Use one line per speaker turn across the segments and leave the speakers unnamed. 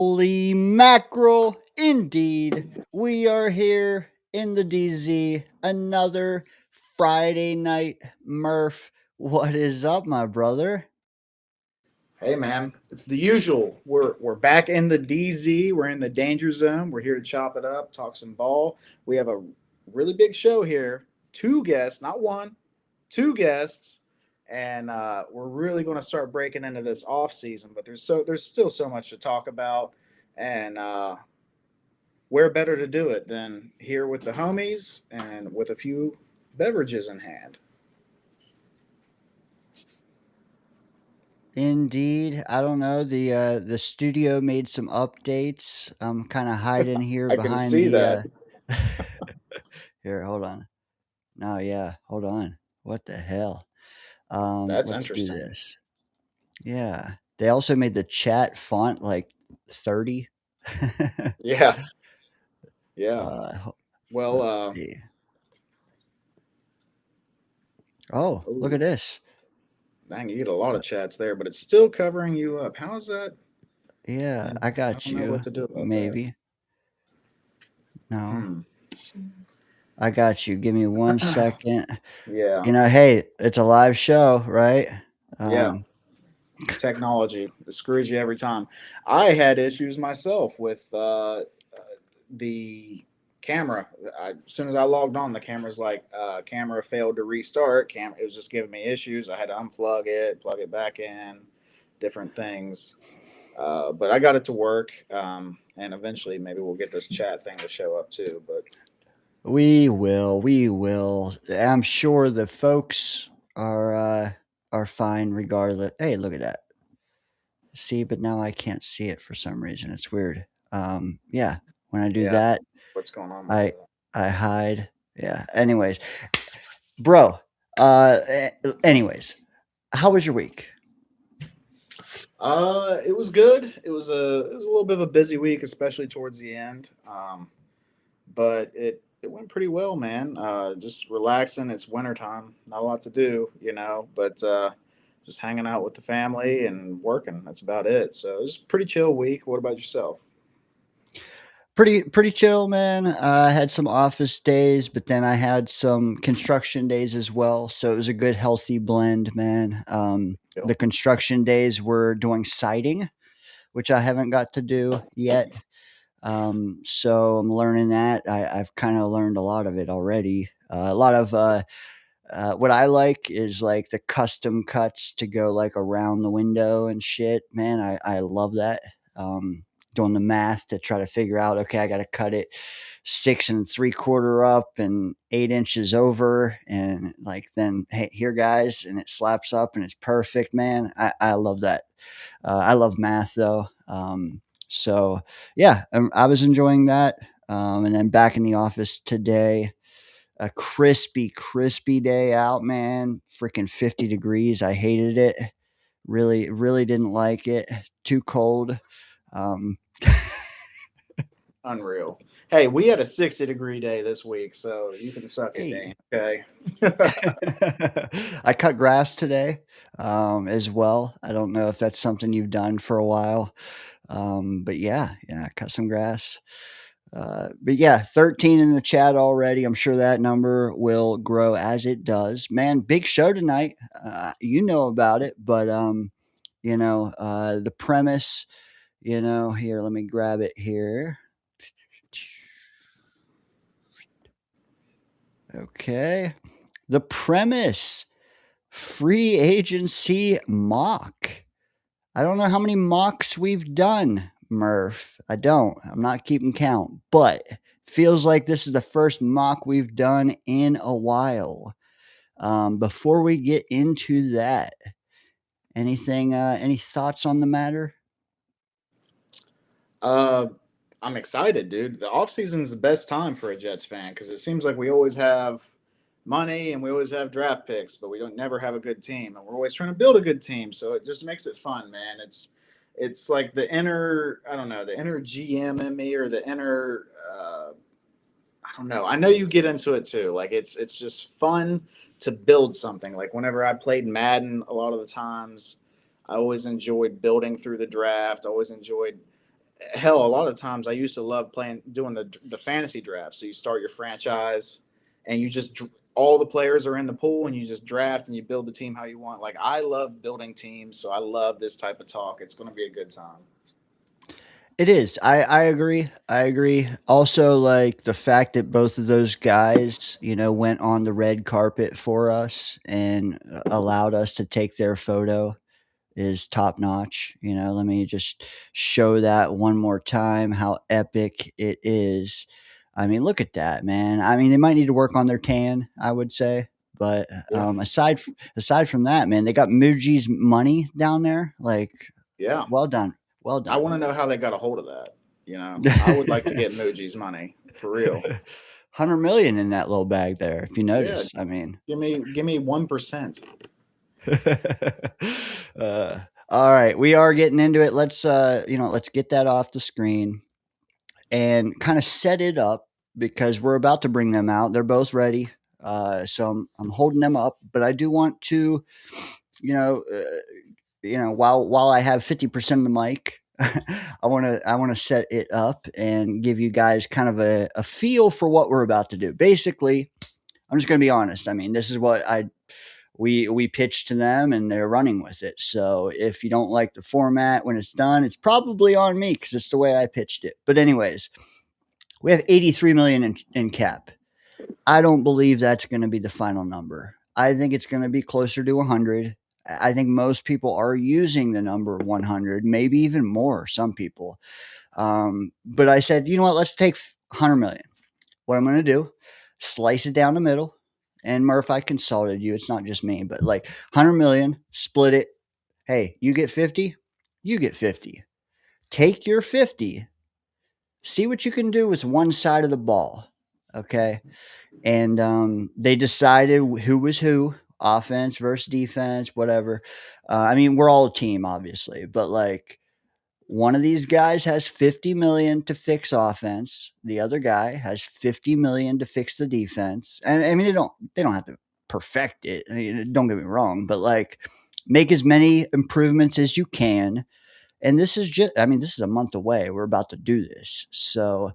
Holy mackerel, indeed. We are here in the DZ. Another Friday night. Murph, what is up, my brother?
Hey man, it's the usual. We're back in the DZ. We're in the danger zone. We're here to chop it up, talk some ball. We have a really big show here. Two guests, not one, two guests, and we're really going to start breaking into this off season. But there's still so much to talk about, and where better to do it than here with the homies and with a few beverages in hand.
Indeed. I don't know. The studio made some updates. I'm kind of hiding here
I can
behind
see
the
that.
here, hold on. No, yeah, hold on. What the hell?
That's
Let's do
interesting.
this. Yeah. They also made the chat font like 30.
Yeah, yeah.
uh
Well,
let's see. Oh, look
ooh,
at this.
dang, you get a lot of chats there, but it's still covering you up. How is that?
Yeah, I
I
got
don't know what
you.
to do about that.
Maybe. No,
Hmm.
I got you. Give me 1 second.
Yeah,
Hey, it's a live show, right?
yeah.
Um,
Technology it screws you every time. I had issues myself with the camera. As soon as I logged on, the camera's like, camera failed to restart. It was just giving me issues. I had to unplug it, plug it back in, different things. But I got it to work, and eventually maybe we'll get this chat thing to show up too. But
we will. We will. I'm sure the folks are fine regardless. Hey, look at that. See, but now I can't see it for some reason. It's weird. Yeah, when I do
yeah,
that,
what's going on with
I
that?
I hide. Yeah. Anyways, bro. Uh. Anyways, how was your week?
It was good. It was a little bit of a busy week, especially towards the end. But it went pretty well, man. Just relaxing. It's wintertime, not a lot to do, but just hanging out with the family and working. That's about it. So it was a pretty chill week. What about yourself?
Pretty chill, man. I had some office days, but then I had some construction days as well. So it was a good, healthy blend, man.
Cool.
The construction days were doing siding, which I haven't got to do yet. So I'm learning that. I've kind of learned a lot of it already. A lot of what I like is like the custom cuts to go like around the window and shit. Man, I love that. Doing the math to try to figure out, okay, I got to cut it 6 3/4 up and 8 inches over. And like, then, hey, here, guys, and it slaps up and it's perfect, man. I love that. I love math though. So yeah, I was enjoying that. And then back in the office today, a crispy day out, man. Freaking 50 degrees. I hated it. Really didn't like it. Too cold. Um,
Unreal. Hey, we had a 60-degree day this week, so you can suck it,
hey.
Dane. Okay.
I cut grass today as well. I don't know if that's something you've done for a while. But yeah, I cut some grass. But yeah, 13 in the chat already. I'm sure that number will grow as it does. Man, big show tonight. You know about it, but the premise, here, let me grab it here. Okay. The premise, free agency mock. I don't know how many mocks we've done, Murph. I don't. I'm not keeping count, but feels like this is the first mock we've done in a while. Before we get into that, any thoughts on the matter?
Uh, I'm excited, dude. The off season is the best time for a Jets fan because it seems like we always have money and we always have draft picks, but we don't never have a good team, and we're always trying to build a good team. So it just makes it fun, man. It's like the inner, I don't know, the inner GM in me or the inner, I don't know. I know you get into it too. Like it's just fun to build something. Like whenever I played Madden, a lot of the times I always enjoyed building through the draft. I always enjoyed hell, a lot of times I used to love playing doing the fantasy draft. So you start your franchise, and you just all the players are in the pool, and you just draft and you build the team how you want. Like I love building teams, so I love this type of talk. It's going to be a good time.
It is. I agree. I agree. Also, like the fact that both of those guys, went on the red carpet for us and allowed us to take their photo is top notch. Let me just show that one more time how epic it is. I mean, look at that, man. I mean, they might need to work on their tan, I would say. But
Yeah,
aside from that, man, they got Muji's money down there. Like,
yeah.
well done, well
I
done.
want to know how they got a hold of that. I would like to get Muji's money for real.
100 million in that little bag there. If you
Yeah,
notice, I mean,
give me 1%.
all right, we are getting into it. Let's get that off the screen and kind of set it up because we're about to bring them out. They're both ready. So I'm holding them up, but I do want to, you know, uh, while I have 50% of the mic, I want to set it up and give you guys kind of a feel for what we're about to do. Basically, I'm just going to be honest. I mean, this is what we pitched to them and they're running with it. So if you don't like the format when it's done, it's probably on me because it's the way I pitched it. But anyways, we have 83 million in cap. I don't believe that's going to be the final number. I think it's going to be closer to 100. I think most people are using the number 100, maybe even more. Some people, but I said, you know what? Let's take 100 million. What I'm going to do, slice it down the middle. And Murph, I consulted you. It's not just me, but like 100 million, split it. Hey, you get 50, you get 50. Take your 50, see what you can do with one side of the ball. Okay. And they decided who was who, offense versus defense, whatever. I mean, we're all a team, obviously, but like one of these guys has 50 million to fix offense. The other guy has 50 million to fix the defense. And I mean, they don't have to perfect it. I mean, don't get me wrong, but like make as many improvements as you can. And this is just, I mean, this is a month away. We're about to do this. So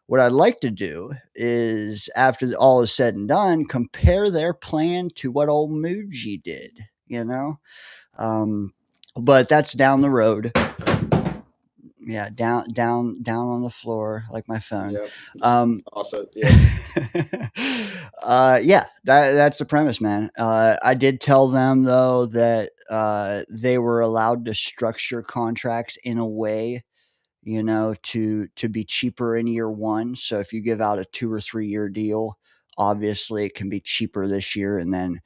what I'd like to do is, after all is said and done, compare their plan to what old Muji did, you know? Um, but that's down the road. Yeah, down on the floor like my phone.
Yep.
Um,
Also, yep.
yeah, that's the premise, man. I did tell them though that they were allowed to structure contracts in a way, to be cheaper in year one. So if you give out a 2 or 3 year deal, obviously it can be cheaper this year and then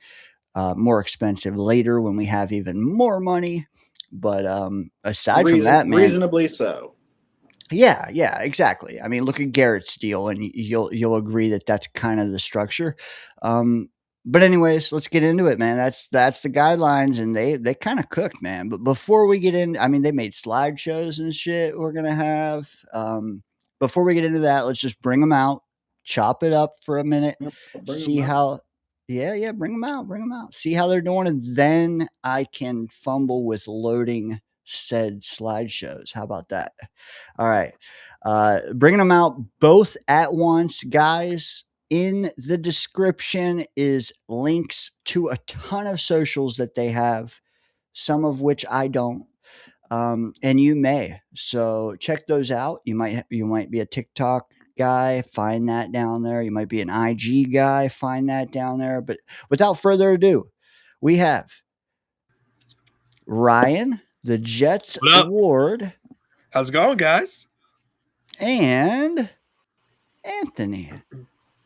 more expensive later when we have even more money. But aside from that, man,
Reasonably so.
yeah, exactly. I mean, look at Garrett's deal, and you'll agree that that's kind of the structure. Um, but anyways, let's get into it, man. That's the guidelines, and they kind of cooked, man. But before we get in, I mean, they made slideshows and shit. We're gonna have. Before we get into that, let's just bring them out, chop it up for a minute,
Yep. Bring them
see
back.
how. Yeah, bring them out. See how they're doing, and then I can fumble with loading said slideshows. How about that? All right. Bringing them out both at once, guys. In the description is links to a ton of socials that they have, some of which I don't. And you may. So check those out. You might be a TikTok guy, find that down there. You might be an IG guy, find that down there. But without further ado, we have Ryan, the Jets
What up?
Award,
How's it going, guys?
and Anthony,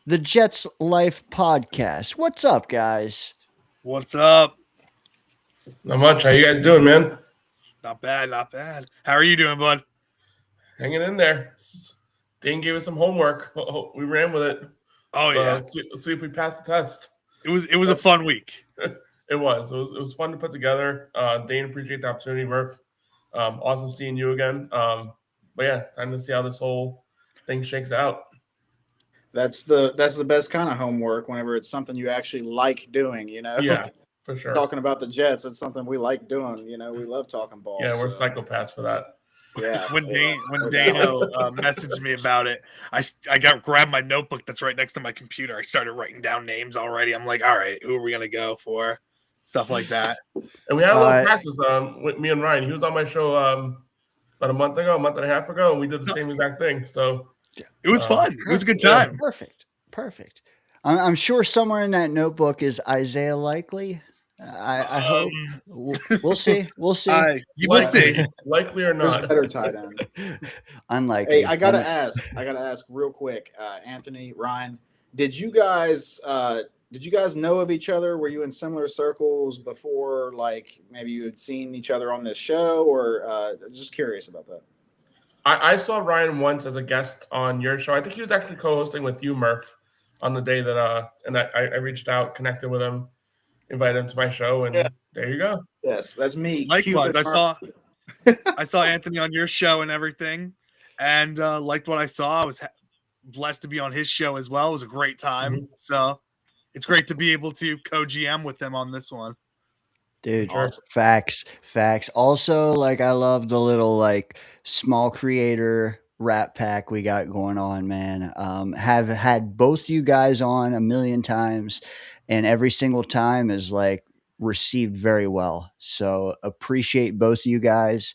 the Jets Life Podcast. What's up, guys?
What's up?
Not much. How you guys doing, man?
Not bad, not bad. How are you doing, bud?
Hanging in there. Dane gave us some homework. We ran with it.
Oh
So
yeah,
let's see if we pass the test.
it was a fun week.
It was. It was fun to put together. Dane, appreciate the opportunity, Murph. Awesome seeing you again. But yeah, time to see how this whole thing shakes out.
That's the best kind of homework. Whenever it's something you actually like doing,
Yeah, for sure.
talking about the Jets, it's something we like doing. We love talking ball.
Yeah, we're
so.
psychopaths for that.
Yeah.
When
No doubt.
Dano messaged me about it, I grabbed my notebook that's right next to my computer. I started writing down names already. I'm like, all right, who are we gonna go for? Stuff like that.
And we had a little practice with me and Ryan. He was on my show about a month and a half ago, and we did the same exact thing. So
it was fun. It was a good time.
Perfect. I'm sure somewhere in that notebook is Isaiah Likely. I hope we'll see. We'll see.
You will see.
Likely or
There's
not.
better tight ends.
Unlikely.
Hey, I gotta ask real quick, Anthony, Ryan, did you guys know of each other? Were you in similar circles before? Like maybe you had seen each other on this show, or just curious about that.
I saw Ryan once as a guest on your show. I think he was actually co-hosting with you, Murph, on the day that I reached out, connected with him, invited him to my show, and there you go.
Yes, that's me.
Likewise, I saw Anthony on your show and everything, and liked what I saw. I was blessed to be on his show as well. It was a great time.
Mm-hmm.
So it's great to be able to co-GM with him on this one.
Dude,
Awesome.
facts. Also, like I love the little like small creator rap pack we got going on, man. Have had both you guys on a million times, and every single time is like received very well. So appreciate both of you guys,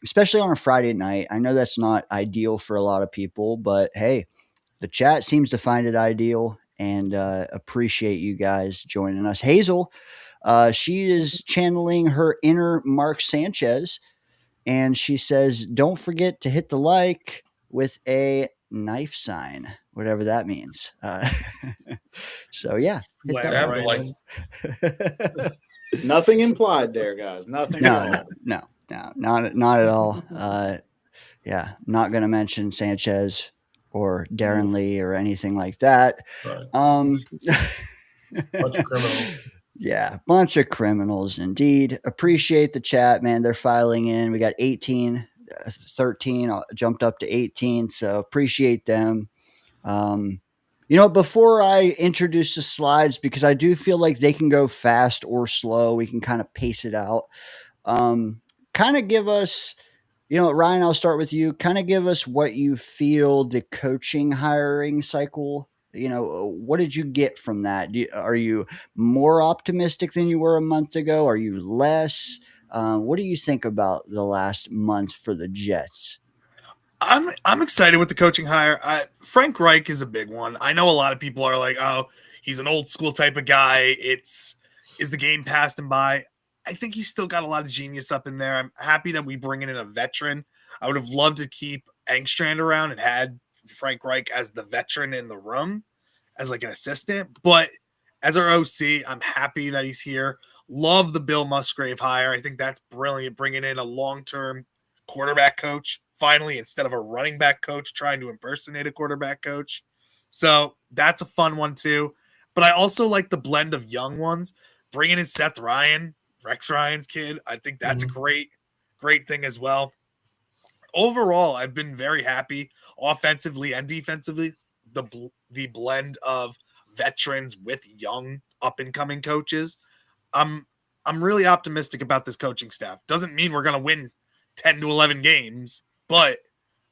especially on a Friday night. I know that's not ideal for a lot of people, but hey, the chat seems to find it ideal, and appreciate you guys joining us. Hazel. She is channeling her inner Mark Sanchez, and she says, "Don't forget to hit the like with a knife sign, whatever that means." So yeah, hit
Slam
that
right
like.
in.
Nothing implied there, guys. Nothing.
No, not at all. Yeah, I'm not going to mention Sanchez or Darren Lee or anything like that.
Right.
Bunch
of criminals.
Yeah, bunch of criminals indeed. Appreciate the chat, man. They're filing in. We got 18, 13, jumped up to 18. So appreciate them. Before I introduce the slides, because I do feel like they can go fast or slow, we can kind of pace it out. Kind of give us, Ryan, I'll start with you. Kind of give us what you feel the coaching hiring cycle. What did you get from that? Are you more optimistic than you were a month ago? Are you less? What do you think about the last month for the Jets?
I'm excited with the coaching hire. Frank Reich is a big one. I know a lot of people are like, oh, he's an old school type of guy. Is the game passed him by? I think he's still got a lot of genius up in there. I'm happy that we bring in a veteran. I would have loved to keep Engstrand around and had Frank Reich as the veteran in the room as like an assistant. But as our OC, I'm happy that he's here. Love the Bill Musgrave hire. I think that's brilliant, bringing in a long-term quarterback coach finally instead of a running back coach trying to impersonate a quarterback coach. So that's a fun one too. But I also like the blend of young ones. Bringing in Seth Ryan, Rex Ryan's kid. I think that's a great thing as well. Overall, I've been very happy offensively and defensively. The blend of veterans with young up and coming coaches. I'm really optimistic about this coaching staff. Doesn't mean we're going to win 10 to 11 games, but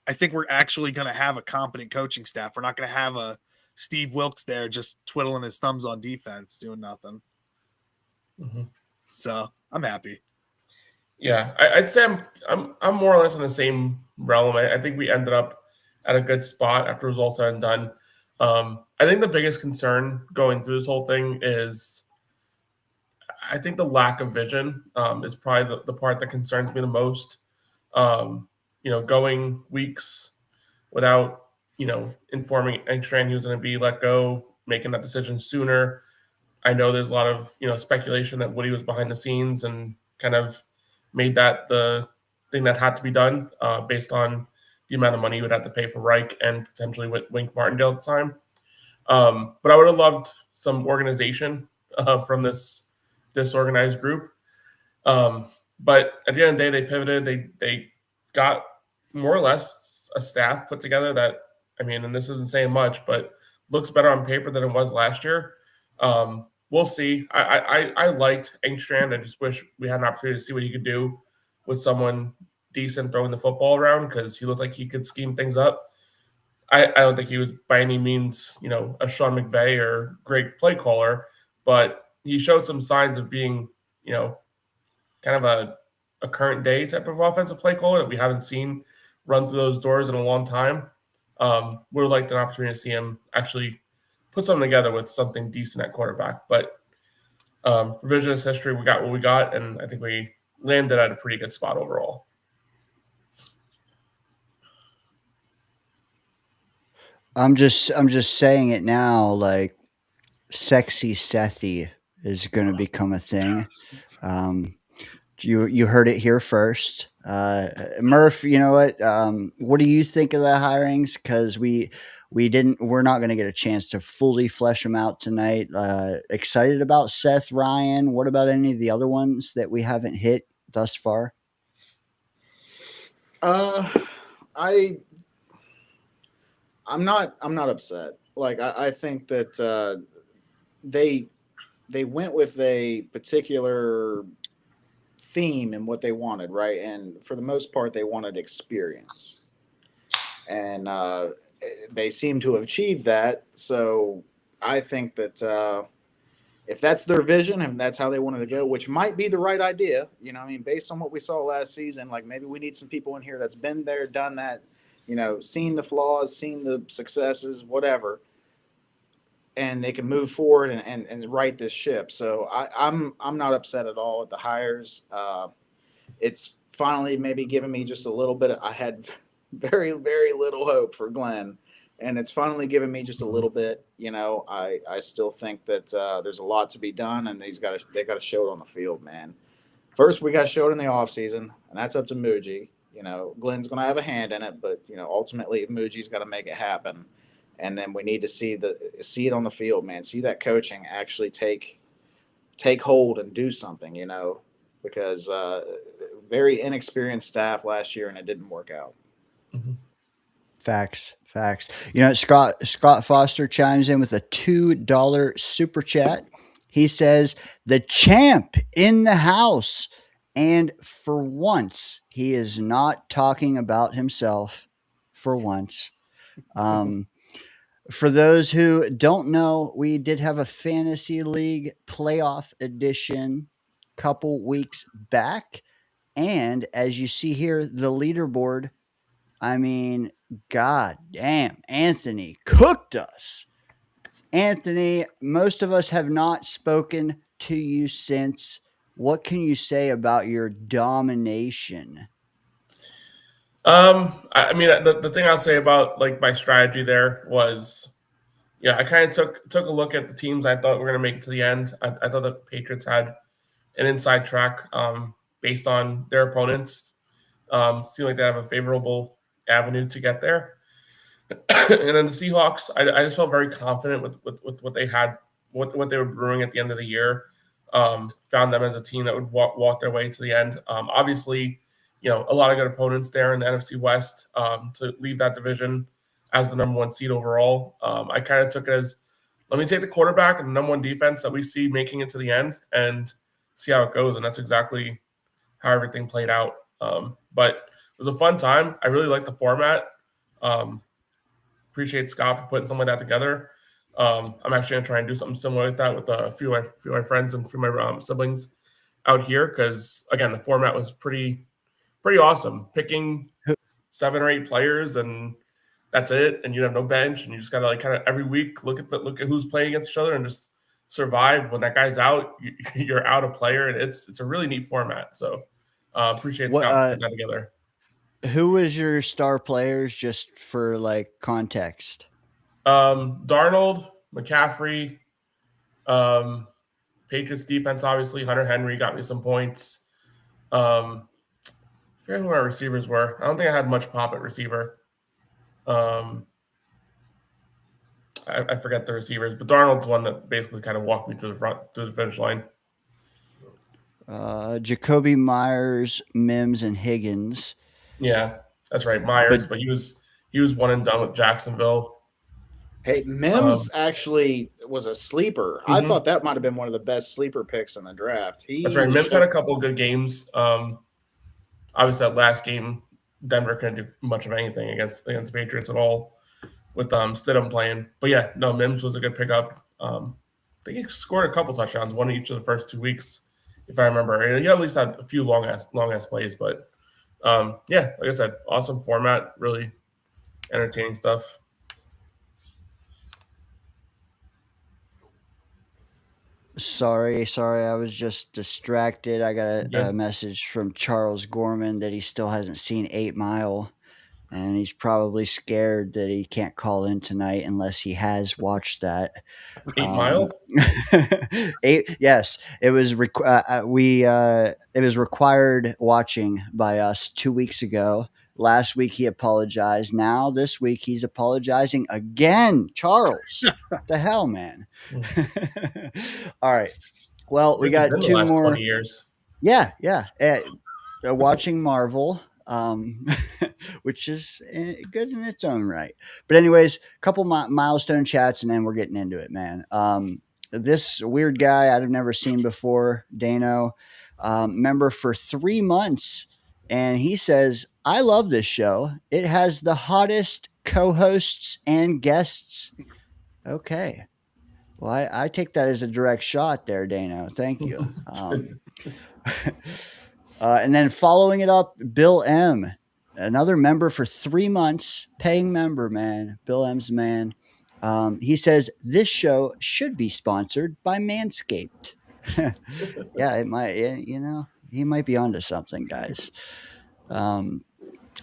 I think we're actually going to have a competent coaching staff. We're not going to have a Steve Wilkes there just twiddling his thumbs on defense, doing nothing. So I'm happy.
Yeah, I'd say I'm more or less in the same realm. I think we ended up at a good spot after it was all said and done. I think the biggest concern going through this whole thing is I think the lack of vision is probably the part that concerns me the most. Going weeks without, informing Engstrand he was going to be let go, making that decision sooner. I know there's a lot of, speculation that Woody was behind the scenes and kind of made that the thing that had to be done based on the amount of money you would have to pay for Reich and potentially with Wink Martindale at the time. But I would have loved some organization from this disorganized group. But at the end of the day, they pivoted. They got more or less a staff put together that, and this isn't saying much, but looks better on paper than it was last year. We'll see. I liked Engstrand. I just wish we had an opportunity to see what he could do with someone decent throwing the football around because he looked like he could scheme things up. I don't think he was by any means, a Sean McVay or great play caller, but he showed some signs of being, kind of a current day type of offensive play caller that we haven't seen run through those doors in a long time. Would have liked an opportunity to see him actually put something together with something decent at quarterback. But revisionist history, we got what we got, and I think we landed at a pretty good spot overall.
I'm just saying it now, like sexy Sethy is going to become a thing. You heard it here first. Murph, you know what do you think of the hirings? Because we're not going to get a chance to fully flesh them out tonight. Excited about Seth Ryan. What about any of the other ones that we haven't hit thus far?
I'm not upset. Like I think that they went with a particular theme and what they wanted, right? And for the most part, they wanted experience, and they seem to have achieved that. So I think that if that's their vision and that's how they wanted to go, which might be the right idea, based on what we saw last season, like maybe we need some people in here that's been there, done that, seen the flaws, seen the successes, whatever, and they can move forward and right this ship. So I'm not upset at all at the hires. It's finally maybe given me just a little bit. I had very, very little hope for Glenn, and it's finally given me just a little bit. I still think that there's a lot to be done, and they got to show it on the field, man. First, we got to show it in the offseason, and that's up to Muji. Glenn's going to have a hand in it, but ultimately Muji's got to make it happen. And then we need to see it on the field, man. See that coaching actually take hold and do something, because very inexperienced staff last year and it didn't work out.
Mm-hmm. Facts. Scott Foster chimes in with a $2 super chat. He says, the champ in the house. And for once, he is not talking about himself for once. For those who don't know, we did have a fantasy league playoff edition a couple weeks back. And as you see here, the leaderboard, I mean, god damn, Anthony cooked us. Anthony, most of us have not spoken to you since. What can you say about your domination?
I mean, the thing I'll say about like my strategy there was, I kind of took a look at the teams I thought were going to make it to the end. I thought the Patriots had an inside track based on their opponents. Seemed like they have a favorable avenue to get there. And then the Seahawks, I just felt very confident with what they had, what they were brewing at the end of the year. Found them as a team that would walk their way to the end. Obviously, a lot of good opponents there in the NFC West to leave that division as the number one seed overall. I kind of took it as, let me take the quarterback and the number one defense that we see making it to the end and see how it goes. And that's exactly how everything played out. But it was a fun time. I really like the format. Appreciate Scott for putting something like that together. I'm actually going to try and do something similar like that with a few of my friends and a few of my siblings out here. Because, again, the format was pretty awesome. Picking 7 or 8 players and that's it. And you have no bench. And you just got to like kind of every week look at who's playing against each other and just survive. When that guy's out, you're out a player. And it's a really neat format. So appreciate Scott putting that together.
Who was your star players, just for like context?
Darnold, McCaffrey, Patriots defense, obviously. Hunter Henry got me some points. I forget who our receivers were. I don't think I had much pop at receiver. I forget the receivers, but Darnold's one that basically kind of walked me to the finish line.
Jacoby Myers, Mims, and Higgins.
Yeah, that's right, Myers. But he was one and done with Jacksonville.
Hey, Mims actually was a sleeper. Mm-hmm. I thought that might have been one of the best sleeper picks in the draft.
That's right. Mims had a couple of good games. obviously that last game, Denver couldn't do much of anything against the Patriots at all with Stidham playing. But yeah, no, Mims was a good pickup. I think he scored a couple touchdowns, one each of the first 2 weeks, if I remember. And he at least had a few long ass plays. But yeah, like I said, awesome format, really entertaining stuff.
Sorry, I was just distracted. I got a
Good.
message from Charles Gorman that he still hasn't seen 8 Mile, and he's probably scared that he can't call in tonight unless he has watched that.
8 Mile.
Yes, it was. It was required watching by us 2 weeks ago. Last week he apologized. Now this week he's apologizing again. Charles, what the hell, man. All right. Well, we
It's been
got
the
2
last
more.
20 years.
Yeah, yeah. Watching Marvel, which is good in its own right. But anyways, a couple milestone chats, and then we're getting into it, man. This weird guy I've never seen before, Dano, member for 3 months, and he says, "I love this show. It has the hottest co-hosts and guests." Okay. Well, I take that as a direct shot there, Dano. Thank you. And then following it up, Bill M, another member for 3 months, paying member, man. Bill M's the man. He says this show should be sponsored by Manscaped. Yeah, it might. He might be onto something, guys. All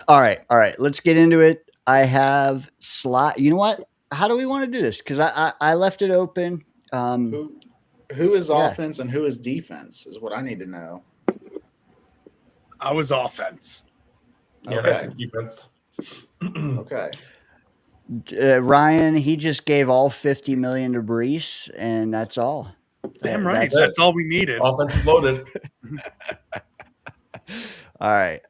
right. Let's get into it. I have slot. You know what? How do we want to do this? Because I left it open.
Who is
Yeah.
offense and who is defense is what I need to know.
I was offense.
Yeah,
Okay.
that's a defense.
Okay.
Ryan, he just gave all 50 million to Brees, and that's all.
Damn right.
That's
That's all we needed.
Offense is loaded.
all right.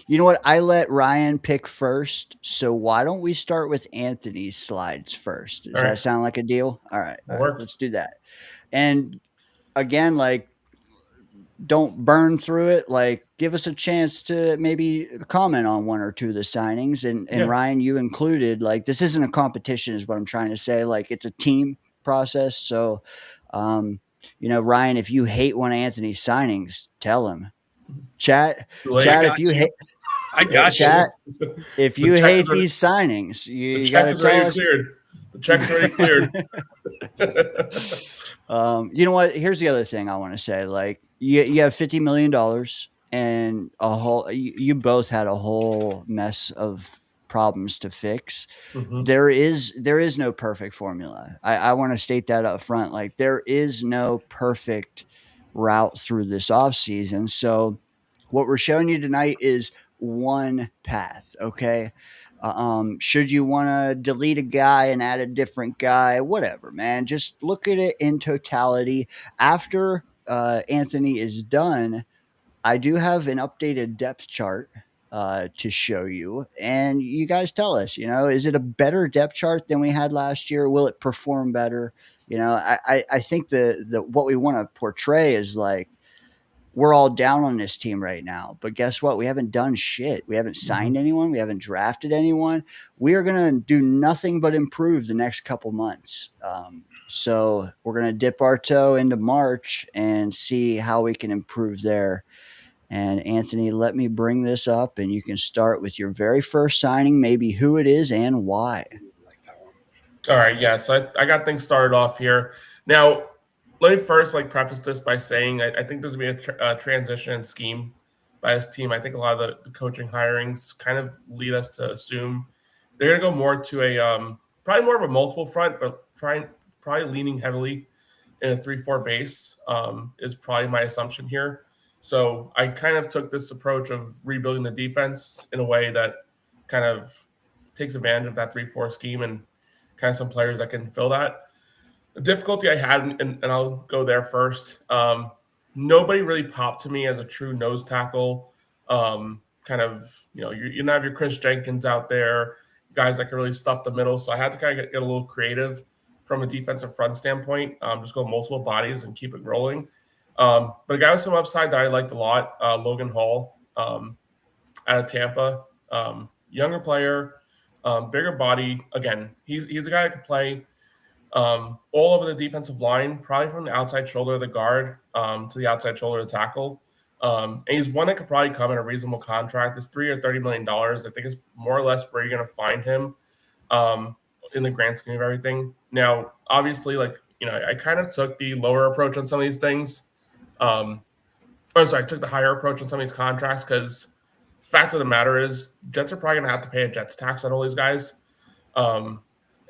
You know what? I let Ryan pick first, so why don't we start with Anthony's slides first? Does
All
that
right.
sound like a deal? All right.
Works.
Let's do that. And again, like, don't burn through it. Like, give us a chance to maybe comment on 1 or 2 of the signings. And
Yeah.
Ryan, you included. Like, this isn't a competition, is what I'm trying to say. Like, it's a team process. So, Ryan, if you hate one of Anthony's signings, tell him. Chat,
Too late.
chat.
got
If you
you.
hate,
I got
chat.
you.
If
The
you
check
hate
is already-
these signings,
The
you
check
got to
is
tell
already
us.
cleared. The check's already cleared.
You know what? Here's the other thing I want to say. Like, you have $50 million and you both had a whole mess of problems to fix.
Mhm.
There is no perfect formula. I want to state that up front. Like, there is no perfect route through this off season. So what we're showing you tonight is one path. Okay. Should you want to delete a guy and add a different guy, whatever, man, just look at it in totality. After Anthony is done, I do have an updated depth chart to show you, and you guys tell us, is it a better depth chart than we had last year? Will it perform better? I think the what we want to portray is like, we're all down on this team right now. But guess what? We haven't done shit. We haven't signed anyone. We haven't drafted anyone. We are going to do nothing but improve the next couple months. So we're going to dip our toe into March and see how we can improve there. And Anthony, let me bring this up, and you can start with your very first signing, maybe who it is and why.
All right, yeah. So I got things started off here. Now, let me first preface this by saying I think there's going to be a transition in scheme by this team. I think a lot of the coaching hirings kind of lead us to assume they're going to go more to a probably more of a multiple front, but probably leaning heavily in a 3-4 base is probably my assumption here. So I kind of took this approach of rebuilding the defense in a way that kind of takes advantage of that 3-4 scheme and kind of some players that can fill that. The difficulty I had, and I'll go there first, nobody really popped to me as a true nose tackle. You don't have your Chris Jenkins out there, guys that can really stuff the middle. So I had to kind of get a little creative from a defensive front standpoint, just go multiple bodies and keep it rolling. But a guy with some upside that I liked a lot, Logan Hall out of Tampa. Younger player, bigger body. Again, he's a guy that can play all over the defensive line, probably from the outside shoulder of the guard to the outside shoulder of the tackle. And he's one that could probably come in a reasonable contract. This $3 or $30 million, I think, is more or less where you're going to find him in the grand scheme of everything. Now, obviously, I kind of took the lower approach on some of these things. I took the higher approach on some of these contracts because fact of the matter is Jets are probably going to have to pay a Jets tax on all these guys. And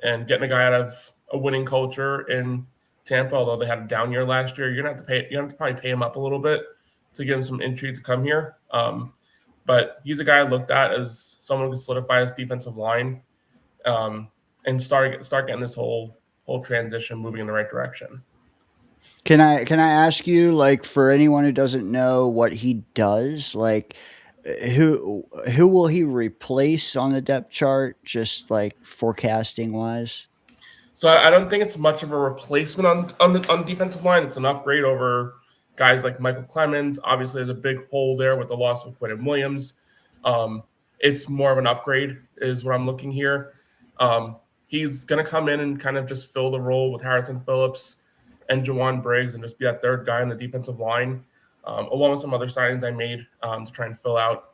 getting a guy out of a winning culture in Tampa, although they had a down year last year, you're going to have to probably pay him up a little bit to give him some intrigue to come here. But he's a guy I looked at as someone who could solidify his defensive line and start getting this whole transition moving in the right direction.
Can I ask you, like, for anyone who doesn't know what he does, like, who will he replace on the depth chart, just like forecasting wise?
So I don't think it's much of a replacement on the defensive line. It's an upgrade over guys like Michael Clemens. Obviously, there's a big hole there with the loss of Quentin Williams. It's more of an upgrade is what I'm looking here. He's going to come in and kind of just fill the role with Harrison Phillips and Jawan Briggs and just be that third guy in the defensive line, along with some other signings I made to try and fill out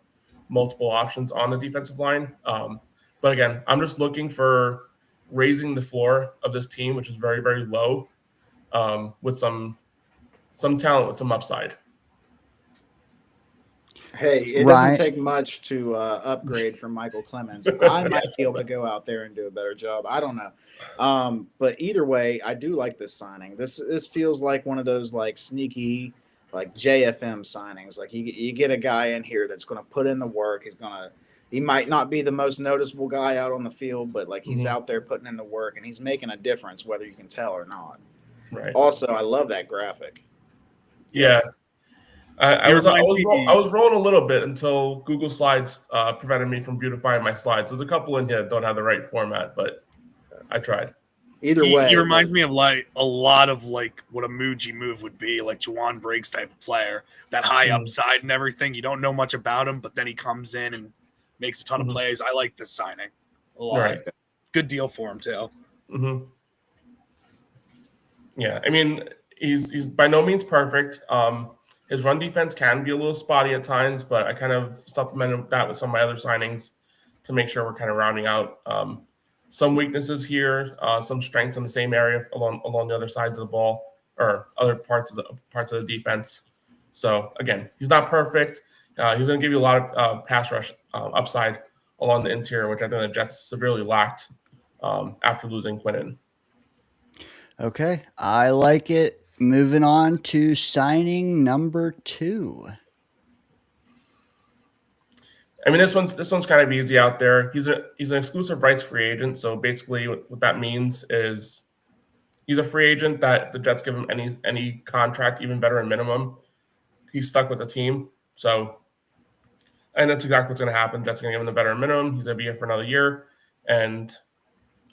multiple options on the defensive line. But again, I'm just looking for raising the floor of this team, which is very, very low, with some talent, with some upside.
Hey, it doesn't take much to upgrade from Michael Clemens. I might be able to go out there and do a better job. I don't know. But either way, I do like this signing. This feels like one of those like sneaky, like JFM signings. Like you get a guy in here that's going to put in the work. He might not be the most noticeable guy out on the field, but like he's out there putting in the work and he's making a difference, whether you can tell or not.
Right.
Also, I love that graphic.
Yeah. I was rolling a little bit until Google Slides prevented me from beautifying my slides. There's a couple in here that don't have the right format, but I tried.
Either way,
he reminds me of like a lot of like what a Muji move would be, like Jawan Briggs type of player, that high upside and everything. You don't know much about him, but then he comes in and makes a ton of plays. I like this signing a lot. Right. Good deal for him too.
Mm-hmm. Yeah, I mean he's by no means perfect. His run defense can be a little spotty at times, but I kind of supplemented that with some of my other signings to make sure we're kind of rounding out some weaknesses here, some strengths in the same area along the other sides of the ball or other parts of the defense. So again, he's not perfect. He's going to give you a lot of pass rush upside along the interior, which I think the Jets severely lacked after losing Quinnen.
Okay, I like it. Moving on to signing number 2.
I mean, this one's kind of easy out there. He's an exclusive rights free agent. So basically, what that means is he's a free agent that if the Jets give him any contract, even better in minimum, he's stuck with the team. So, and that's exactly what's going to happen. Jets are going to give him the better minimum. He's going to be here for another year. And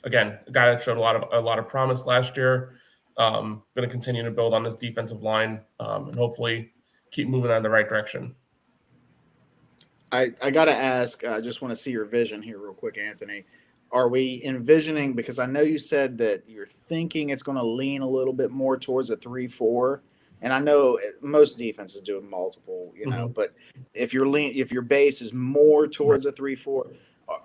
again, a guy that showed a lot of promise last year. Going to continue to build on this defensive line and hopefully keep moving in the right direction.
I got to ask, I just want to see your vision here real quick, Anthony. Are we envisioning, because I know you said that you're thinking it's going to lean a little bit more towards a 3-4, and I know most defenses do multiple, but if your base is more towards a 3-4,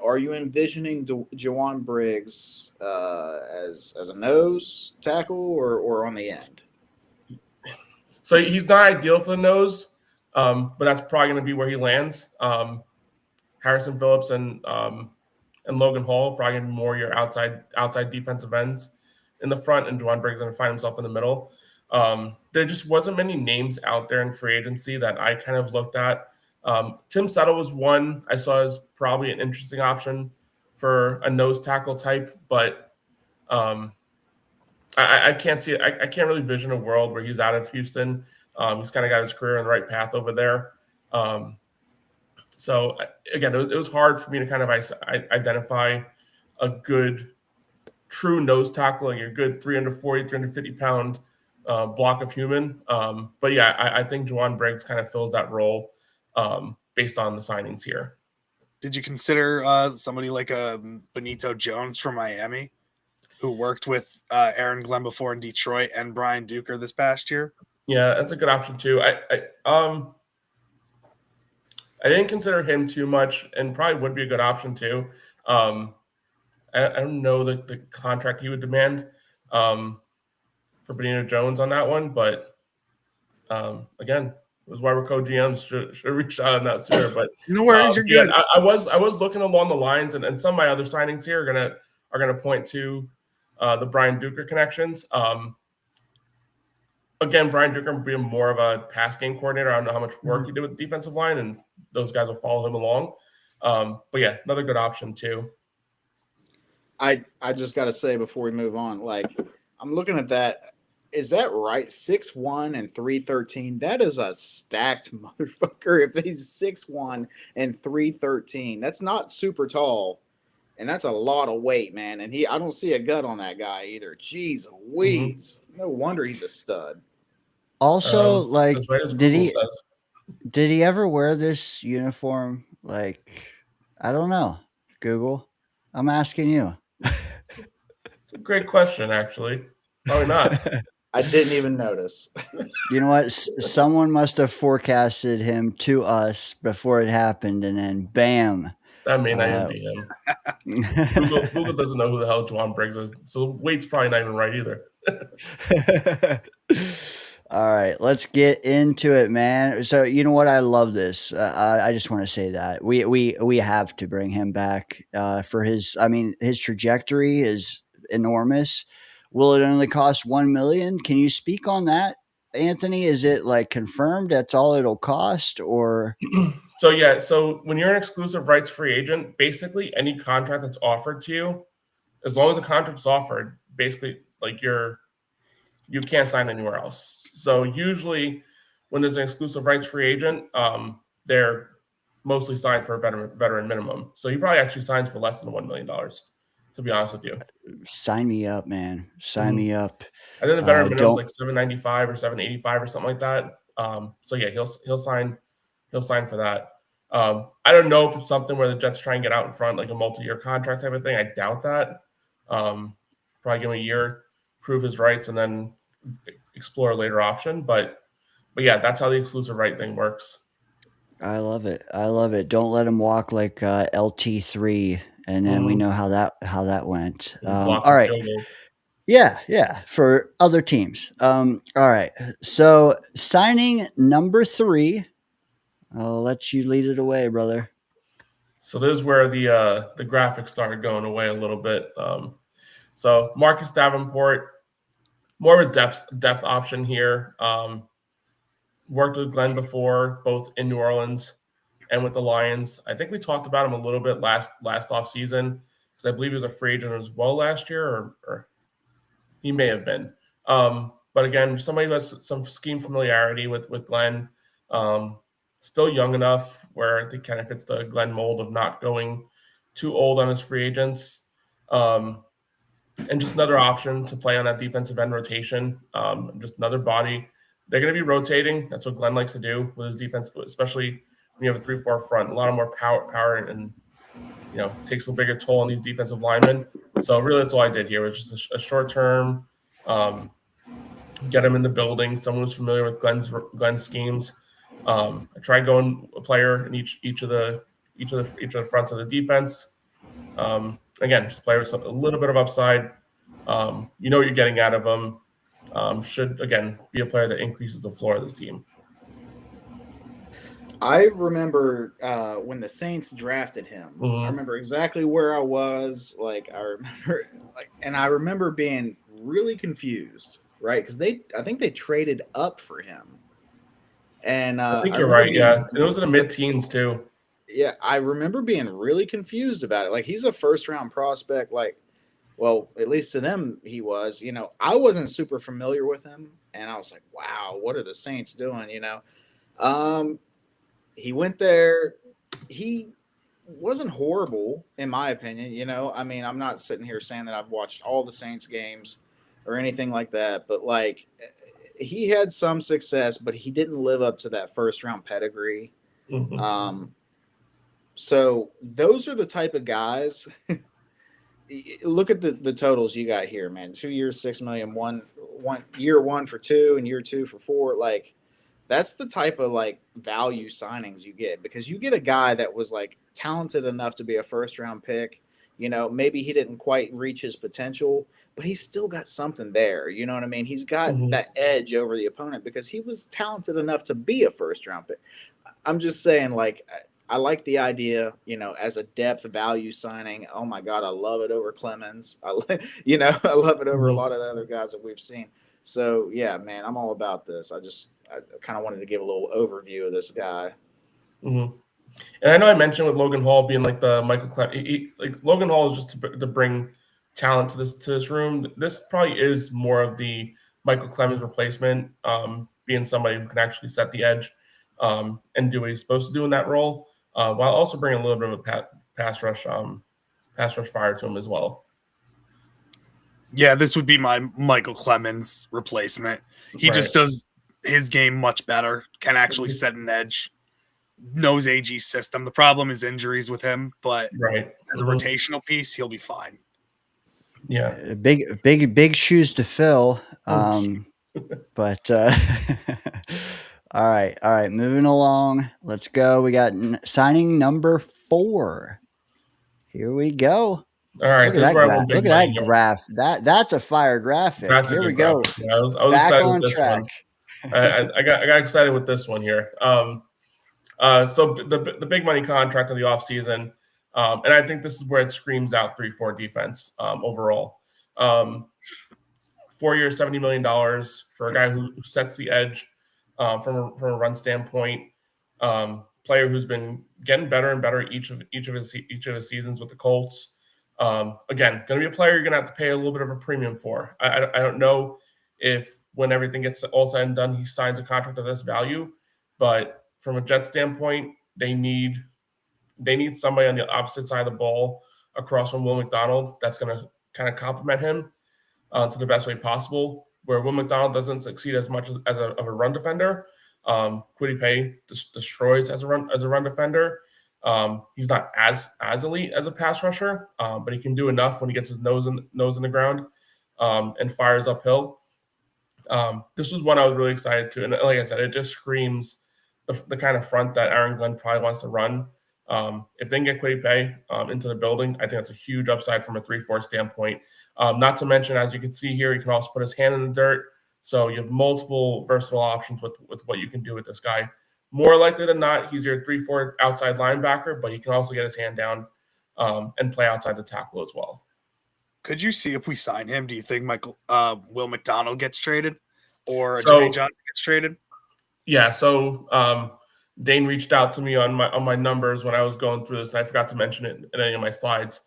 are you envisioning Jawan Briggs as a nose tackle or on the end?
So he's not ideal for the nose, but that's probably going to be where he lands. Harrison Phillips and Logan Hall probably going to be more your outside defensive ends in the front, and Jawan Briggs is going to find himself in the middle. There just wasn't many names out there in free agency that I kind of looked at. Tim Settle was one I saw as probably an interesting option for a nose tackle type, but I can't see it. I can't really vision a world where he's out of Houston. He's kind of got his career on the right path over there. So again, it was hard for me to kind of identify a good true nose tackle, like your good 340, 350 pound block of human. But yeah, I think Jawan Briggs kind of fills that role. based on the signings here.
Did you consider somebody like Benito Jones from Miami, who worked with Aaron Glenn before in Detroit and Brian Duker this past year?
Yeah, that's a good option too. I didn't consider him too much, and probably would be a good option too. I don't know the contract he would demand for Benito Jones on that one, but again, it was why we're co-GMs should have reached out on that sooner. But
No worries, you're
yeah,
good.
I was looking along the lines, and some of my other signings here are gonna point to the Brian Duker connections. Again, Brian Duker will be more of a pass game coordinator. I don't know how much work he did with the defensive line, and those guys will follow him along. But yeah, another good option too.
I just got to say before we move on, like I'm looking at that. Is that right? 6'1" and 313. That is a stacked motherfucker. If he's 6'1" and 313, that's not super tall, and that's a lot of weight, man. And I don't see a gut on that guy either. Jeez Louise. No wonder he's a stud.
Also, like,
That's right as
did
Google
he
says.
did he ever wear this uniform? Like, I don't know. Google, I'm asking you.
It's a great question, actually. Probably not.
I didn't even notice.
You know what? Someone must have forecasted him to us before it happened, and then bam.
That may not even be him. Google doesn't know who the hell Juwan Briggs is, so weight's probably not even right either.
All right, let's get into it, man. So you know what? I love this. I just want to say that we have to bring him back for his. I mean, his trajectory is enormous. Will it only cost $1 million? Can you speak on that, Anthony? Is it like confirmed that's all it'll cost, or?
So yeah, so when you're an exclusive rights free agent, basically any contract that's offered to you, as long as the contract's offered, basically like you can't sign anywhere else. So usually when there's an exclusive rights free agent, they're mostly signed for a veteran minimum. So he probably actually signs for less than $1 million, to be honest with you.
Sign me up, man. Sign me up.
I think the veteran minimum
Don't.
is like $795 or $785 or something like that. So yeah, he'll sign for that. I don't know if it's something where the Jets try and get out in front, like a multi-year contract type of thing. I doubt that. Probably give him a year, prove his rights, and then explore a later option. But yeah, that's how the exclusive right thing works.
I love it. I love it. Don't let him walk like LT3, and then we know how that went. All right. Yeah, for other teams. All right. So signing number 3. I'll let you lead it away, brother.
So this is where the graphics started going away a little bit. So Marcus Davenport, more of a depth option here. Worked with Glenn before, both in New Orleans and with the Lions. I think we talked about him a little bit last off season because I believe he was a free agent as well last year, or he may have been. But again, somebody who has some scheme familiarity with Glenn. Still young enough where I think kind of fits the Glenn mold of not going too old on his free agents. And just another option to play on that defensive end rotation. Just another body. They're going to be rotating. That's what Glenn likes to do with his defense, especially when you have a 3-4 front. A lot of more power and takes a bigger toll on these defensive linemen. So really that's all I did here was just a short term, get him in the building. Someone who's familiar with Glenn's schemes. I tried going a player in each of the fronts of the defense. Again, just a player with a little bit of upside. What you're getting out of him. Should again be a player that increases the floor of this team.
I remember when the Saints drafted him. I remember exactly where I was. I remember being really confused, right? Because I think they traded up for him. And
I think you're right. Yeah, it was in the mid-teens too.
Yeah, I remember being really confused about it. Like he's a first-round prospect. Well, at least to them, he was. I wasn't super familiar with him, and I was like, "Wow, what are the Saints doing?" He went there. He wasn't horrible, in my opinion. I mean, I'm not sitting here saying that I've watched all the Saints games or anything like that, but he had some success, but he didn't live up to that first round pedigree.
Mhm.
So those are the type of guys. Look at the totals you got here, man. 2 years, 6 million, one year one for two, and year two for four. Like that's the type of like value signings you get because you get a guy that was like talented enough to be a first round pick. You know, maybe he didn't quite reach his potential, but he's still got something there. You know what I mean? He's got
Mhm.
that edge over the opponent because he was talented enough to be a first round pick. I'm just saying, like, I like the idea, you know, as a depth value signing. Oh my God, I love it over Clemens. You know, I love it over a
Mhm.
lot of the other guys that we've seen. So yeah, man, I'm all about this. I kind of wanted to give a little overview of this guy.
Mhm. And I know I mentioned with Logan Hall being like the Michael like Logan Hall is just to bring talent to this room. This probably is more of the Michael Clemens replacement, being somebody who can actually set the edge and do what he's supposed to do in that role, while also bringing a little bit of a pass rush fire to him as well.
Yeah, this would be my Michael Clemens replacement. He
Right.
just does his game much better, can actually set an edge, knows AG's system. The problem is injuries with him, but
Right.
as a rotational piece, he'll be fine.
Yeah.
Big shoes to fill. But all right, moving along. Let's go. We got signing number 4. Here we go.
All right.
Look at
This is
that
where I
graph.
went
Look
big
at
money
that
here.
graph. That's a fire graphic.
That's a
Here we
good
go.
graphic. Yeah, I was
Back
excited
on
with this
track.
one. I got excited with this one here. So the big money contract of the offseason, and I think this is where it screams out 3-4 defense overall. 4 years, $70 million for a guy who sets the edge from a run standpoint. Player who's been getting better and better each of his seasons with the Colts. Again, going to be a player you're going to have to pay a little bit of a premium for. I don't know if when everything gets all said and done, he signs a contract of this value, but from a Jet standpoint, they need somebody on the opposite side of the ball across from Will McDonald that's going to kind of complement him to the best way possible. Where Will McDonald doesn't succeed as much as a run defender, Kwity Paye destroys as a run defender. He's not as elite as a pass rusher, but he can do enough when he gets his nose in the ground and fires uphill. This was one I was really excited to, and like I said, it just screams the kind of front that Aaron Glenn probably wants to run. If they can get Kwity Paye into the building, I think that's a huge upside from a 3-4 standpoint. Not to mention, as you can see here, he can also put his hand in the dirt. So you have multiple versatile options with what you can do with this guy. More likely than not, he's your 3-4 outside linebacker, but he can also get his hand down and play outside the tackle as well.
Could you see if we sign him? Do you think Will McDonald gets traded or
So,
Jermaine Johnson gets traded?
Yeah. So Dane reached out to me on my numbers when I was going through this, and I forgot to mention it in any of my slides.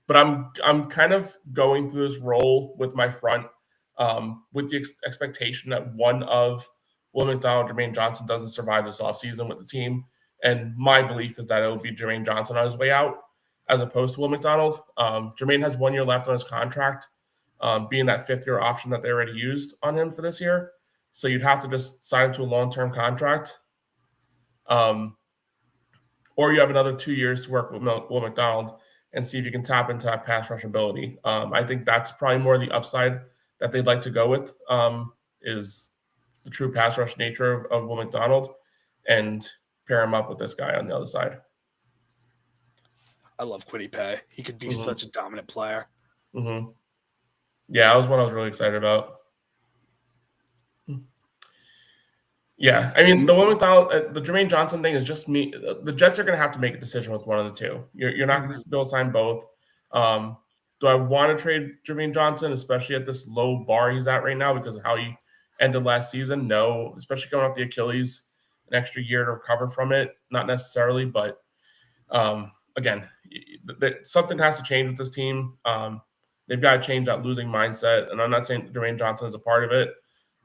But I'm kind of going through this role with my front with the expectation that one of Will McDonald, Jermaine Johnson doesn't survive this offseason with the team. And my belief is that it will be Jermaine Johnson on his way out as opposed to Will McDonald. Jermaine has 1 year left on his contract, being that 5th-year option that they already used on him for this year. So you'd have to just sign him to a long-term contract. Or you have another 2 years to work with Will McDonald and see if you can tap into that pass rush ability. I think that's probably more the upside that they'd like to go with is the true pass rush nature of Will McDonald and pair him up with this guy on the other side.
I love Kwity Paye. He could be such a dominant player.
Mm-hmm. Yeah, that was what I was really excited about. Yeah, I mean, the Will McDonald, the Jermaine Johnson thing is just me. The Jets are going to have to make a decision with one of the two. You're not going to be able to sign both. Do I want to trade Jermaine Johnson, especially at this low bar he's at right now because of how he ended last season? No, especially coming off the Achilles, an extra year to recover from it. Not necessarily, but again, something has to change with this team. They've got to change that losing mindset. And I'm not saying Jermaine Johnson is a part of it,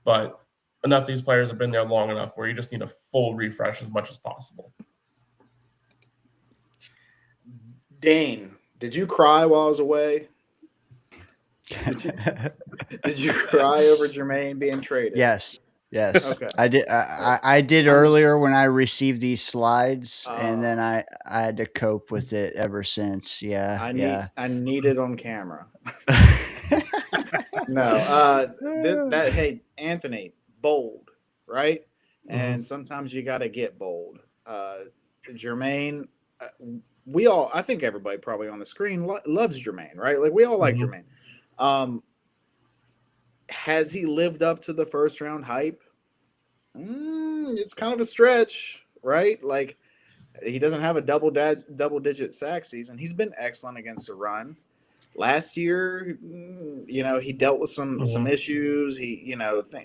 but enough of these players have been there long enough where you just need a full refresh as much as possible.
Dane, did you cry while I was away? Did you cry over Jermaine being traded?
Yes. Yes,
Okay.
I did. I did earlier when I received these slides, and then
Uh,
I had to cope with it ever since. Yeah, yeah.
I need it on camera. No, that hey Anthony, bold, right?
Mhm.
And sometimes you got to get bold. Jermaine, uh, we all, I think everybody probably on the screen loves Jermaine, right? Like we all like
Mhm.
Jermaine. Um, has he lived up to the first round hype? It's kind of a stretch, right? Like he doesn't have a double digit sack season. He's been excellent against the run. Last year, he dealt with some
Mhm.
issues. He,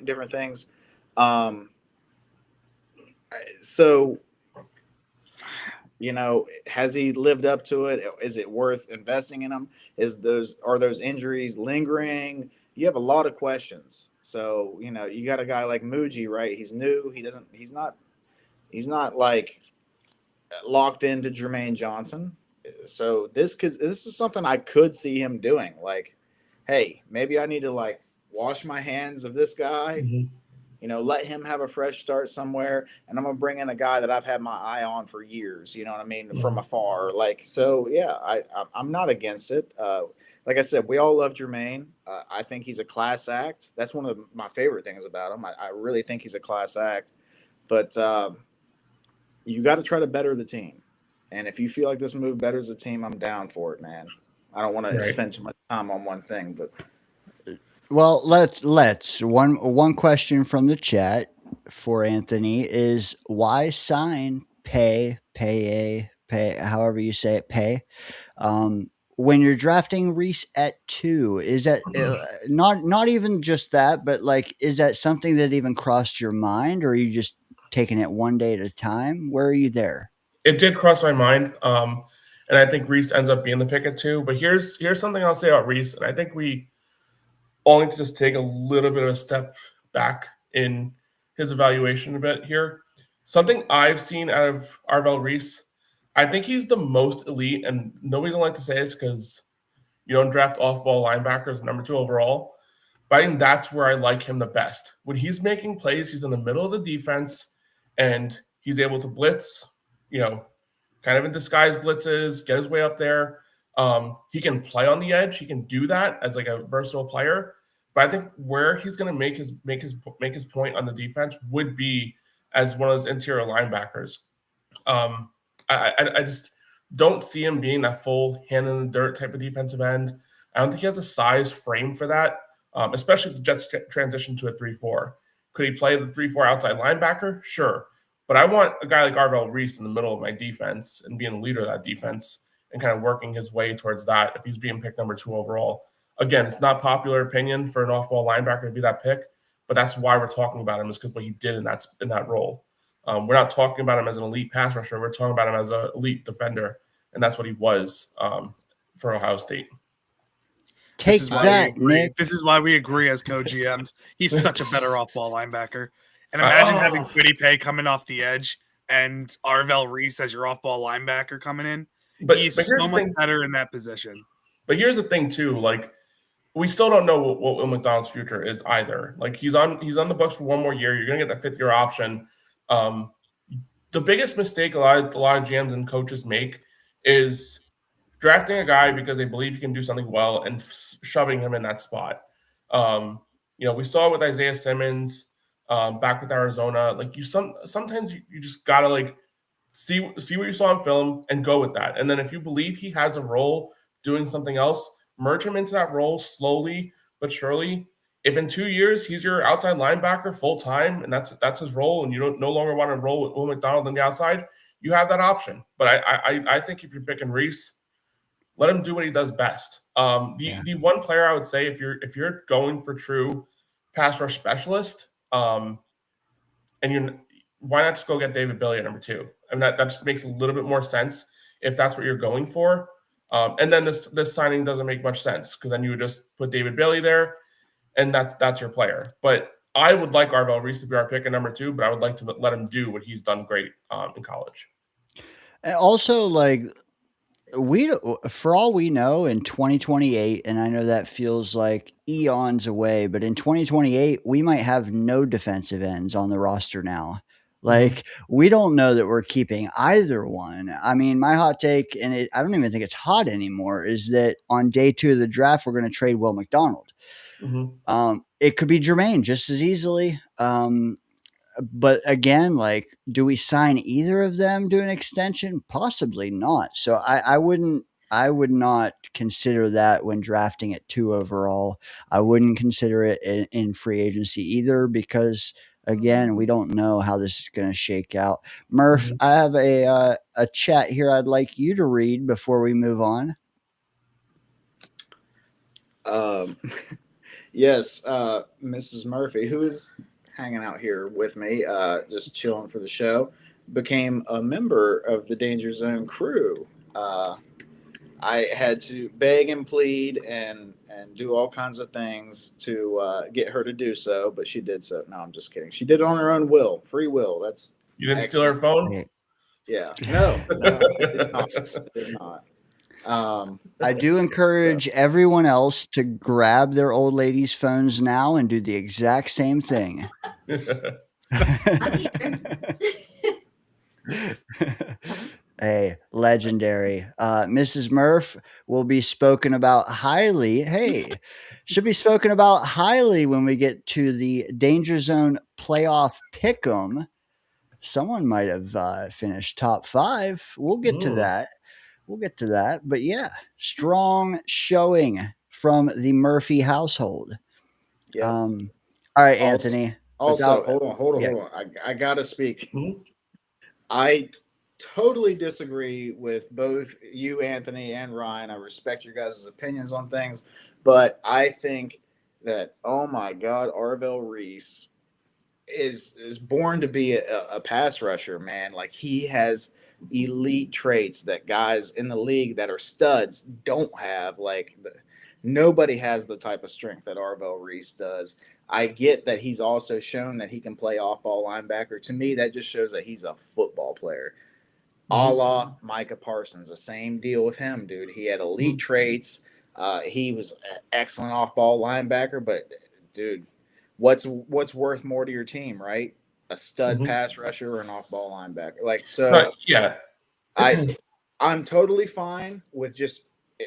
different things. Um, so has he lived up to it? Is it worth investing in him? Are those injuries lingering? You have a lot of questions. So you got a guy like Muji, right? He's new. He's not like locked into Jermaine Johnson. So this is something I could see him doing. Like, hey, maybe I need to like wash my hands of this guy.
Mhm.
Let him have a fresh start somewhere, and I'm gonna bring in a guy that I've had my eye on for years. You know what I mean, from
Mhm.
afar. Like, so yeah, I'm not against it. Like I said, we all love Jermaine. I think he's a class act. That's one of my favorite things about him. I really think he's a class act. But you got to try to better the team. And if you feel like this move betters the team, I'm down for it, man. I don't want to
Right.
spend too much time on one thing, but
Well, let's one question from the chat for Anthony is why sign pay however you say it when you're drafting Reese at 2? Is that not even just that, but like is that something that even crossed your mind, or are you just taking it one day at a time? Where are you there?
It did cross my mind, and I think Reese ends up being the pick at 2. But here's something I'll say about Reese, and I think we all need to just take a little bit of a step back in his evaluation a bit here. Something I've seen out of Arvel Reese, I think he's the most elite, and nobody's gonna like to say this because you don't draft off-ball linebackers number 2 overall. But I think that's where I like him the best. When he's making plays, he's in the middle of the defense, and he's able to blitz, you know, kind of in disguise blitzes, get his way up there. He can play on the edge. He can do that as like a versatile player. But I think where he's going to make his point on the defense would be as one of those interior linebackers. Um, I just don't see him being that full hand in the dirt type of defensive end. I don't think he has a size frame for that, especially if the Jets transition to a 3-4. Could he play the 3-4 outside linebacker? Sure. But I want a guy like Arvel Reese in the middle of my defense and being the leader of that defense and kind of working his way towards that if he's being picked number 2 overall. Again, it's not popular opinion for an off-ball linebacker to be that pick, but that's why we're talking about him is because what he did in that role. We're not talking about him as an elite pass rusher. We're talking about him as an elite defender, and that's what he was for Ohio State.
This
Take
is why we
that,
agree.
Nick.
This is why we agree as co-GMs. He's such a better off-ball linebacker. And imagine having Quiddy Pay coming off the edge and Arvel Reese as your off-ball linebacker coming in.
But
He's
here's
so
the
much
thing.
better in that position.
But here's the thing too. Like we still don't know what Will McDonald's future is either. Like he's on the books for one more year. You're gonna get that 5th year option. The biggest mistake a lot of GMs and coaches make is drafting a guy because they believe he can do something well and shoving him in that spot. We saw it with Isaiah Simmons back with Arizona. Like sometimes you just gotta like see what you saw in film and go with that. And then if you believe he has a role doing something else, merge him into that role slowly but surely. If in 2 years he's your outside linebacker full time and that's his role, and you don't no longer want to roll with Will McDonald on the outside, you have that option. But I think if you're picking Reese, let him do what he does best. The one player I would say if you're going for true pass rush specialist, and you why not just go get David Bailey at number 2? I mean that just makes a little bit more sense if that's what you're going for. And then this signing doesn't make much sense because then you would just put David Bailey there, and that's your player. But I would like Arvel Reese to be our pick at number 2, but I would like to let him do what he's done great in college.
And also, like For all we know, in 2028, and I know that feels like eons away, but in 2028, we might have no defensive ends on the roster now. Like, we don't know that we're keeping either one. I mean, my hot take, and I don't even think it's hot anymore, is that on day 2 of the draft, we're going to trade Will McDonald. It could be Jermaine just as easily. But again, like, do we sign either of them to an extension? Possibly not. So I would not consider that when drafting at 2 overall. I wouldn't consider it in free agency either, because again, we don't know how this is going to shake out. Murph, I have a chat here I'd like you to read before we move on.
Yes, Mrs. Murphy, who is hanging out here with me, just chilling for the show, became a member of the Danger Zone crew. I had to beg and plead and do all kinds of things to get her to do so, but she did so. No, I'm just kidding. She did it on her own will, free will. That's
You didn't steal her phone?
Yeah, no, I did not.
I do encourage everyone else to grab their old ladies' phones now and do the exact same thing. Hey, legendary. Mrs. Murph will be spoken about highly. Hey, should be spoken about highly when we get to the Danger Zone playoff pick'em. Someone might have finished top 5. We'll get to that. We'll get to that. But yeah, strong showing from the Murphy household.
Yeah.
All right, Anthony.
Also, hold on. I gotta speak. I totally disagree with both you, Anthony, and Ryan. I respect your guys' opinions on things, but I think that, oh my God, Arvell Reese is born to be a pass rusher, man. Like, he has elite traits that guys in the league that are studs don't have. Like, nobody has the type of strength that Arvell Reese does. I get that he's also shown that he can play off ball linebacker. To me, that just shows that he's a football player. A la Micah Parsons, the same deal with him, dude. He had elite traits. He was an excellent off ball linebacker, but dude, what's worth more to your team, right? A stud pass rusher or an off ball linebacker? Like, so
yeah.
I'm totally fine with just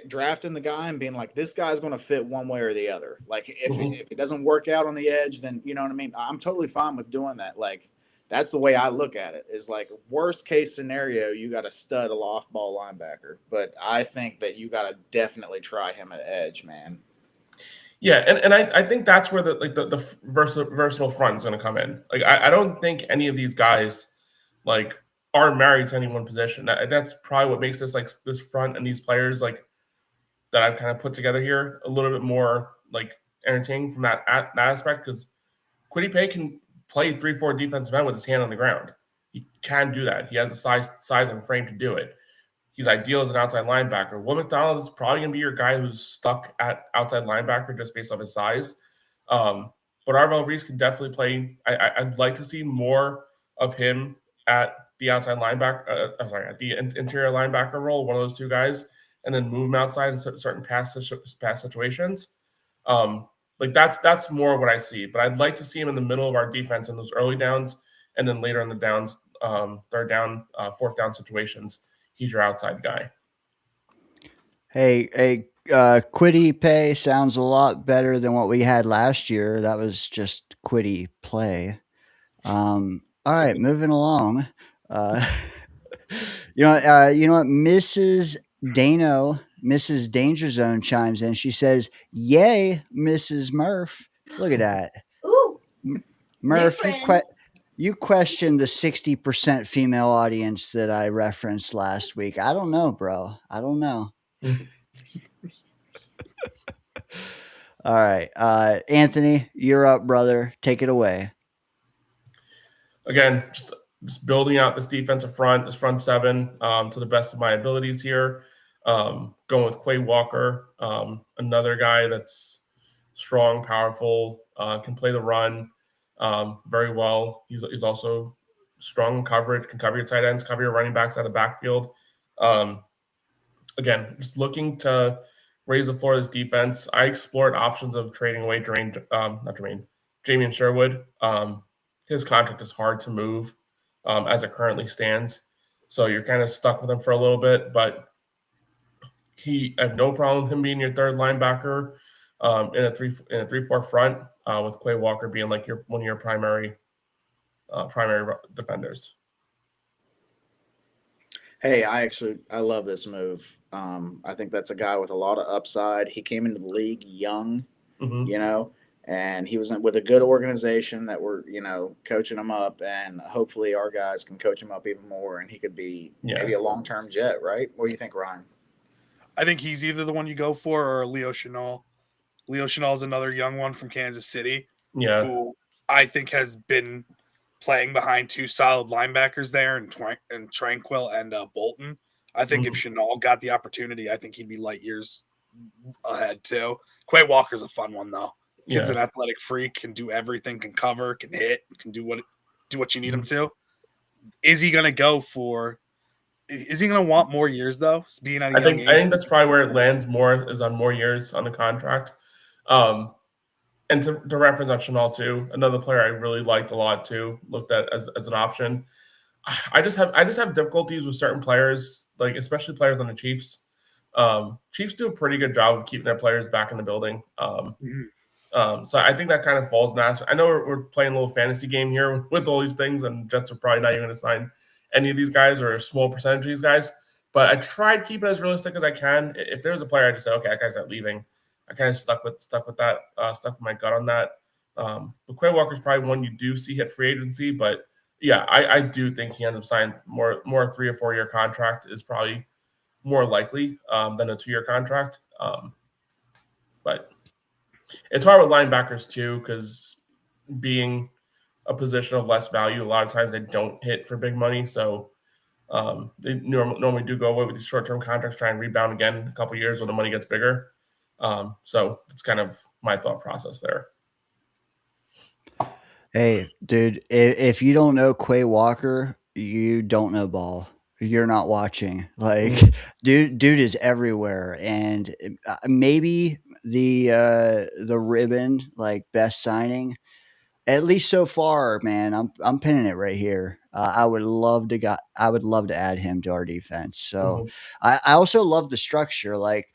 drafting the guy and being like, this guy's going to fit one way or the other. Like, if it doesn't work out on the edge, then you know what I mean? I'm totally fine with doing that. Like, that's the way I look at it, is like, worst case scenario, you got a stud off ball linebacker. But I think that you got to definitely try him at edge, man.
Yeah, and I think that's where the versatile front is going to come in. Like, I don't think any of these guys like are married to any one position. That's probably what makes this front and these players like that I've kind of put together here a little bit more like entertaining from that aspect, because Kwity Paye can play 3-4 defensive end with his hand on the ground. He can do that. He has the size and frame to do it. He's ideal as an outside linebacker. Will McDonald is probably going to be your guy who's stuck at outside linebacker just based off his size. But Arvell Reese can definitely play. I'd like to see more of him at the outside linebacker. At the interior linebacker role, one of those two guys, and then move him outside in certain pass situations. Like, that's more what I see. But I'd like to see him in the middle of our defense in those early downs, and then later in the downs, third down, fourth down situations. He's your outside guy.
Hey, Kwity Paye sounds a lot better than what we had last year. That was just Kwity play. All right, moving along. You know what? Mrs. Danger Zone chimes in. She says, "Yay, Mrs. Murph! Look at that."
Ooh,
Murph,
different.
you questioned the 60% female audience that I referenced last week. I don't know, bro. I don't know. All right. Anthony, you're up, brother. Take it away.
Again, just building out this defensive front, this front seven, to the best of my abilities here. Going with Quay Walker, another guy that's strong, powerful, can play the run very well. He's also strong in coverage, can cover your tight ends, cover your running backs out of the backfield. again, just looking to raise the floor of this defense. I explored options of trading away Jamian Sherwood. His contract is hard to move as it currently stands. So you're kind of stuck with him for a little bit, but I have no problem with him being your third linebacker in a 3-4 front with Quay Walker being like one of your primary defenders.
Hey, I love this move. I think that's a guy with a lot of upside. He came into the league young,
Mm-hmm.
And he was with a good organization that were, coaching him up, and hopefully our guys can coach him up even more, and he could be maybe a long-term Jet, right? What do you think, Ryan?
I think he's either the one you go for or Leo Chenal. Leo Chenal is another young one from Kansas City, who I think has been playing behind two solid linebackers there, and Tranquil and Bolton. I think if Chenal got the opportunity, I think he'd be light years ahead too. Quay Walker's a fun one though. Kid's an athletic freak, can do everything, can cover, can hit, can do what you need him to. Is he going to go for? Is he going to want more years though? Being at a young age,
I think that's probably where it lands more, is on more years on the contract. And to reference on Chenal too, another player I really liked a lot too, looked at as an option. I just have difficulties with certain players, like especially players on the Chiefs. Chiefs do a pretty good job of keeping their players back in the building. So I think that kind of falls in that. I know we're playing a little fantasy game here with all these things, and Jets are probably not even going to sign any of these guys or a small percentage of these guys. But I tried keeping it as realistic as I can. If there was a player, I just said, okay, that guy's not leaving. I kind of stuck with that, stuck with my gut on that. But Quay Walker's probably one you do see hit free agency, but yeah, I do think he ends up signing more 3 or 4 year contract is probably more likely than a 2-year contract. But it's hard with linebackers too, because being a position of less value, a lot of times they don't hit for big money. So they normally do go away with these short-term contracts, try and rebound again in a couple of years when the money gets bigger. So that's kind of my thought process there.
Hey, dude, if you don't know Quay Walker, you don't know ball. You're not watching. Like, dude is everywhere, and maybe the ribbon, like best signing, at least so far, man. I'm pinning it right here. I would love to add him to our defense. So I also love the structure. Like,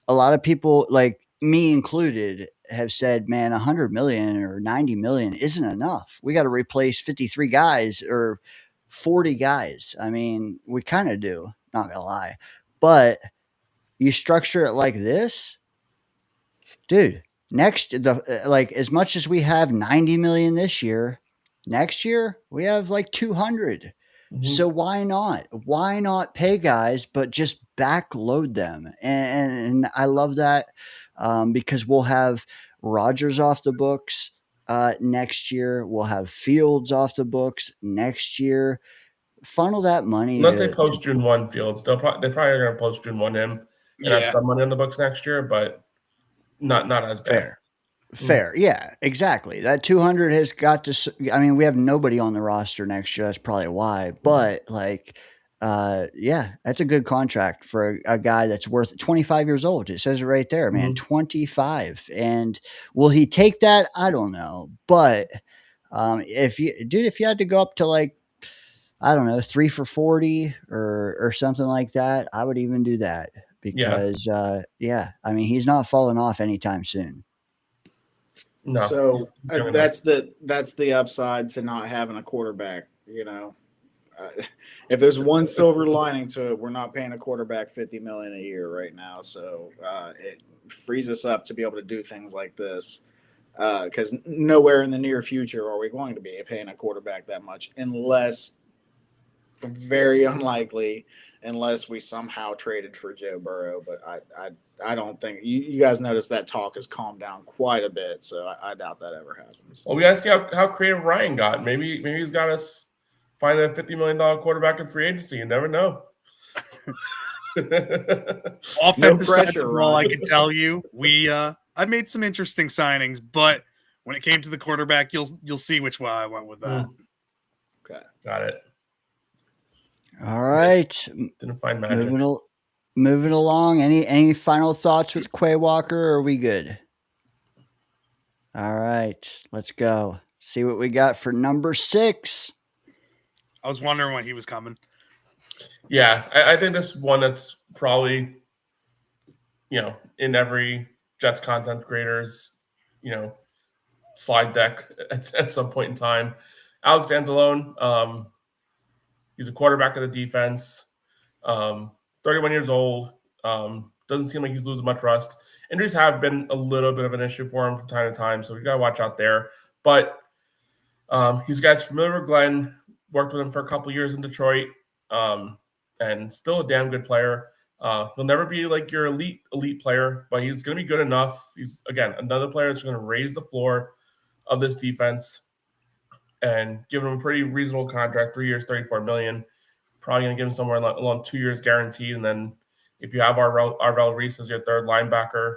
a lot of people, like me included, have said, man, 100 million or 90 million isn't enough. We got to replace 53 guys or 40 guys. I mean, we kind of do, not gonna lie. But you structure it like this, dude. Like, as much as we have 90 million this year, next year we have like 200. So why not? Why not pay guys, but just backload them? And I love that, because we'll have Rodgers off the books next year. We'll have Fields off the books next year. Funnel that money
Unless they
to
post June 1 Fields, they probably are going to post June 1 him and have some money in the books next year, but not as bad.
Fair. Yeah, exactly. That 200 has got to, I mean, we have nobody on the roster next year. That's probably why. But like, yeah, that's a good contract for a guy that's worth 25 years old. It says it right there, man, 25. And will he take that? I don't know. But if you had to go up to like, I don't know, 3 for 40 or something like that, I would even do that because, yeah, I mean, he's not falling off anytime soon.
No.
So that's the upside to not having a quarterback. If there's one silver lining to it, we're not paying a quarterback $50 million a year right now. So it frees us up to be able to do things like this. Because nowhere in the near future are we going to be paying a quarterback that much, unless, very unlikely, unless we somehow traded for Joe Burrow. But I don't think you guys notice that talk has calmed down quite a bit. So I doubt that ever happens.
Well, we got to see how creative Ryan got. Maybe he's got us finding a $50 million quarterback in free agency. You never know.
Offensive side of the ball, I can tell you, I made some interesting signings, but when it came to the quarterback, you'll see which way I went with that.
Okay,
got it.
All right,
Didn't find magic.
moving along. Any final thoughts with Quay Walker? Or are we good? All right, let's go. See what we got for number 6.
I was wondering when he was coming.
Yeah, I think this one that's probably, in every Jets content creator's, slide deck at some point in time. Alex Anzalone, he's a quarterback of the defense, 31 years old. Doesn't seem like he's losing much rust. Injuries have been a little bit of an issue for him from time to time, so we got to watch out there. But he's a guy that's familiar with Glenn, worked with him for a couple years in Detroit, and still a damn good player. He'll never be like your elite player, but he's going to be good enough. He's, again, another player that's going to raise the floor of this defense and give him a pretty reasonable contract, 3 years, $34 million. Probably going to give him somewhere along 2 years guaranteed. And then if you have Arvell Reese as your third linebacker,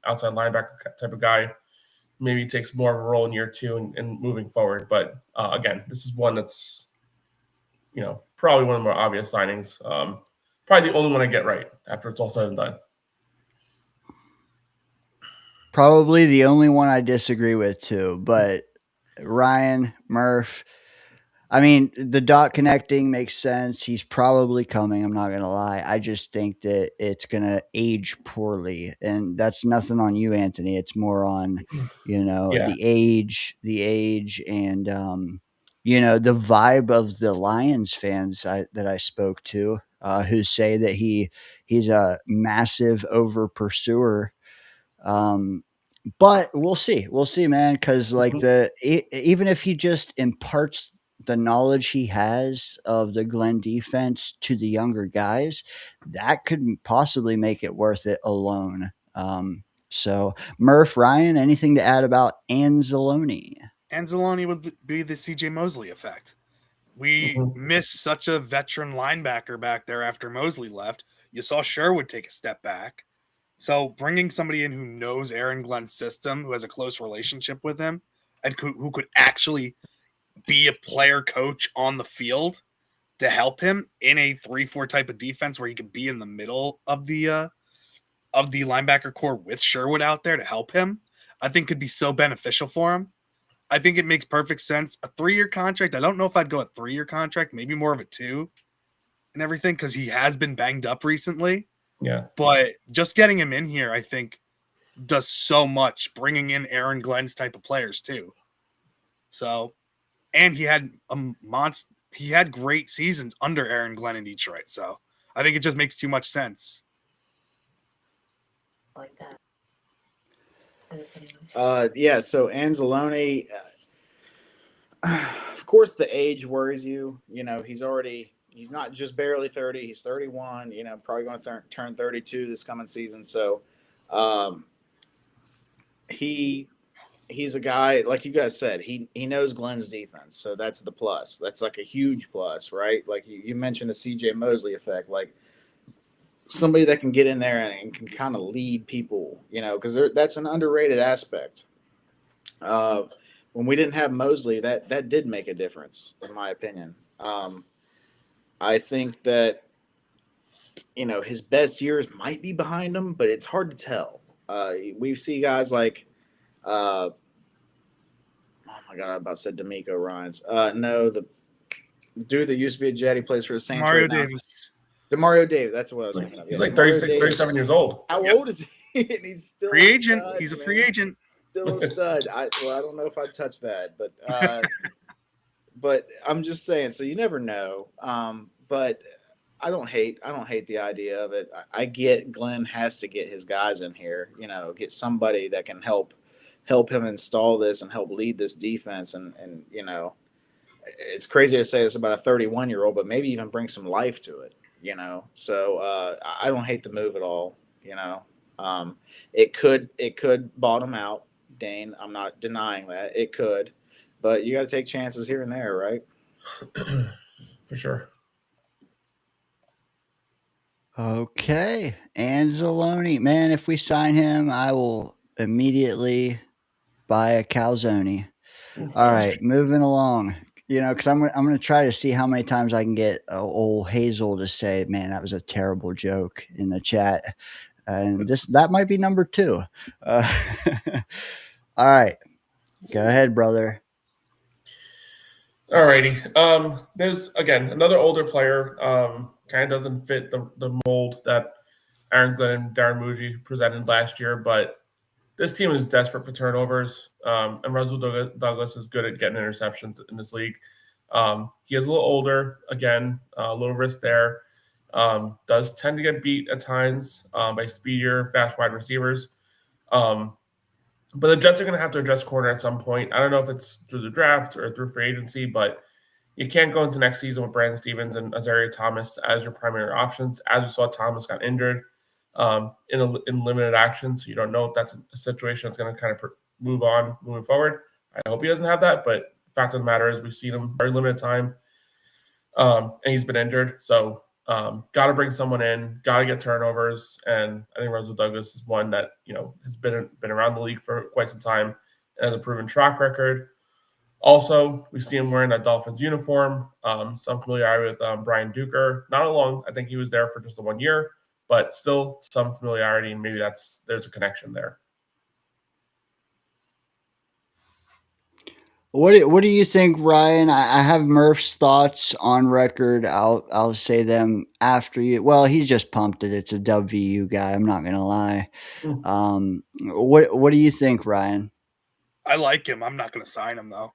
outside linebacker type of guy, maybe takes more of a role in year 2 and moving forward. But again, this is one that's, probably one of the more obvious signings. Probably the only one I get right after it's all said and done.
Probably the only one I disagree with too, but Ryan, Murph, I mean, the dot connecting makes sense. He's probably coming. I'm not going to lie. I just think that it's going to age poorly. And that's nothing on you, Anthony. It's more on,
Yeah.
the age and, the vibe of the Lions fans that I spoke to, who say that he's a massive over pursuer. But we'll see. We'll see, man. Because even if he just imparts the knowledge he has of the Glenn defense to the younger guys, that could possibly make it worth it alone. So Murph, Ryan, anything to add about Anzalone?
Anzalone would be the CJ Mosley effect. We missed such a veteran linebacker back there after Mosley left. You saw Sherwood take a step back. So bringing somebody in who knows Aaron Glenn's system, who has a close relationship with him, and who could actually be a player coach on the field to help him in a 3-4 type of defense where he could be in the middle of the linebacker core with Sherwood out there to help him, I think could be so beneficial for him. I think it makes perfect sense. A 3-year contract, I don't know if I'd go a 3-year contract, maybe more of a 2 and everything, because he has been banged up recently.
Yeah.
But just getting him in here, I think, does so much, bringing in Aaron Glenn's type of players too. So, and he had he had great seasons under Aaron Glenn in Detroit. So I think it just makes too much sense.
Like that.
Yeah, so Anzalone, of course the age worries you. He's not just barely 30, he's 31, probably going to turn 32 this coming season. So he's a guy, like you guys said, he knows Glenn's defense. So that's the plus. That's like a huge plus, right? Like you mentioned the CJ Mosley effect, like somebody that can get in there and can kind of lead people, because that's an underrated aspect. When we didn't have Mosley, that did make a difference, in my opinion. I think that, his best years might be behind him, but it's hard to tell. We see guys like, oh my God, I about said D'Amico Ryans. No, the dude that used to be a Jet, he plays for the Saints
Mario
right now.
Davis.
DeMario Davis, that's what I was thinking of.
He's like 36, 37 years old.
How old is he? And he's still
Free agent.
stud,
He's a
man.
free agent.
Still a stud. I don't know if I'd touch that, but but I'm just saying. So you never know. But I don't hate the idea of it. I get Glenn has to get his guys in here. Get somebody that can help him install this and help lead this defense. And it's crazy to say this about a 31-year-old, but maybe even bring some life to it. So I don't hate the move at all. It could bottom out, Dane. I'm not denying that it could, but you got to take chances here and there, right?
For sure.
Okay, Anzalone, man. If we sign him, I will immediately buy a calzone. All right, moving along. Because I'm gonna try to see how many times I can get old Hazel to say, "Man, that was a terrible joke" in the chat, and that might be number two. Uh, all right, go ahead, brother.
Alrighty. There's again another older player. Kind of doesn't fit the mold that Aaron Glenn and Darren Muji presented last year, but this team is desperate for turnovers. And Russell Douglas is good at getting interceptions in this league. He is a little older, again, a little risk there. Does tend to get beat at times by speedier, fast wide receivers. But the Jets are going to have to address corner at some point. I don't know if it's through the draft or through free agency, but you can't go into next season with Brandon Stevens and Azaria Thomas as your primary options. As we saw, Thomas got injured in limited action, so you don't know if that's a situation that's going to kind of moving forward. I hope he doesn't have that, but the fact of the matter is we've seen him very limited time, and he's been injured. So got to bring someone in, got to get turnovers, and I think Russell Douglas is one that has been around the league for quite some time and has a proven track record. Also, we see him wearing that Dolphins uniform. Some familiarity with Brian Duker. Not long. I think he was there for just the 1 year, but still some familiarity. And maybe there's a connection there.
What do you think, Ryan? I have Murph's thoughts on record. I'll say them after you. Well, he's just pumped that it's a WVU guy. I'm not gonna lie. What do you think, Ryan?
I like him. I'm not going to sign him though.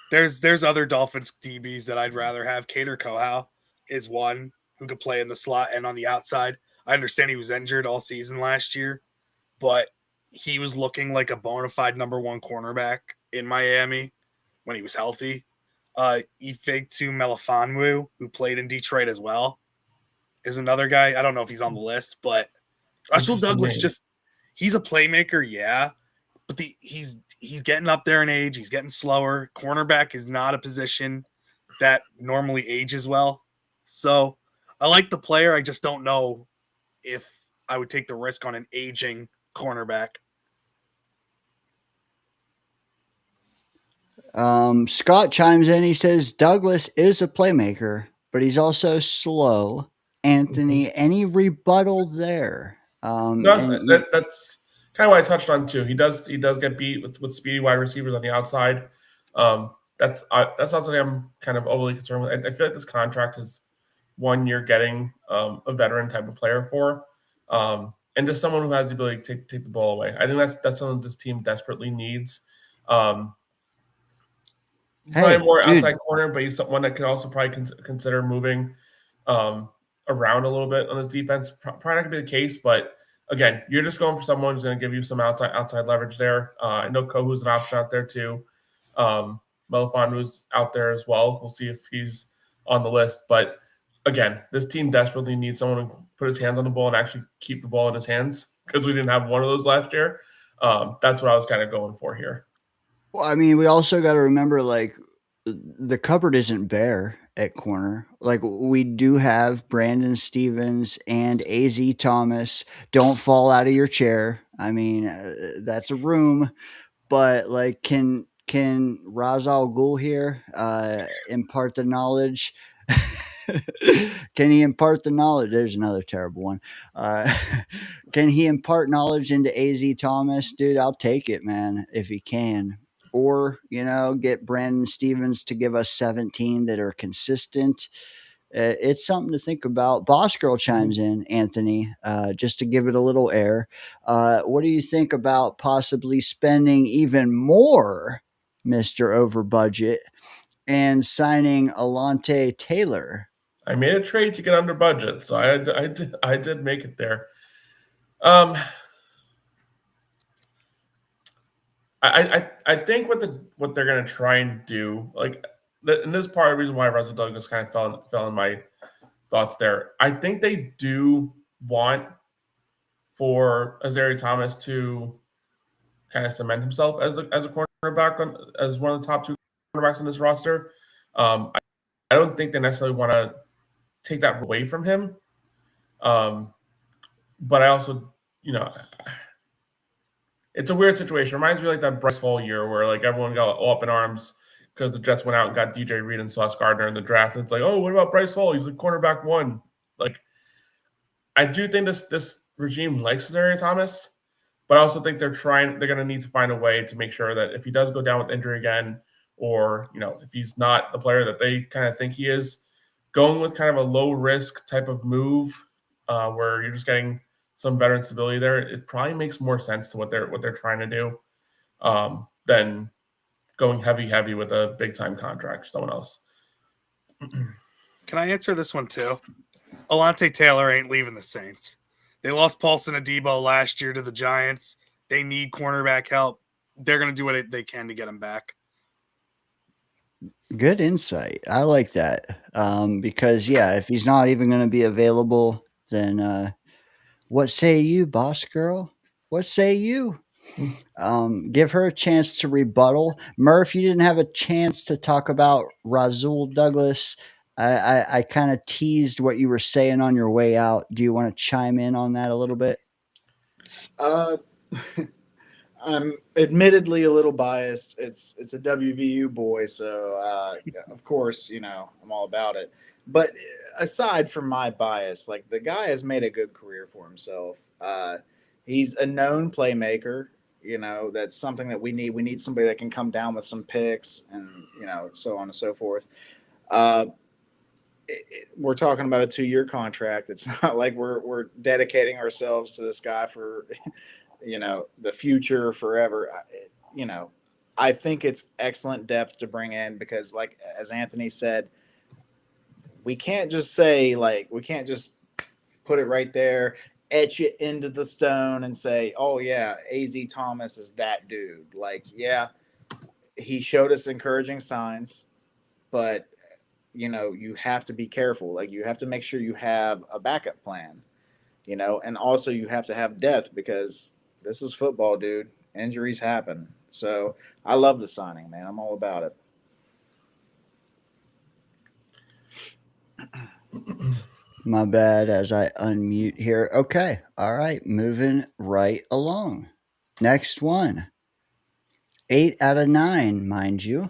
There's other Dolphins DBs that I'd rather have. Cater Kohau is one who could play in the slot and on the outside. I understand he was injured all season last year, but he was looking like a bona fide number one cornerback in Miami when he was healthy. Ifeitu Melifonwu, who played in Detroit as well, is another guy. I don't know if he's on the list, but Russell Douglas he's a playmaker, yeah, but he's getting up there in age. He's getting slower. Cornerback is not a position that normally ages well. So I like the player. I just don't know if I would take the risk on an aging cornerback.
Scott chimes in. He says Douglas is a playmaker, but he's also slow. Anthony, any rebuttal there?
That's kind of what I touched on too. He does get beat with speedy wide receivers on the outside. That's not something I'm kind of overly concerned with. I feel like this contract is 1 year getting a veteran type of player for, and just someone who has the ability to take the ball away. I think that's something this team desperately needs. Probably more outside corner, but he's someone that can also probably consider moving around a little bit on his defense. Probably not gonna be the case, but again, you're just going for someone who's going to give you some outside leverage there. I know Kohu's an option out there too. Melifonwu's out there as well. We'll see if he's on the list. But again, this team desperately needs someone to put his hands on the ball and actually keep the ball in his hands because we didn't have one of those last year. That's what I was kind of going for here.
Well, I mean, we also got to remember, like, the cupboard isn't bare at corner. Like, we do have Brandon Stevens and AZ Thomas. Don't fall out of your chair. I mean, that's a room. But, like, can Ra's al Ghul here impart the knowledge? Can he impart the knowledge? There's another terrible one. Can he impart knowledge into AZ Thomas? Dude, I'll take it, man, if he can. Or, get Brandon Stevens to give us 17 that are consistent. It's something to think about. Boss Girl chimes in, Anthony, just to give it a little air. What do you think about possibly spending even more, Mr. Over Budget, and signing Alante Taylor?
I made a trade to get under budget, so I did make it there. I think what they're gonna try and do, like, and this is part of the reason why Russell Douglas kind of fell in my thoughts there. I think they do want for Azaria Thomas to kind of cement himself as a cornerback as one of the top two cornerbacks on this roster. I don't think they necessarily want to take that away from him. But I also, it's a weird situation. It reminds me like that Bryce Hall year where like everyone got all up in arms because the Jets went out and got DJ Reed and Sauce Gardner in the draft. And it's like, oh, what about Bryce Hall? He's the cornerback one. Like, I do think this regime likes Zariah Thomas, but I also think they're going to need to find a way to make sure that if he does go down with injury again, or, if he's not the player that they kind of think he is, going with kind of a low risk type of move where you're just getting some veteran stability there, it probably makes more sense to what they're trying to do than going heavy with a big time contract, someone else.
Can I answer this one too? Alontae Taylor ain't leaving the Saints. They lost Paulson Adebo last year to the Giants. They need cornerback help. They're going to do what they can to get him back.
Good insight. I like that. Because, if he's not even going to be available, then what say you, boss girl? What say you? Give her a chance to rebuttal. Murph, you didn't have a chance to talk about Rasul Douglas. I kind of teased what you were saying on your way out. Do you want to chime in on that a little bit?
I'm admittedly a little biased. It's a WVU boy, so of course, I'm all about it. But aside from my bias, like, the guy has made a good career for himself. He's a known playmaker. That's something that we need. We need somebody that can come down with some picks and, so on and so forth. We're talking about a 2-year contract. It's not like we're dedicating ourselves to this guy for, the future forever. I think it's excellent depth to bring in because, like, as Anthony said, we can't just put it right there, etch it into the stone and say, oh yeah, AZ Thomas is that dude. Like, yeah, he showed us encouraging signs, but you have to be careful. Like, you have to make sure you have a backup plan, and also you have to have depth because this is football, dude. Injuries happen. So I love the signing, man. I'm all about it.
My bad as I unmute here. Okay. All right. Moving right along. Next one. 8 out of 9, mind you.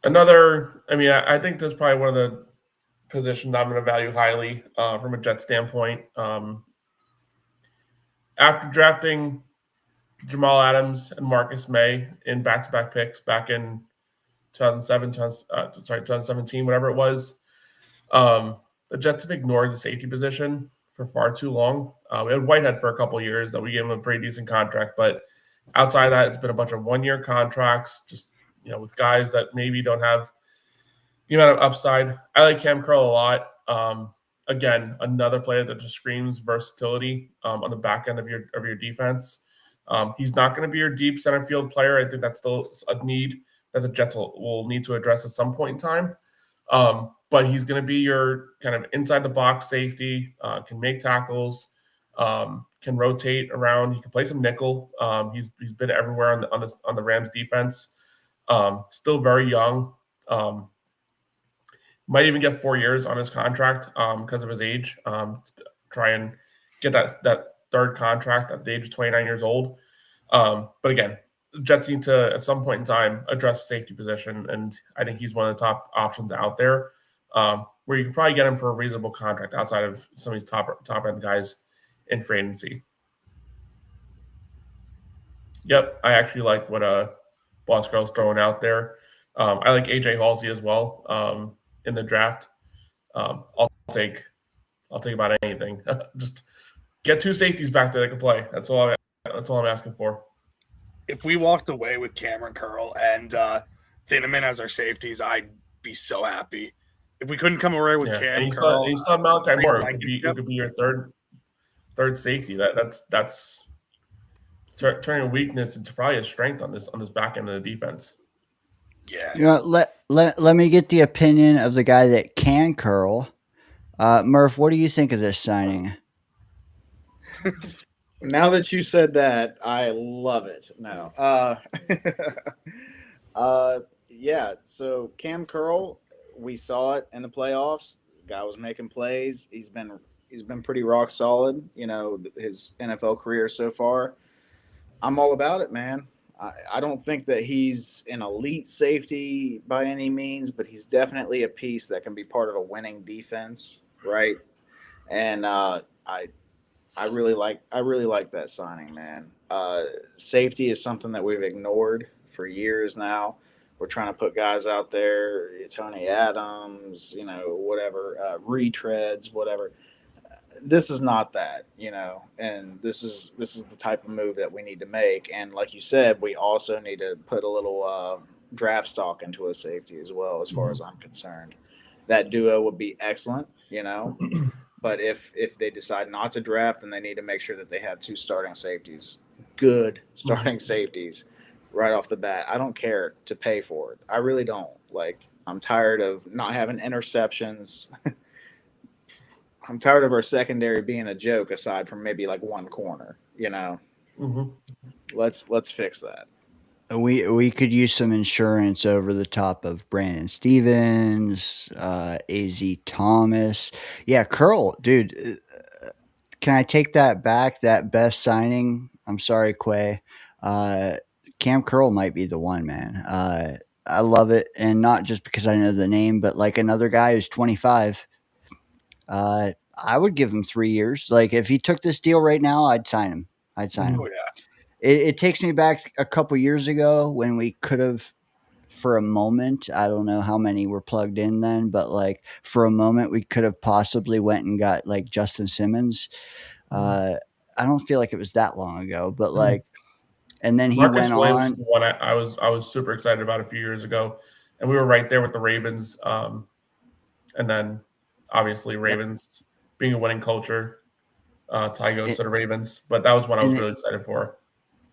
I think that's probably one of the positions I'm going to value highly from a Jet standpoint. After drafting Jamal Adams and Marcus May in back-to-back picks back in 2017, whatever it was, the Jets have ignored the safety position for far too long. We had Whitehead for a couple of years that we gave him a pretty decent contract, but outside of that, it's been a bunch of one-year contracts, just with guys that maybe don't have the amount of upside. I like Cam Curl a lot. Again, another player that just screams versatility on the back end of your defense. He's not going to be your deep center field player. I think that's still a need that the Jets will need to address at some point in time. But he's going to be your kind of inside the box safety, can make tackles, can rotate around. He can play some nickel. He's been everywhere on the Rams defense. Still very young. Might even get 4 years on his contract because of his age. Try and get that third contract at the age of 29 years old. But again, Jets need to, at some point in time, address the safety position, and I think he's one of the top options out there where you can probably get him for a reasonable contract outside of some of these top-end guys in free agency. Yep, I actually like what Boss Girl's throwing out there. I like AJ Halsey as well in the draft. I'll take about anything. Just get 2 safeties back there that can play. That's all I'm asking for.
If we walked away with Cameron Curl and Thieneman as our safeties, I'd be so happy. If we couldn't come away with Cam Curl,
and you saw Malachi Moore. It could be your third safety. That's turning a weakness into probably a strength on this back end of the defense.
Yeah.
Let me get the opinion of the guy that can curl. Murph, what do you think of this signing?
Now that you said that, I love it. No. Yeah, so Cam Curl, we saw it in the playoffs. The guy was making plays. He's been pretty rock solid, his NFL career so far. I'm all about it, man. I don't think that he's an elite safety by any means, but he's definitely a piece that can be part of a winning defense, right? And I really like that signing, man. Safety is something that we've ignored for years now. We're trying to put guys out there, Tony Adams, whatever, retreads, whatever. This is not that, and this is the type of move that we need to make. And like you said, we also need to put a little draft stock into a safety as well, as far as I'm concerned. That duo would be excellent, but if they decide not to draft, then they need to make sure that they have two starting safeties, good starting safeties, right off the bat. I don't care to pay for it. I really don't. Like, I'm tired of not having interceptions. I'm tired of our secondary being a joke, aside from maybe like one corner.
Mm-hmm.
Let's fix that.
We could use some insurance over the top of Brandon Stevens, Az Thomas. Yeah, Curl, dude. Can I take that back? That best signing. I'm sorry, Quay. Uh, Cam Curl might be the one, man. I love it, and not just because I know the name, but like another guy who's 25. I would give him 3 years. Like if he took this deal right now, I'd sign him. I'd sign him.
Oh yeah.
It takes me back a couple years ago when we could have, for a moment, I don't know how many were plugged in then, but like for a moment, we could have possibly went and got like Justin Simmons. Uh, I don't feel like it was that long ago, but like, and then he
Marcus
went
Williams is
on.
the one I was super excited about a few years ago, and we were right there with the Ravens. And then obviously
Yep.
Ravens being a winning culture, Ty goes
It,
to the Ravens. But that was one I was
and
really excited for.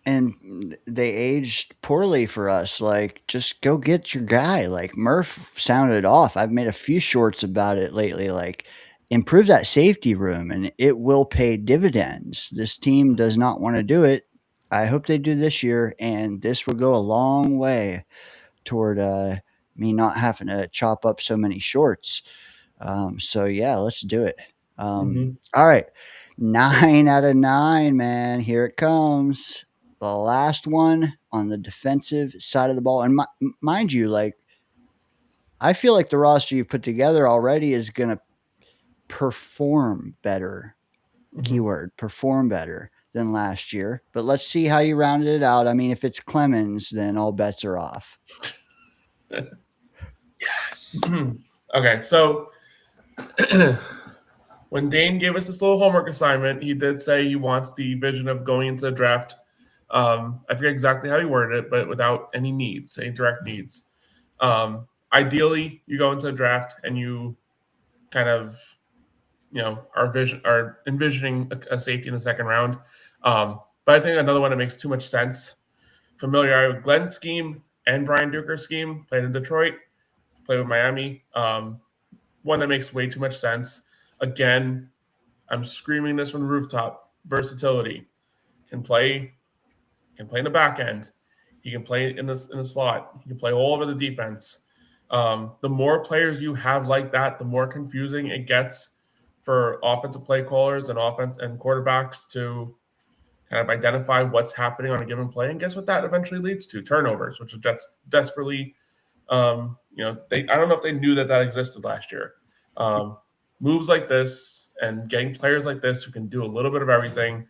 and they aged poorly for us. Like, just go get your guy. Like Murph sounded off. I've made a few shorts about it lately. Like, improve that safety room, and it will pay dividends. This team does not want to do it. I hope they do this year, and this will go a long way toward me not having to chop up so many shorts. So yeah, let's do it.
Mm-hmm.
All right, 9 out of 9, man. Here it comes. The last one on the defensive side of the ball, and mind you, like I feel like the roster you put together already is going to perform better.
Mm-hmm.
Keyword perform better than last year. But let's see how you rounded it out. I mean, if it's Clemens, then all bets are off.
Yes.
Okay, so when Dane gave us this little homework assignment, he did say he wants the vision of going into the draft. I forget exactly how he worded it, but without any needs, any direct needs. Ideally, you go into a draft and you kind of, are envisioning a safety in the second round. But I think another one that makes too much sense. Familiar with Glenn's scheme and Brian Duker's scheme. Played in Detroit, played with Miami. One that makes way too much sense. Again, I'm screaming this from the rooftop. Versatility. Can play in the back end. He can play in the slot. He can play all over the defense. The more players you have like that, the more confusing it gets for offensive play callers and offense and quarterbacks to kind of identify what's happening on a given play. And guess what that eventually leads to? Turnovers, which are desperately, I don't know if they knew that existed last year. Moves like this and getting players like this who can do a little bit of everything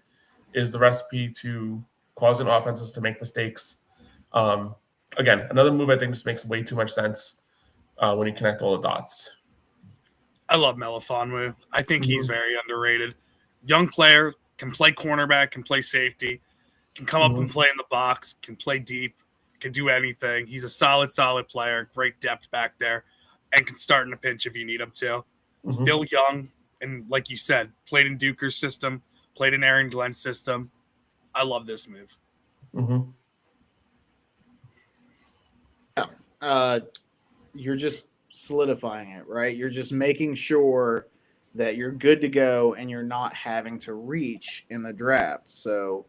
is the recipe to causing offenses to make mistakes. Again, another move I think just makes way too much sense when you connect all the dots.
I love Melifonwu. I think he's very underrated. Young player, can play cornerback, can play safety, can come up and play in the box, can play deep, can do anything. He's a solid player, great depth back there, and can start in a pinch if you need him to. Still young, and like you said, played in Duker's system, played in Aaron Glenn's system. I love this move.
You're just solidifying it, right? You're just making sure that you're good to go and you're not having to reach in the draft. So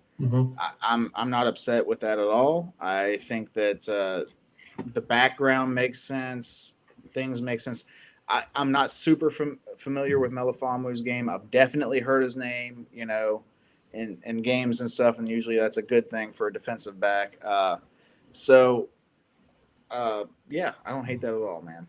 I'm not upset with that at all. I think that the background makes sense. Things make sense. I'm not super familiar with Melifonwu's game. I've definitely heard his name, in games and stuff, and usually that's a good thing for a defensive back. So yeah, I don't hate that at all, man.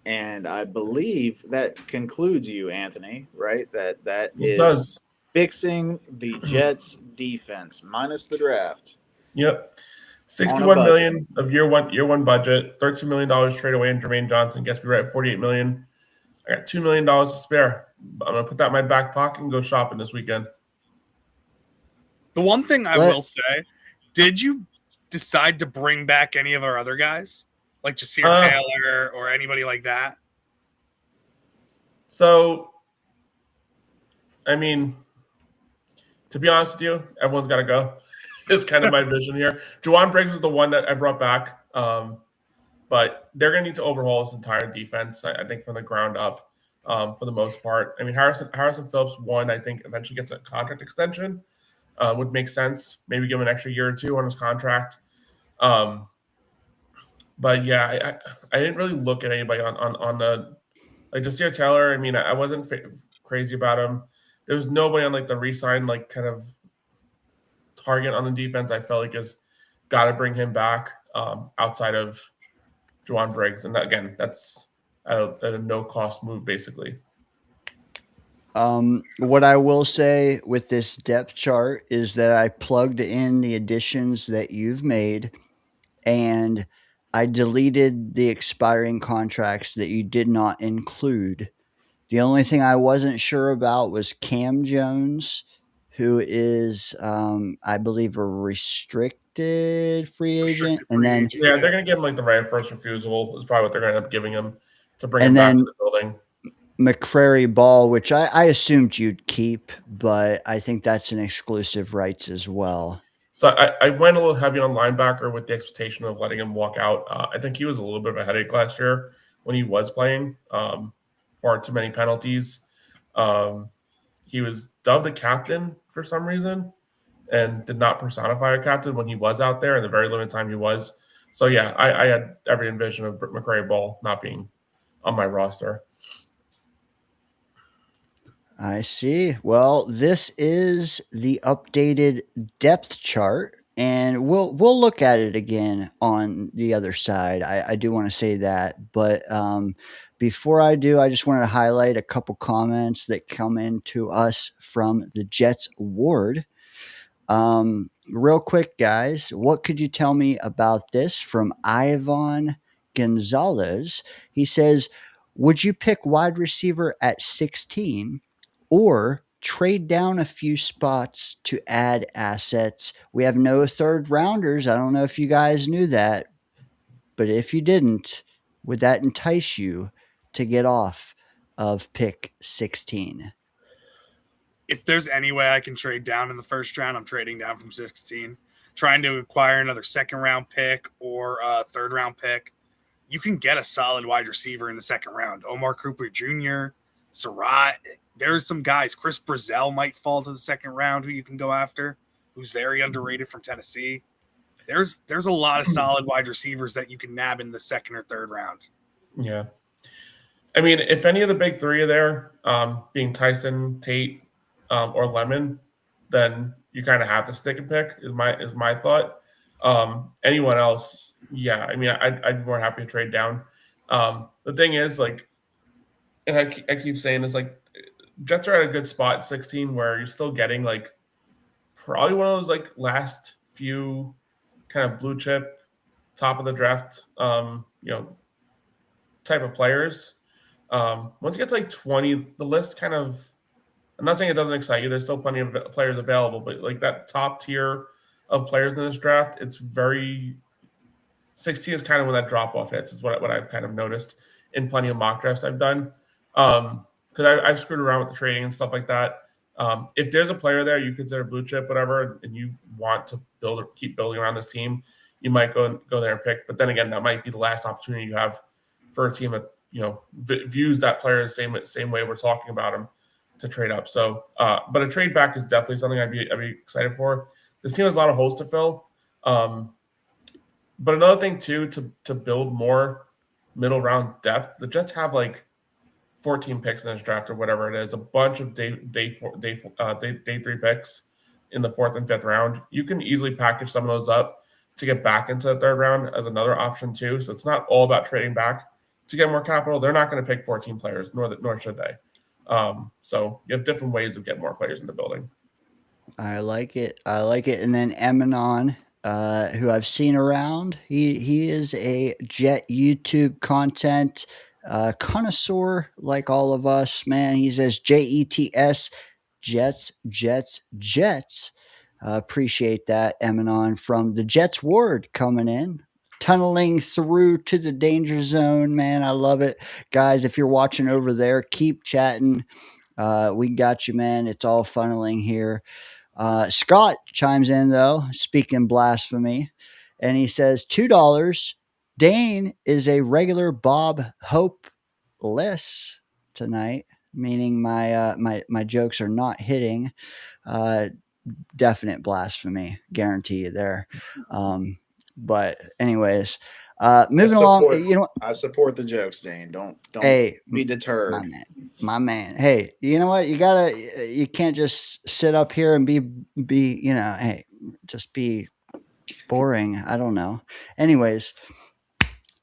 And I believe that concludes you, Anthony. Right? That
It
is
does.
fixing the Jets defense minus the draft.
Yep.
On a
61
budget.
million of year one budget, $13 million trade away in Jermaine Johnson. Gets me right at 48 million. I got $2 million to spare. I'm gonna put that in my back pocket and go shopping this weekend.
The one thing I will say, did you decide to bring back any of our other guys? Like Jasir Taylor or anybody like that?
So, I mean, to be honest with you, everyone's got to go. It's kind of my vision here. Juwan Briggs was the one that I brought back, but they're going to need to overhaul this entire defense, I think, from the ground up for the most part. I mean, Harrison Phillips, one, I think, eventually gets a contract extension. Would make sense. Maybe give him an extra year or two on his contract. But yeah, I didn't really look at anybody on the like Jasir Taylor. I mean, I wasn't crazy about him. There was nobody on like the re-sign like kind of target on the defense. I felt like has got to bring him back outside of Juwan Briggs, and again, that's a no cost move basically.
What I will say with this depth chart is that I plugged in the additions that you've made, and I deleted the expiring contracts that you did not include. The only thing I wasn't sure about was Cam Jones, who is, I believe, a restricted free agent, and then
they're going to give him like the right of first refusal. Is probably what they're going to end up giving him to bring him
and
back to
then
the building.
McCrary Ball, which I assumed you'd keep, but I think that's an exclusive rights as well.
So I went a little heavy on linebacker with the expectation of letting him walk out. I think he was a little bit of a headache last year when he was playing. Far too many penalties. He was dubbed a captain for some reason and did not personify a captain when he was out there in the very limited time he was. So, yeah, I had every envision of McCrary Ball not being on my roster.
I see. Well, this is the updated depth chart, and we'll look at it again on the other side. I do want to say that, but before I do, I just wanted to highlight a couple comments that come in to us from the Jets Ward. Real quick, guys, what could you tell me about this from Ivan Gonzalez? He says, would you pick wide receiver at 16 or trade down a few spots to add assets? We have no third rounders. I don't know if you guys knew that, but if you didn't, would that entice you to get off of pick 16?
If there's any way I can trade down in the first round, I'm trading down from 16, trying to acquire another second round pick or a third round pick. You can get a solid wide receiver in the second round. Omar Cooper Jr., Surratt. There's some guys. Chris Brazell might fall to the second round who you can go after, who's very underrated from Tennessee. There's a lot of solid wide receivers that you can nab in the second or third round.
Yeah. I mean, if any of the big three are there, being Tyson, Tate, or Lemon, then you kind of have to stick and pick is my thought. Anyone else, yeah, I mean, I'd be more happy to trade down. The thing is, like, and I keep saying this, like, Jets are at a good spot at 16 where you're still getting, like, probably one of those, like, last few kind of blue chip, top of the draft, type of players. Once you get to, like, 20, the list kind of, I'm not saying it doesn't excite you. There's still plenty of players available, but like that top tier of players in this draft, it's very 16 is kind of when that drop off hits. Is what I've kind of noticed in plenty of mock drafts I've done. Because I've screwed around with the trading and stuff like that. If there's a player there you consider blue chip, whatever, and you want to build or keep building around this team, you might go there and pick. But then again, that might be the last opportunity you have for a team that views that player the same way we're talking about him, to trade up. So, but a trade back is definitely something I'd be excited for. This team has a lot of holes to fill. But another thing too, to build more middle round depth, the Jets have like 14 picks in this draft or whatever it is, a bunch of day 3 picks in the 4th and 5th round. You can easily package some of those up to get back into the 3rd round as another option too. So it's not all about trading back to get more capital. They're not going to pick 14 players, nor should they. So you have different ways of getting more players in the building.
I like it. I like it. And then Eminon, who I've seen around, he is a Jet YouTube content connoisseur like all of us, man. He says JETS, Jets, Jets, Jets. Appreciate that, Eminon, from the Jets Ward coming in. Tunneling through to the danger zone, man. I love it. Guys, if you're watching over there, keep chatting. We got you, man. It's all funneling here. Scott chimes in, though, speaking blasphemy, and he says $2. Dane is a regular Bob Hope-less tonight, meaning my jokes are not hitting. Definite blasphemy, guarantee you there. But anyways, moving along,
I support the jokes, Dane. Don't
hey,
be deterred.
My man. Hey, you know what? You can't just sit up here and be, hey, just be boring. I don't know. Anyways,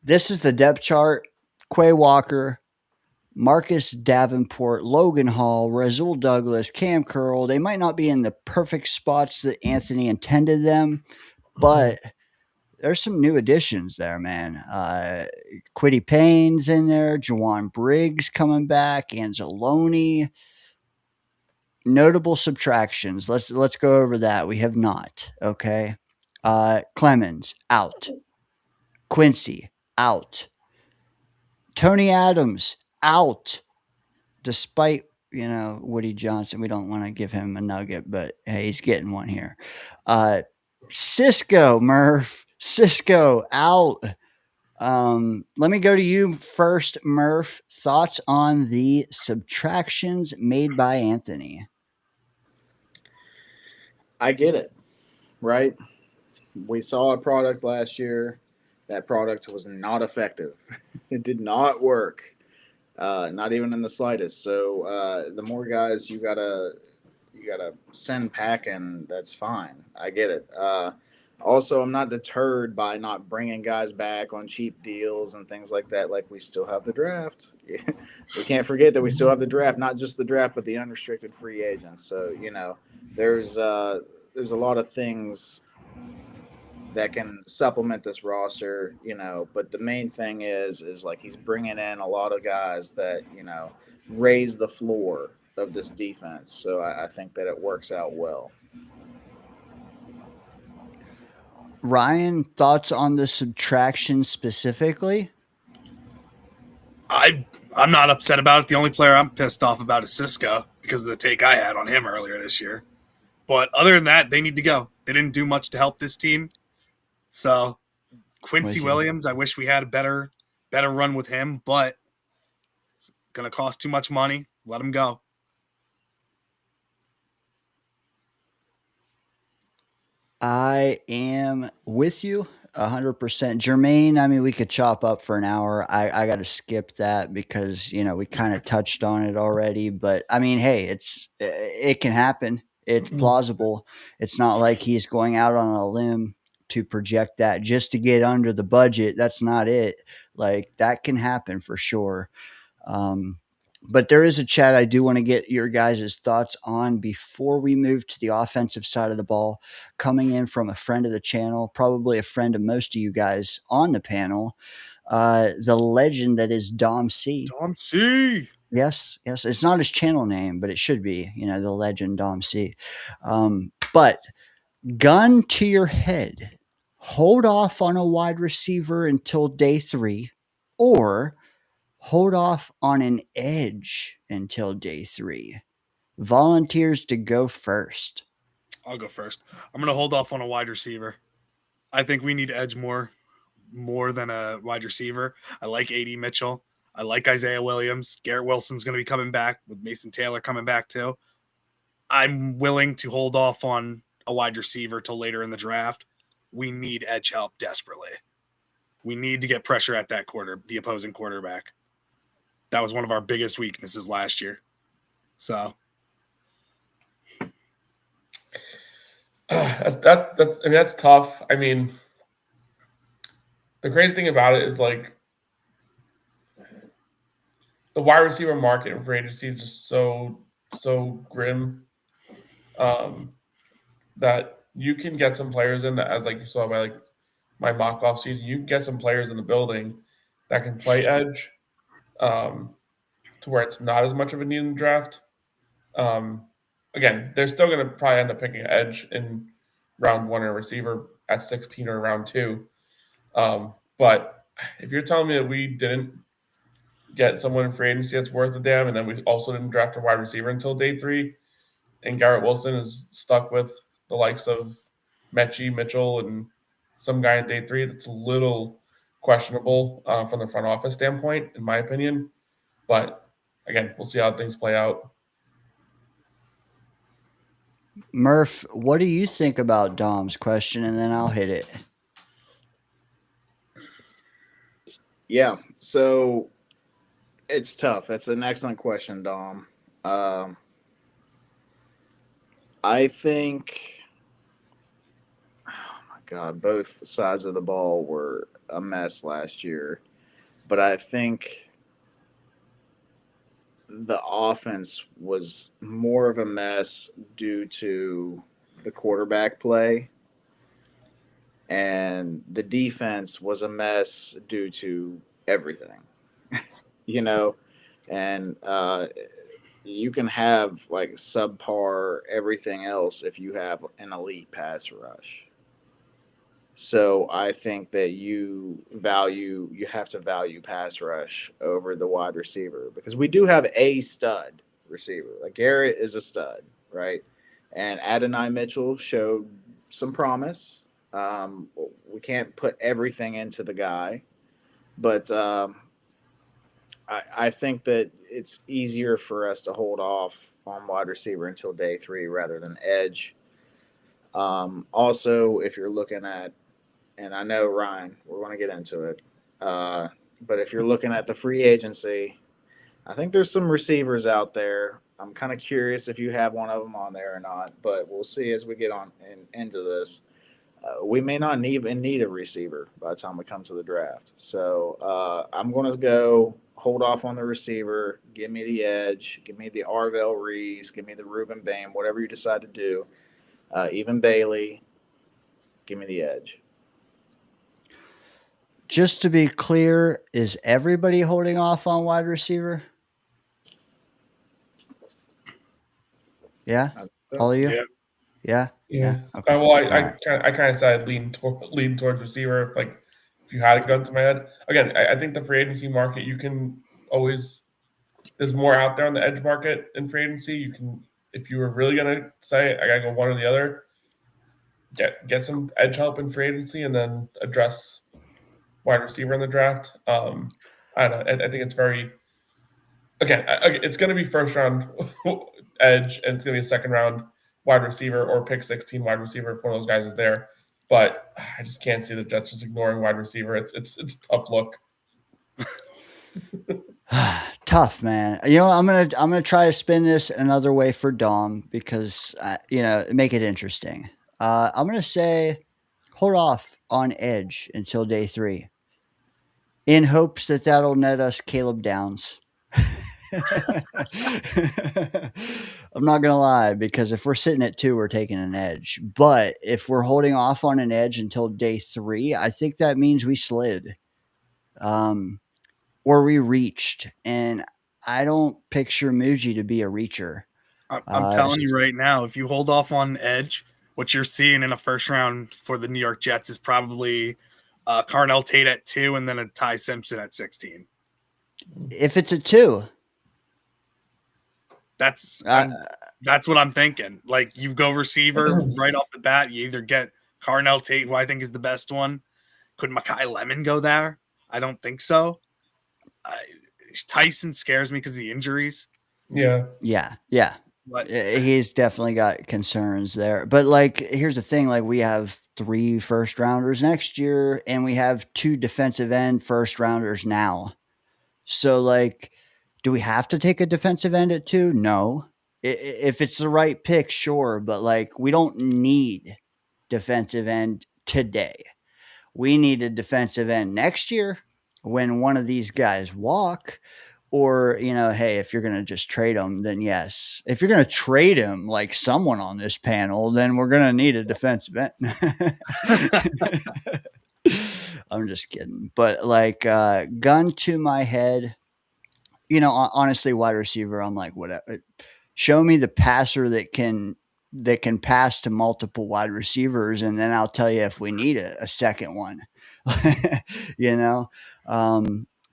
this is the depth chart. Quay Walker, Marcus Davenport, Logan Hall, Rasul Douglas, Cam Curl. They might not be in the perfect spots that Anthony intended them, but there's some new additions there, man. Quiddy Payne's in there. Jawan Briggs coming back. Anzalone. Notable subtractions. Let's go over that. We have not. Okay. Clemens out. Quincy out. Tony Adams out. Despite Woody Johnson, we don't want to give him a nugget, but hey, he's getting one here. Cisco Murph. Cisco out. Let me go to you first, Murph. Thoughts on the subtractions made by Anthony?
I get it, right? We saw a product last year. That product was not effective. It did not work, not even in the slightest. So the more guys you gotta send packing, that's fine. I get it. Also, I'm not deterred by not bringing guys back on cheap deals and things like that. Like, we still have the draft. We can't forget that we still have the draft, not just the draft, but the unrestricted free agents. So, there's a lot of things that can supplement this roster, but the main thing is like he's bringing in a lot of guys that, raise the floor of this defense. So I think that it works out well.
Ryan, thoughts on the subtraction specifically?
I'm not upset about it. The only player I'm pissed off about is Cisco because of the take I had on him earlier this year. But other than that, they need to go. They didn't do much to help this team. So Quincy Williams, I wish we had a better run with him, but it's going to cost too much money. Let him go.
I am with you 100%. Jermaine, I mean, we could chop up for an hour. I got to skip that because, we kind of touched on it already. But, I mean, hey, it can happen. It's plausible. It's not like he's going out on a limb to project that just to get under the budget. That's not it. Like, that can happen for sure. But there is a chat I do want to get your guys' thoughts on before we move to the offensive side of the ball. Coming in from a friend of the channel, probably a friend of most of you guys on the panel, the legend that is Dom C.
Dom C.
Yes. It's not his channel name, but it should be, the legend Dom C. But gun to your head, hold off on a wide receiver until day 3, or hold off on an edge until day 3. Volunteers to go first.
I'll go first. I'm going to hold off on a wide receiver. I think we need edge more than a wide receiver. I like A.D. Mitchell. I like Isaiah Williams. Garrett Wilson's going to be coming back with Mason Taylor coming back too. I'm willing to hold off on a wide receiver till later in the draft. We need edge help desperately. We need to get pressure at the opposing quarterback. That was one of our biggest weaknesses last year. So
that's tough. I mean, the crazy thing about it is like the wide receiver market in free agency is just so grim, that you can get some players in, as like you saw by like my mock off season. You can get some players in the building that can play edge, to where it's not as much of a need in the draft. Um, Again, they're still going to probably end up picking an edge in round 1 and a receiver at 16 or round 2. But if you're telling me that we didn't get someone in free agency that's worth a damn, and then we also didn't draft a wide receiver until day 3, and Garrett Wilson is stuck with the likes of Mechie, Mitchell, and some guy in day 3, that's a little questionable from the front office standpoint, in my opinion. But again, we'll see how things play out.
Murph, what do you think about Dom's question? And then I'll hit it.
Yeah, so it's tough. That's an excellent question, Dom. I think, oh my God, both sides of the ball were a mess last year. But I think the offense was more of a mess due to the quarterback play, and the defense was a mess due to everything, you know, and you can have like subpar everything else if you have an elite pass rush. So I think that you have to value pass rush over the wide receiver, because we do have a stud receiver. Like Garrett is a stud, right? And Adonai Mitchell showed some promise. We can't put everything into the guy, but I think that it's easier for us to hold off on wide receiver until day 3 rather than edge. Also, if you're looking at, and I know Ryan, we're going to get into it, but if you're looking at the free agency, I think there's some receivers out there. I'm kind of curious if you have one of them on there or not, but we'll see as we get on into this. We may not even need a receiver by the time we come to the draft. So I'm going to go hold off on the receiver. Give me the edge. Give me the Arvell Reese. Give me the Reuben Bain, whatever you decide to do. Even Bailey. Give me the edge.
Just to be clear, is everybody holding off on wide receiver? Yeah? All of you?
yeah,
Yeah?
Yeah.
Okay.
Well, I
Alright.
kind of said lean towards receiver. If you had a gun to my head, again, I think the free agency market, you can always, there's more out there on the edge market in free agency. You can, if you were really gonna say I gotta go one or the other, get some edge help in free agency and then address wide receiver in the draft. I don't know. I think it's very, again, it's going to be first round edge, and it's going to be a second round wide receiver or pick 16 wide receiver if one of those guys is there. But I just can't see the Jets just ignoring wide receiver. It's a tough look.
Tough, man. You know, I'm gonna try to spin this another way for Dom because make it interesting. I'm gonna say hold off on edge until day 3, in hopes that that'll net us Caleb Downs. I'm not gonna lie, because if we're sitting at 2, we're taking an edge. But if we're holding off on an edge until day 3, I think that means we slid. Or we reached, and I don't picture Muji to be a reacher.
I'm telling you right now, if you hold off on edge, what you're seeing in a first round for the New York Jets is probably Carnell Tate at 2 and then a Ty Simpson at 16.
If it's a 2,
that's what I'm thinking. Like, you go receiver right off the bat. You either get Carnell Tate, who I think is the best one. Could Mekhi Lemon go there? I don't think so. Tyson scares me because of the injuries.
Yeah. But he's definitely got concerns there. But like, here's the thing: like, we have 3 first rounders next year, and we have 2 defensive end first rounders now. So like, Do we have to take a defensive end at 2? No. If it's the right pick, sure, but like we don't need defensive end today. We need a defensive end next year when one of these guys walk. Or, hey, if you're going to just trade him, then yes. If you're going to trade him like someone on this panel, then we're going to need a defensive end. I'm just kidding. But like, gun to my head, honestly, wide receiver, I'm like, whatever. Show me the passer that can pass to multiple wide receivers, and then I'll tell you if we need a second one. you know,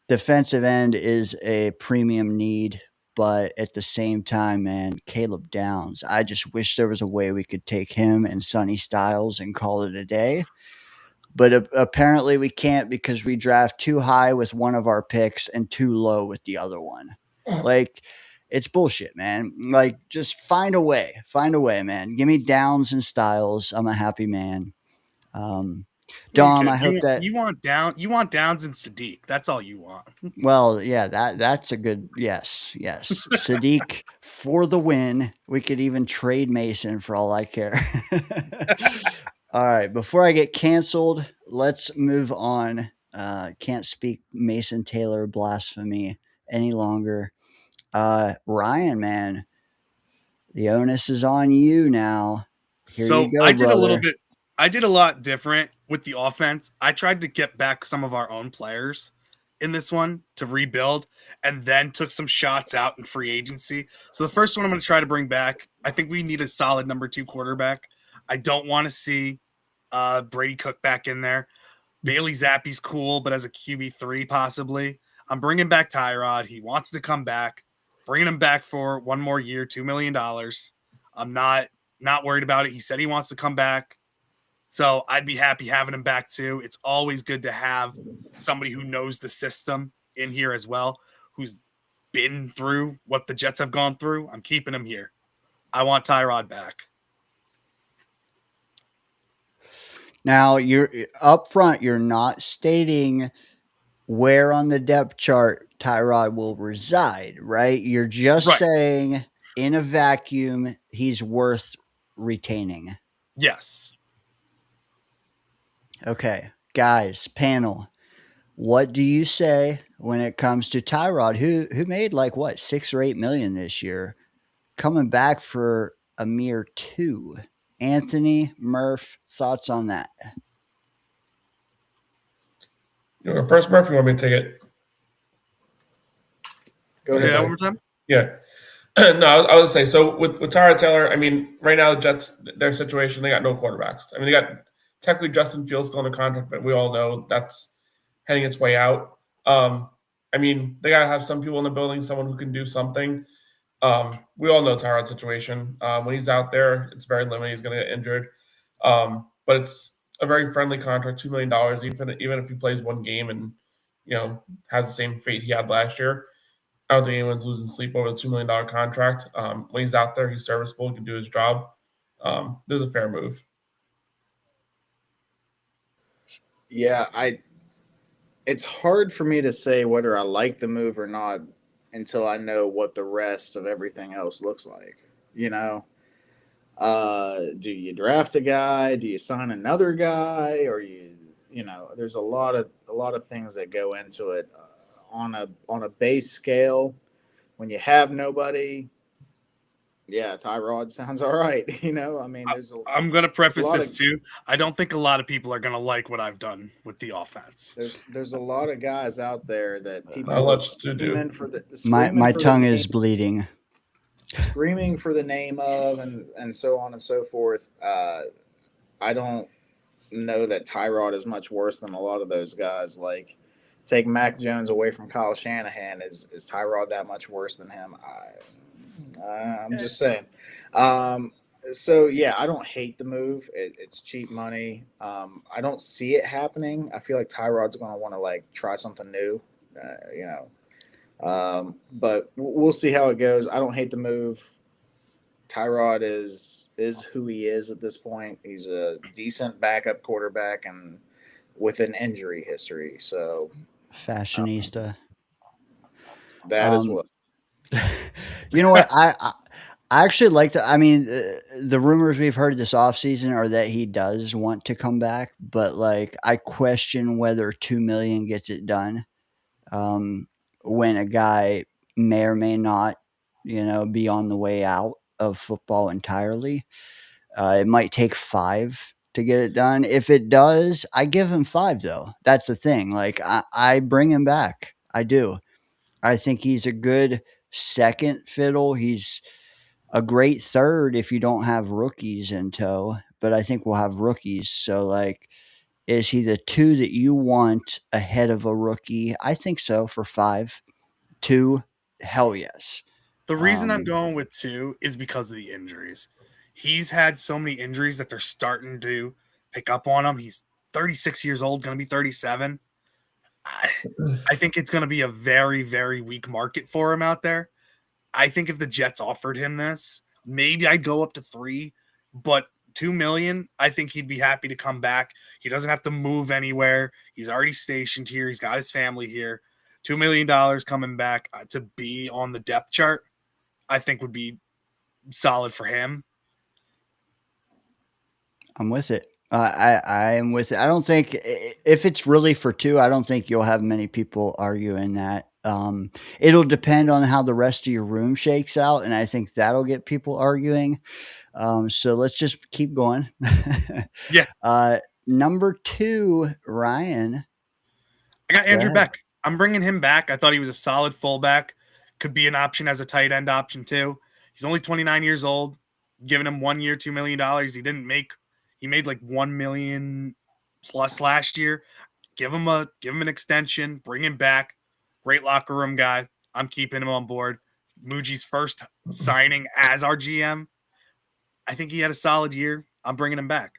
defensive end is a premium need, but at the same time, man, Caleb Downs. I just wish there was a way we could take him and Sonny Styles and call it a day. But apparently we can't because we draft too high with one of our picks and too low with the other one. Like, it's bullshit, man. Like, just find a way, man. Give me Downs and Styles. I'm a happy man. Dom, I hope that
you want Downs and Sadiq. That's all you want.
well, yeah, that's a good yes. Sadiq for the win. We could even trade Mason for all I care. All right, before I get canceled, let's move on. Can't speak Mason Taylor blasphemy any longer. Ryan, man, the onus is on you now. Here
So
you go,
I did
brother.
I did a lot different with the offense. I tried to get back some of our own players in this one to rebuild, and then took some shots out in free agency. So the first one I'm going to try to bring back, I think we need a solid number 2 quarterback. I don't want to see Brady Cook back in there. Bailey Zappi's cool, but as a QB3 possibly. I'm bringing back Tyrod. He wants to come back. Bringing him back for one more year, $2 million. I'm not worried about it. He said he wants to come back. So I'd be happy having him back too. It's always good to have somebody who knows the system in here as well, who's been through what the Jets have gone through. I'm keeping him here. I want Tyrod back.
Now, you're up front, you're not stating where on the depth chart Tyrod will reside, right? You're just
Right.
saying in a vacuum, he's worth retaining.
Yes.
Okay, guys, panel, what do you say when it comes to Tyrod, who made like what 6 or 8 million this year, coming back for a mere 2? Anthony, Murph, thoughts on that?
First, Murph, you want me to take it?
Go
Say
ahead.
that one more time.
Yeah. No, I was say so with Tyrod Taylor. I mean, right now the Jets, their situation, they got no quarterbacks. I mean, they got technically Justin Fields still under contract, but we all know that's heading its way out. I mean, they gotta have some people in the building, someone who can do something. We all know Tyrod's situation. When he's out there, it's very limited. He's going to get injured. But it's a very friendly contract, $2 million, even if he plays one game and has the same fate he had last year. I don't think anyone's losing sleep over the $2 million contract. When he's out there, he's serviceable, he can do his job. This is a fair move.
Yeah, it's hard for me to say whether I like the move or not until I know what the rest of everything else looks like. Do you draft a guy? Do you sign another guy? Or there's a lot of things that go into it. On a base scale, when you have nobody, yeah, Tyrod sounds all right. I mean,
I'm going to preface this too. I don't think a lot of people are going to like what I've done with the offense.
There's a lot of guys out there that people
not much to do.
My tongue is bleeding.
Screaming for the name of and so on and so forth. I don't know that Tyrod is much worse than a lot of those guys. Like, take Mac Jones away from Kyle Shanahan. Is Tyrod that much worse than him? I'm just saying. So yeah, I don't hate the move. It's cheap money. I don't see it happening. I feel like Tyrod's going to want to try something new. But we'll see how it goes. I don't hate the move. Tyrod is who he is at this point. He's a decent backup quarterback and with an injury history. So
fashionista.
That as well.
You know what? I actually like the. I mean, the rumors we've heard this offseason are that he does want to come back, but like I question whether 2 million gets it done. Um, when a guy may or may not, be on the way out of football entirely. It might take 5 to get it done. If it does, I give him 5 though. That's the thing. Like I bring him back. I do. I think he's a good second fiddle. He's a great third if you don't have rookies in tow, but I think we'll have rookies. So like is he the 2 that you want ahead of a rookie? I think so for 5. 2, hell yes.
The reason I'm
Um,
going with 2 is because of the injuries. He's had so many injuries that they're starting to pick up on him. He's 36 years old, going to be 37. I, I think it's going to be a very, very weak market for him out there. I think if the Jets offered him this, maybe I'd go up to 3, but 2 million, I think he'd be happy to come back. He doesn't have to move anywhere. He's already stationed here. He's got his family here. $2 million coming back to be on the depth chart, I think would be solid for him.
I'm with it. I am with it. I don't think if it's really for 2, I don't think you'll have many people arguing that. It'll depend on how the rest of your room shakes out, and I think that'll get people arguing. So let's just keep going.
Yeah,
Number 2, Ryan.
I got
Go
Andrew
ahead.
Beck. I'm bringing him back. I thought he was a solid fullback. Could be an option as a tight end option too. He's only 29 years old. Giving him 1 year, $2 million. He made like 1 million plus last year. Give him an extension. Bring him back. Great locker room guy. I'm keeping him on board. Muji's first signing as our GM. I think he had a solid year. I'm bringing him back.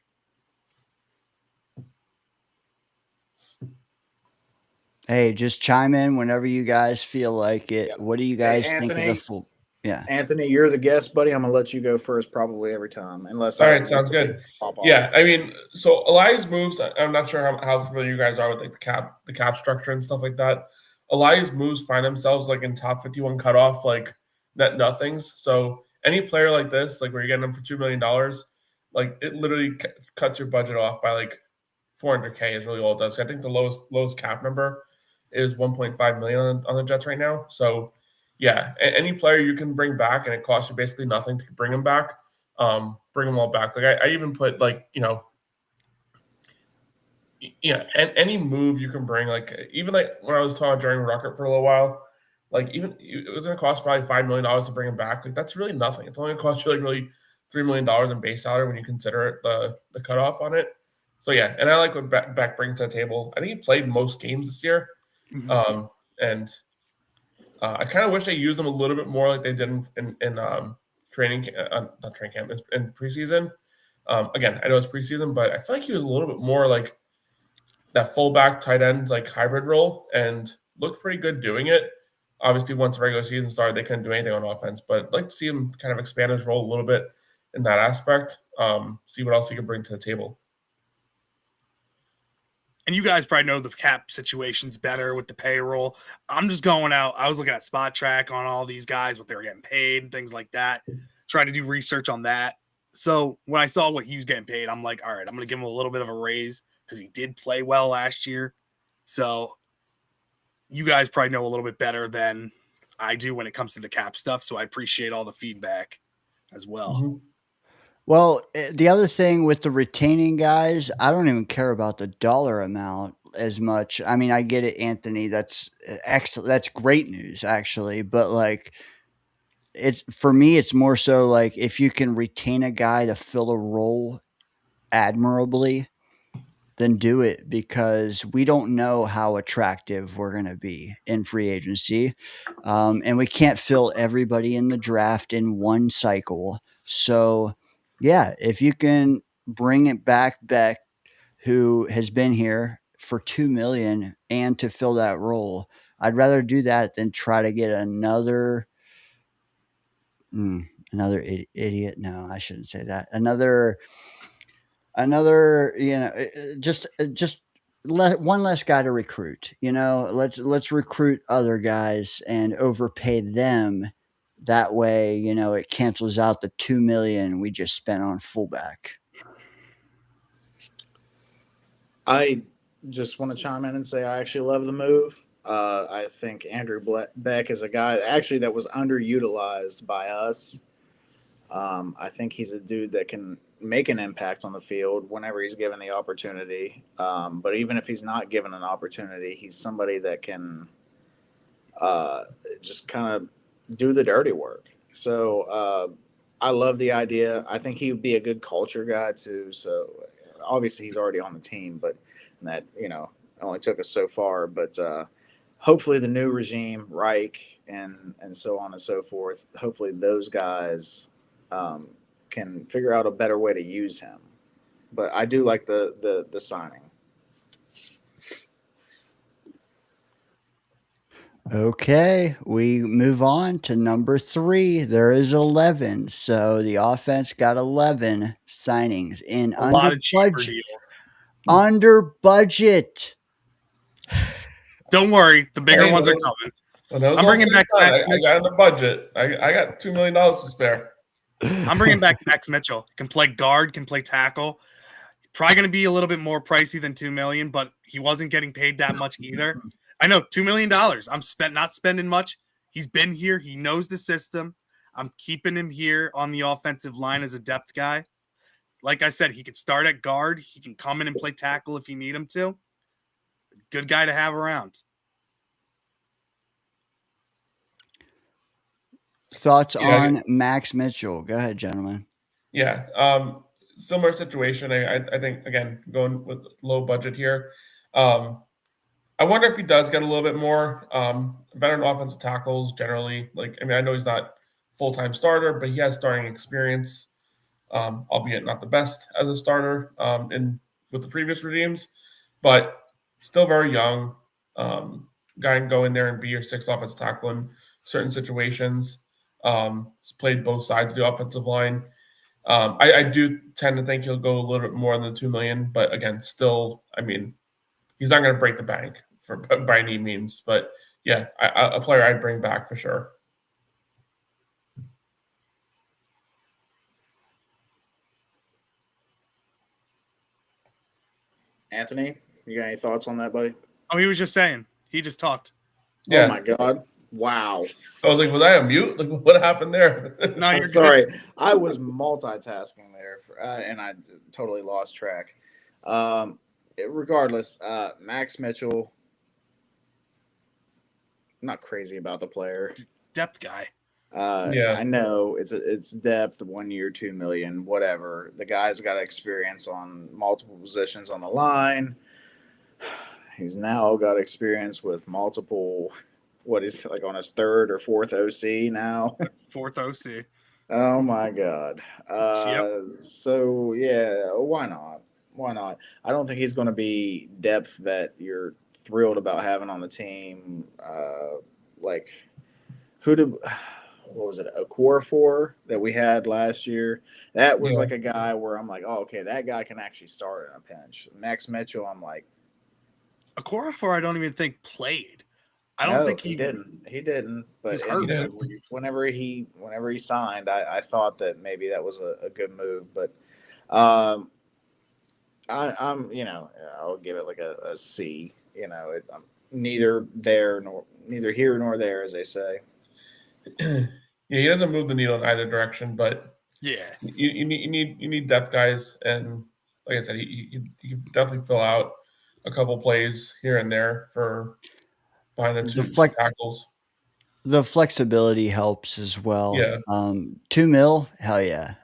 Hey, just chime in whenever you guys feel like it.
Yep.
What do you
Hey,
guys think of the
Anthony.
full? Yeah.
Anthony, you're the guest, buddy. I'm gonna let you go first, probably every time, unless
All
I
right, sounds good.
pop off.
Yeah, I mean, so Elias moves. I'm not sure how familiar you guys are with like the cap structure and stuff like that. Elias moves find themselves like in top 51 cutoff, like net nothings. So any player like this, like where you're getting them for $2 million, like it literally cuts your budget off by like 400K is really all it does. I think the lowest cap number is 1.5 million on the Jets right now. So yeah, any player you can bring back and it costs you basically nothing to bring them back. Bring them all back. Like I even put like and any move you can bring, like even like when I was talking during Rocket for a little while, like even it was going to cost probably $5 million to bring him back. Like that's really nothing. It's only going to cost you like really $3 million in base salary when you consider it the cutoff on it. So yeah, and I like what Beck brings to the table. I think he played most games this year, and I kind of wish they used him a little bit more like they did in training, not training camp, in preseason. Again, I know it's preseason, but I feel like he was a little bit more like that fullback tight end like hybrid role and looked pretty good doing it. Obviously, once the regular season started, they couldn't do anything on offense, but I'd like to see him kind of expand his role a little bit in that aspect. See what else he can bring to the table.
And you guys probably know the cap situation's better with the payroll. I'm just going out. I was looking at Spot Track on all these guys, what they were getting paid, and things like that, trying to do research on that. So when I saw what he was getting paid, I'm like, all right, I'm going to give him a little bit of a raise because he did play well last year. So you guys probably know a little bit better than I do when it comes to the cap stuff. So I appreciate all the feedback as well.
Mm-hmm.
Well, the other thing with the retaining guys, I don't even care about the dollar amount as much. I mean, I get it, Anthony. That's excellent. That's great news, actually. But like, it's for me, it's more so like if you can retain a guy to fill a role admirably, then do it because we don't know how attractive we're going to be in free agency. And we can't fill everybody in the draft in one cycle. So, yeah, if you can bring it back, Beck, who has been here for 2 million and to fill that role, I'd rather do that than try to get another idiot. No, I shouldn't say that. Another, just one less guy to recruit. Let's recruit other guys and overpay them That way, you know, it cancels out the $2 million we just spent on fullback.
I just want to chime in and say I actually love the move. I think Andrew Beck is a guy actually that was underutilized by us. I think he's a dude that can make an impact on the field whenever he's given the opportunity. But even if he's not given an opportunity, he's somebody that can uh, just kind of do the dirty work. So I love the idea. I think he would be a good culture guy too. So obviously he's already on the team, but that only took us so far. But hopefully the new regime, Reich, and so on and so forth. Hopefully those guys um, can figure out a better way to use him. But I do like the signing.
Okay, we move on to number 3. There is 11. So the offense got 11 signings in
A lot of cheaper deals.
under budget.
Don't worry, the bigger
Hey,
ones are
those-
coming.
When those
I'm
all
bringing
said and
back
done,
Max
I got in the budget. I got $2 million to spare.
I'm bringing back Max Mitchell. Can play guard, can play tackle. Probably going to be a little bit more pricey than $2 million, but he wasn't getting paid that much either. I know, $2 million. I'm not spending much. He's been here. He knows the system. I'm keeping him here on the offensive line as a depth guy. Like I said, he can start at guard. He can come in and play tackle if you need him to. Good guy to have around.
Thoughts on Max Mitchell? Go ahead, gentlemen.
Yeah. Similar situation. I think, again, going with low budget here. I wonder if he does get a little bit more veteran offensive tackles generally. I know he's not full-time starter, but he has starting experience, albeit not the best as a starter with the previous regimes, but still very young. Guy can go in there and be your sixth offensive tackle in certain situations. He's played both sides of the offensive line. I do tend to think he'll go a little bit more than the $2 million, but again, still, he's not going to break the bank by any means. But yeah, a player I'd bring back for sure.
Anthony, you got any thoughts on that, buddy?
Oh, he was just saying. He just talked.
Yeah.
Oh my God! Wow.
I was like, was I on mute? Like, what happened there?
No, you're
Sorry,
good.
I was multitasking there, and I totally lost track. Regardless, Max Mitchell. I'm not crazy about the player.
Depth guy.
Yeah.
I know it's depth, 1 year, 2 million, whatever. The guy's got experience on multiple positions on the line. He's now got experience with multiple. What is like on his third or fourth OC now?
Fourth OC.
Oh my God.
Yep.
So yeah, why not? Why not? I don't think he's going to be depth that you're thrilled about having on the team. Like who did? What was it? Okorafor that we had last year. That was like a guy where I'm like, oh, okay, that guy can actually start in a pinch. Max Mitchell, I'm like,
Okorafor, I don't even think played. I don't think
he didn't. He didn't. But whenever he signed, I thought that maybe that was a good move. But I'm I'll give it like a C. I'm neither here nor there, as they say.
Yeah, he doesn't move the needle in either direction, but
yeah,
you need depth guys, and like I said, he can definitely fill out a couple plays here and there for behind the two tackles.
The flexibility helps as well.
Yeah.
$2 million, hell yeah.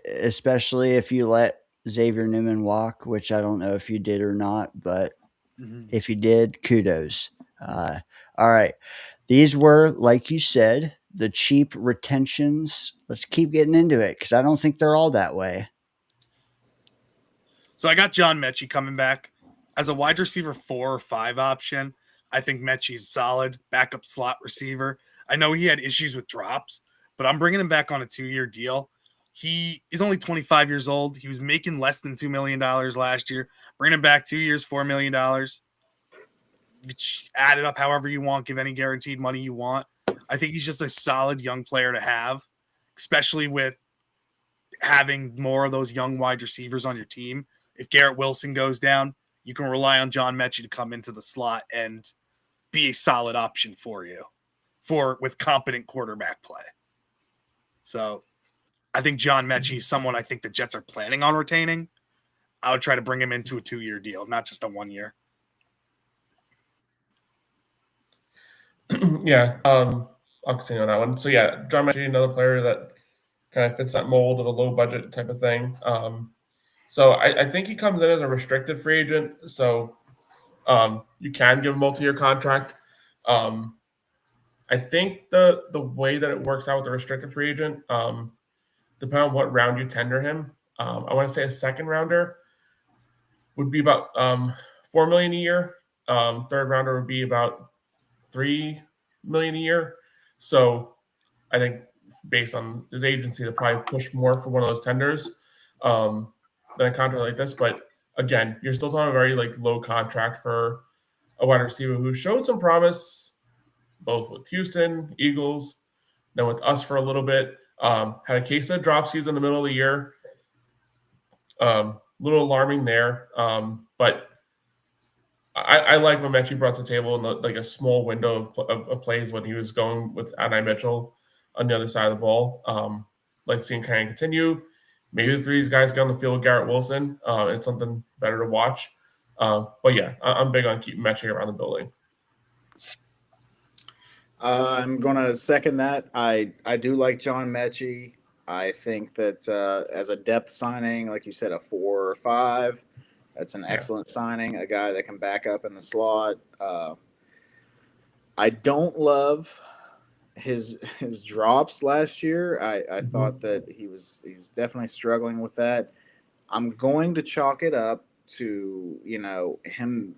Especially if you let Xavier Newman walk, which I don't know if you did or not, but if you did, kudos. All right. These were, like you said, the cheap retentions. Let's keep getting into it because I don't think they're all that way.
So I got John Mechie coming back as a wide receiver 4 or 5 option. I think Mechie's solid backup slot receiver. I know he had issues with drops, but I'm bringing him back on a 2-year deal. He is only 25 years old. He was making less than $2 million last year. Bring him back 2 years, $4 million. You add it up however you want, give any guaranteed money you want. I think he's just a solid young player to have, especially with having more of those young wide receivers on your team. If Garrett Wilson goes down, you can rely on John Mechie to come into the slot and be a solid option for you with competent quarterback play. So I think John Mechie is someone I think the Jets are planning on retaining. I would try to bring him into a 2-year deal, not just a 1 year.
Yeah, I'll continue on that one. So yeah, John Mechie, another player that kind of fits that mold of a low budget type of thing. So I think he comes in as a restricted free agent. So you can give a multi-year contract. I think the way that it works out with the restricted free agent, depending on what round you tender him, I want to say a second rounder would be about $4 million a year. Third rounder would be about $3 million a year. So I think based on his agency, they'll probably push more for one of those tenders than a contract like this. But again, you're still talking a very low contract for a wide receiver who showed some promise both with Houston, Eagles, then with us for a little bit. Had a case of drop season in the middle of the year. Little alarming there. But I like what Mechie brought to the table in a small window of plays when he was going with Adonai Mitchell on the other side of the ball. Like seeing kind of continue. Maybe the three of these guys get on the field with Garrett Wilson. It's something better to watch. But yeah, I'm big on keeping Mechie around the building.
I'm going to second that. I do like John Mechie. I think that as a depth signing, like you said, a 4 or 5, that's an excellent signing. A guy that can back up in the slot. I don't love his drops last year. I thought that he was definitely struggling with that. I'm going to chalk it up to him.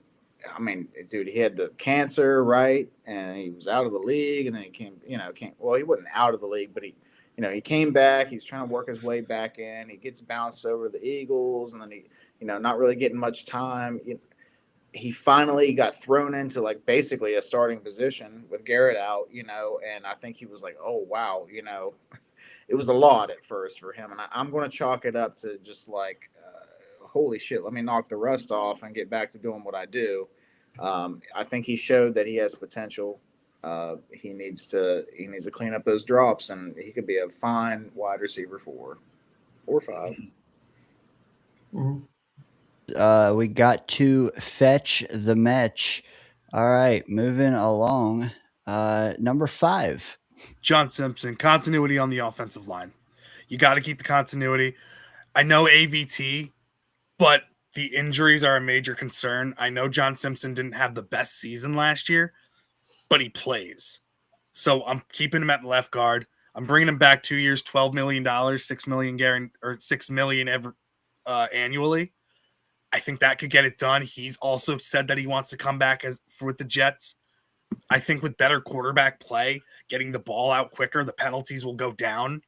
I mean, dude, he had the cancer, right? And he was out of the league, and then he came. Well, he wasn't out of the league, but he came back. He's trying to work his way back in. He gets bounced over the Eagles, and then he, not really getting much time. He finally got thrown into basically a starting position with Garrett out, and I think he was like, oh, wow, it was a lot at first for him. And I'm going to chalk it up to just holy shit, let me knock the rust off and get back to doing what I do. I think he showed that he has potential. He needs to clean up those drops, and he could be a fine wide receiver 4 or 5.
Mm-hmm.
We got to fetch the Mech. All right, moving along. Number 5.
John Simpson, continuity on the offensive line. You got to keep the continuity. I know AVT, but the injuries are a major concern. I know John Simpson didn't have the best season last year, but he plays. So I'm keeping him at left guard. I'm bringing him back 2 years, $12 million, $6 million annually. I think that could get it done. He's also said that he wants to come back with the Jets. I think with better quarterback play, getting the ball out quicker, the penalties will go down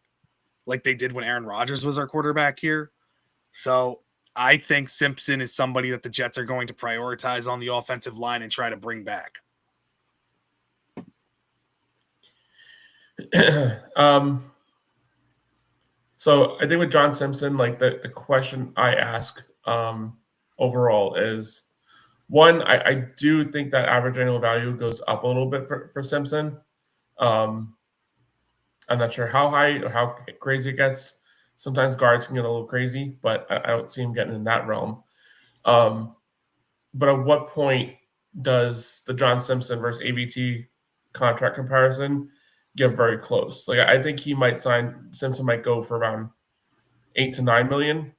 like they did when Aaron Rodgers was our quarterback here. So I think Simpson is somebody that the Jets are going to prioritize on the offensive line and try to bring back.
So I think with John Simpson, the question I ask overall is, one, I do think that average annual value goes up a little bit for Simpson. I'm not sure how high or how crazy it gets. Sometimes guards can get a little crazy, but I don't see him getting in that realm. But at what point does the John Simpson versus ABT contract comparison get very close? I think Simpson might go for around $8 to $9 million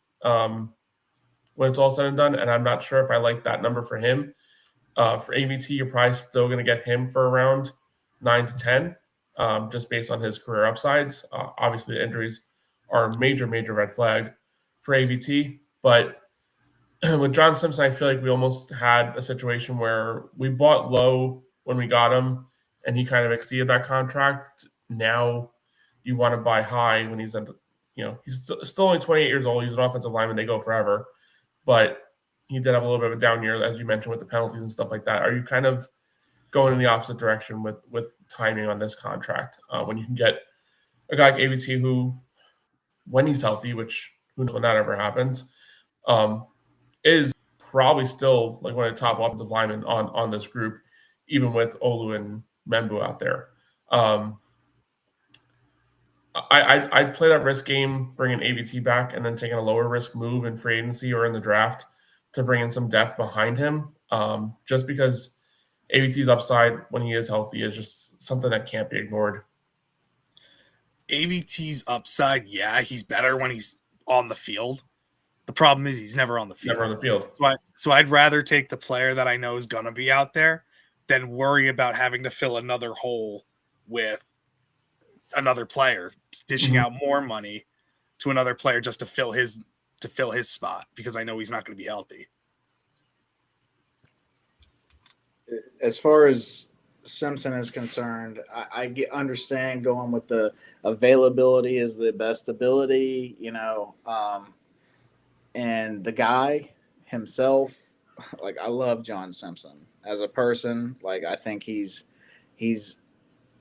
when it's all said and done, and I'm not sure if I like that number for him. For ABT, you're probably still going to get him for around 9 to 10, just based on his career upsides. Obviously, the injuries are a major, major red flag for ABT. But with John Simpson, I feel like we almost had a situation where we bought low when we got him, and he kind of exceeded that contract. Now you want to buy high when he's he's still only 28 years old. He's an offensive lineman. They go forever. But he did have a little bit of a down year, as you mentioned, with the penalties and stuff like that. Are you kind of going in the opposite direction with timing on this contract. When you can get a guy like AVT who, when he's healthy, which who knows when that ever happens, is probably still like one of the top offensive linemen on this group, even with Olu and Membu out there. I'd play that risk game, bringing AVT back, and then taking a lower risk move in free agency or in the draft to bring in some depth behind him. Just because AVT's upside when he is healthy is just something that can't be ignored.
AVT's upside, yeah, he's better when he's on the field. The problem is he's never on the field.
Never on the field.
So I'd rather take the player that I know is going to be out there than worry about having to fill another hole with another player, dishing out more money to another player just to fill his spot because I know he's not going to be healthy.
As far as Simpson is concerned, I understand going with the availability is the best ability, and the guy himself, like I love John Simpson as a person. Like I think he's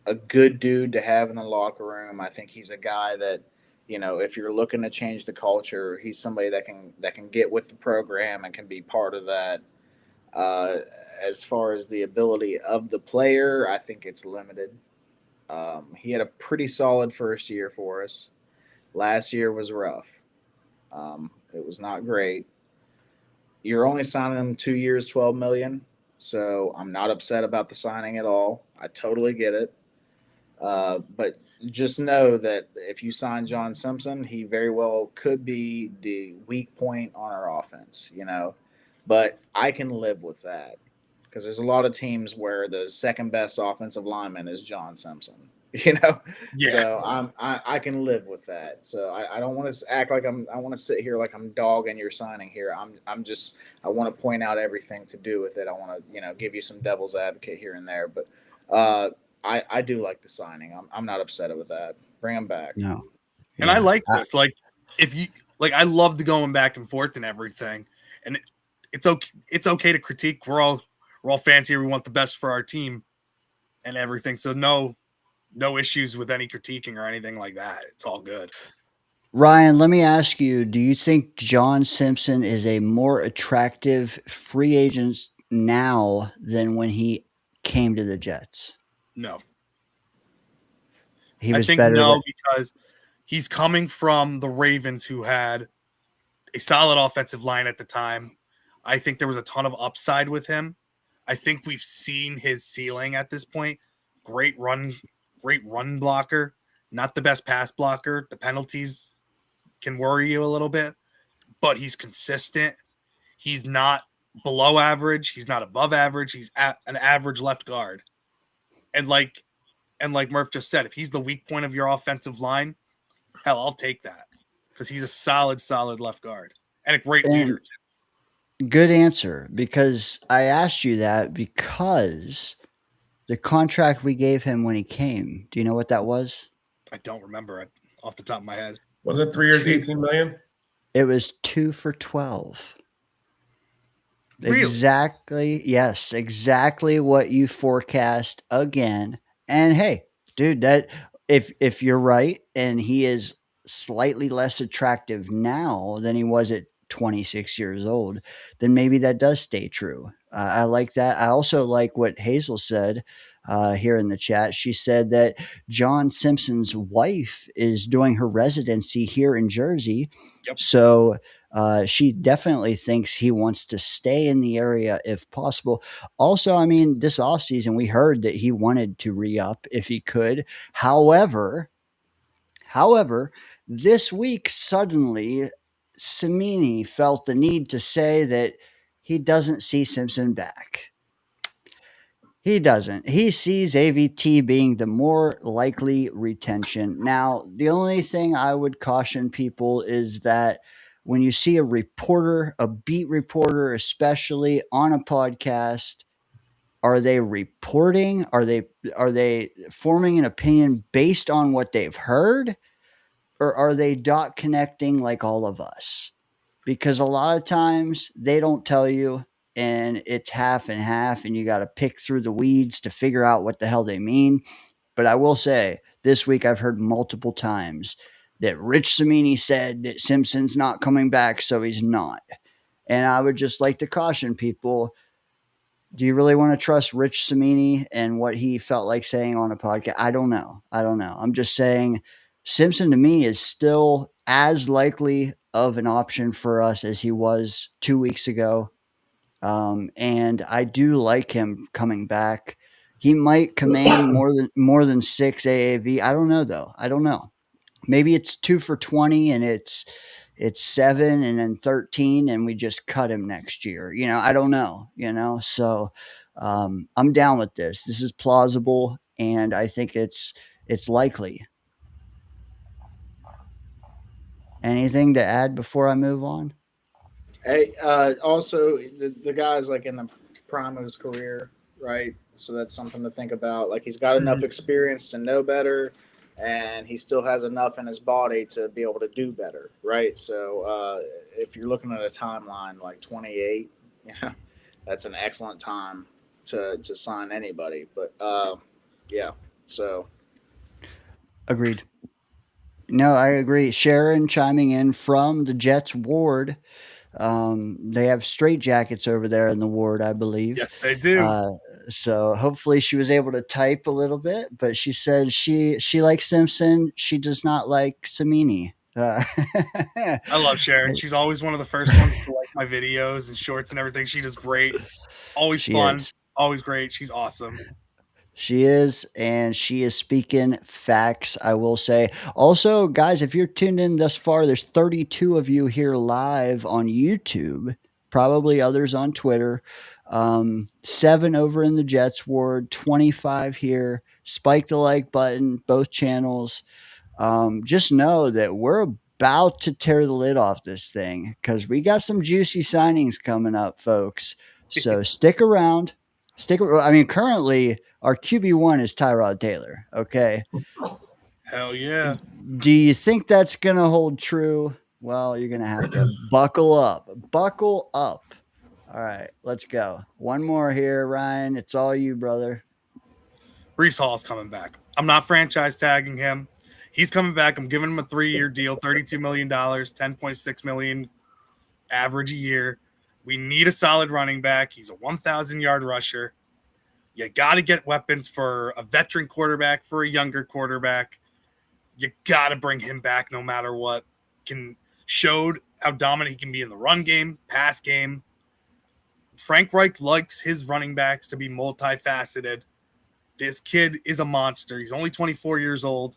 a good dude to have in the locker room. I think he's a guy that, if you're looking to change the culture, he's somebody that can get with the program and can be part of that. As far as the ability of the player, I think it's limited. He had a pretty solid first year for us. Last year was rough. It was not great. You're only signing him 2 years, $12 million. So I'm not upset about the signing at all. I totally get it. But just know that if you sign John Simpson, he very well could be the weak point on our offense, But I can live with that because there's a lot of teams where the second best offensive lineman is John Simpson,
Yeah.
So I can live with that. So I don't want to act like I want to sit here like I'm dogging your signing here. I want to point out everything to do with it. I want to give you some devil's advocate here and there, but I do like the signing. I'm not upset with that. Bring him back.
No.
And I like this. Like if you like, I love the going back and forth and everything. And it's okay to critique. We're all fancy. We want the best for our team and everything. So no issues with any critiquing or anything like that. It's all good.
Ryan, let me ask you, do you think John Simpson is a more attractive free agent now than when he came to the Jets?
No.
He
I
was
think
better
no,
than,
because he's coming from the Ravens, who had a solid offensive line at the time. I think there was a ton of upside with him. I think we've seen his ceiling at this point. Great run blocker, not the best pass blocker. The penalties can worry you a little bit, but he's consistent. He's not below average. He's not above average. He's at an average left guard. And like Murph just said, if he's the weak point of your offensive line, hell, I'll take that because he's a solid left guard and a great leader too.
good answer, because I asked you that because the contract we gave him when he came, do you know what that was?
I don't remember it off the top of my head.
Was it 3 years, 18 million?
It was 2 for 12.
Really?
Exactly. Yes, exactly what you forecast again. And hey, dude, that if you're right and he is slightly less attractive now than he was at 26 years old, then maybe that does stay true. I like that. I also like what Hazel said here in the chat. She said that John Simpson's wife is doing her residency here in Jersey.
Yep.
So she definitely thinks he wants to stay in the area if possible. Also, I mean, this offseason, we heard that he wanted to re-up if he could. However, this week, suddenly, Cimini felt the need to say that he doesn't see Simpson back. He doesn't. He sees AVT being the more likely retention. Now, the only thing I would caution people is that when you see a reporter, a beat reporter, especially on a podcast, are they reporting? Are they forming an opinion based on what they've heard? Or are they dot connecting like all of us? Because a lot of times they don't tell you and it's half and half, and you got to pick through the weeds to figure out what the hell they mean. But I will say, this week I've heard multiple times that Rich Cimini said that Simpson's not coming back, so he's not. And I would just like to caution people, do you really want to trust Rich Cimini and what he felt like saying on a podcast? I don't know. I'm just saying Simpson to me is still as likely of an option for us as he was 2 weeks ago. And I do like him coming back. He might command more than 6 AAV. I don't know though. I don't know. Maybe it's 2 for 20 and it's 7 and then 13 and we just cut him next year. I don't know, So I'm down with this. This is plausible and I think it's likely. Anything to add before I move on?
Hey, also the guy's like in the prime of his career, right? So that's something to think about. Like he's got enough experience to know better, and he still has enough in his body to be able to do better, right? So if you're looking at a timeline like 28, yeah, that's an excellent time to sign anybody. But yeah, so
Agreed. No, I agree. Sharon chiming in from the Jets ward. They have straight jackets over there in the ward, I believe.
Yes, they do.
So hopefully she was able to type a little bit, but she said she likes Simpson. She does not like Cimini.
I love Sharon. She's always one of the first ones to like my videos and shorts and everything. She does great. Always fun. Always great. She's awesome.
She is, and she is speaking facts, I will say. Also, guys, if you're tuned in thus far, there's 32 of you here live on YouTube, probably others on Twitter, 7 over in the Jets ward, 25 here. Spike the like button, both channels. Just know that we're about to tear the lid off this thing because we got some juicy signings coming up, folks. So stick around. Currently our QB1 is Tyrod Taylor. Okay.
Hell yeah.
Do you think that's going to hold true? Well, you're going to have to buckle up. Buckle up. All right, let's go. One more here, Ryan. It's all you, brother.
Breece Hall's coming back. I'm not franchise tagging him. He's coming back. I'm giving him a 3-year deal, $32 million, $10.6 million average a year. We need a solid running back. He's a 1,000-yard rusher. You got to get weapons for a veteran quarterback, for a younger quarterback. You got to bring him back no matter what. Showed how dominant he can be in the run game, pass game. Frank Reich likes his running backs to be multifaceted. This kid is a monster. He's only 24 years old.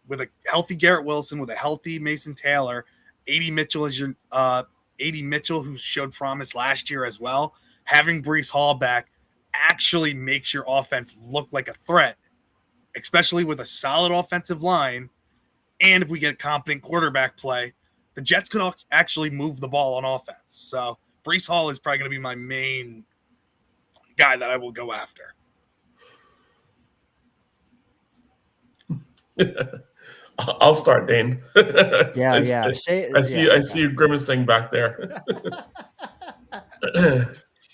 With a healthy Garrett Wilson, with a healthy Mason Taylor, A.D. Mitchell is your A.D. Mitchell, who showed promise last year as well. Having Breece Hall back actually makes your offense look like a threat, especially with a solid offensive line. And if we get competent quarterback play, the Jets could actually move the ball on offense. So Breece Hall is probably going to be my main guy that I will go after.
I'll start, Dane.
Yeah.
I see you grimacing back there.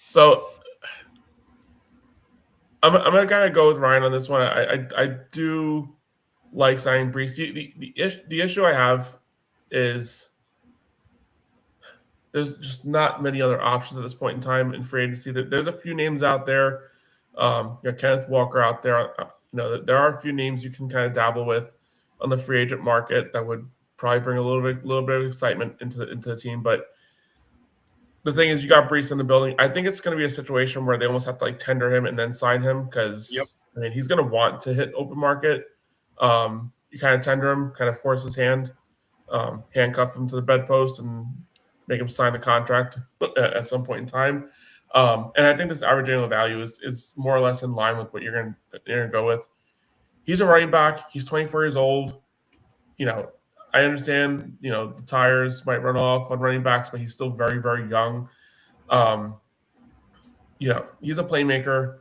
So I'm gonna kind of go with Ryan on this one. I do like signing Breece. The issue I have is there's just not many other options at this point in time in free agency. There's a few names out there. Kenneth Walker out there. There are a few names you can kind of dabble with on the free agent market that would probably bring a little bit of excitement into the team. But the thing is, you got Breece in the building. I think it's going to be a situation where they almost have to tender him and then sign him because he's going to want to hit open market. You kind of tender him, kind of force his hand, handcuff him to the bedpost, and make him sign the contract at some point in time. And I think this average annual value is more or less in line with what you're going to go with. He's a running back. He's 24 years old. I understand, the tires might run off on running backs, but he's still very, very young. He's a playmaker.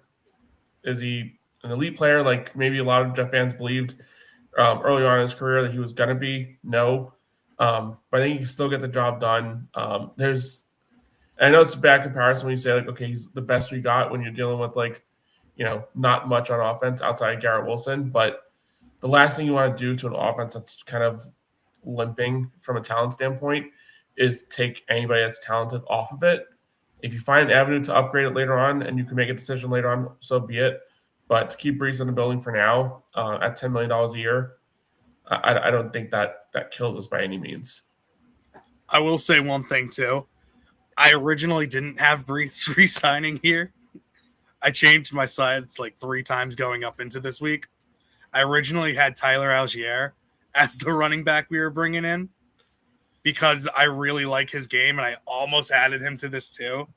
Is he an elite player like maybe a lot of Jet fans believed early on in his career that he was going to be? No. But I think he can still get the job done. And I know it's a bad comparison when you say like, okay, he's the best we got when you're dealing with like, not much on offense outside of Garrett Wilson. But the last thing you want to do to an offense that's kind of limping from a talent standpoint is take anybody that's talented off of it. If you find an avenue to upgrade it later on and you can make a decision later on, so be it. But to keep Brees in the building for now at $10 million a year, I don't think that kills us by any means.
I will say one thing too. I originally didn't have Brees re-signing here. I changed my sides like 3 times going up into this week. I originally had Tyler Algier as the running back we were bringing in because I really like his game, and I almost added him to this too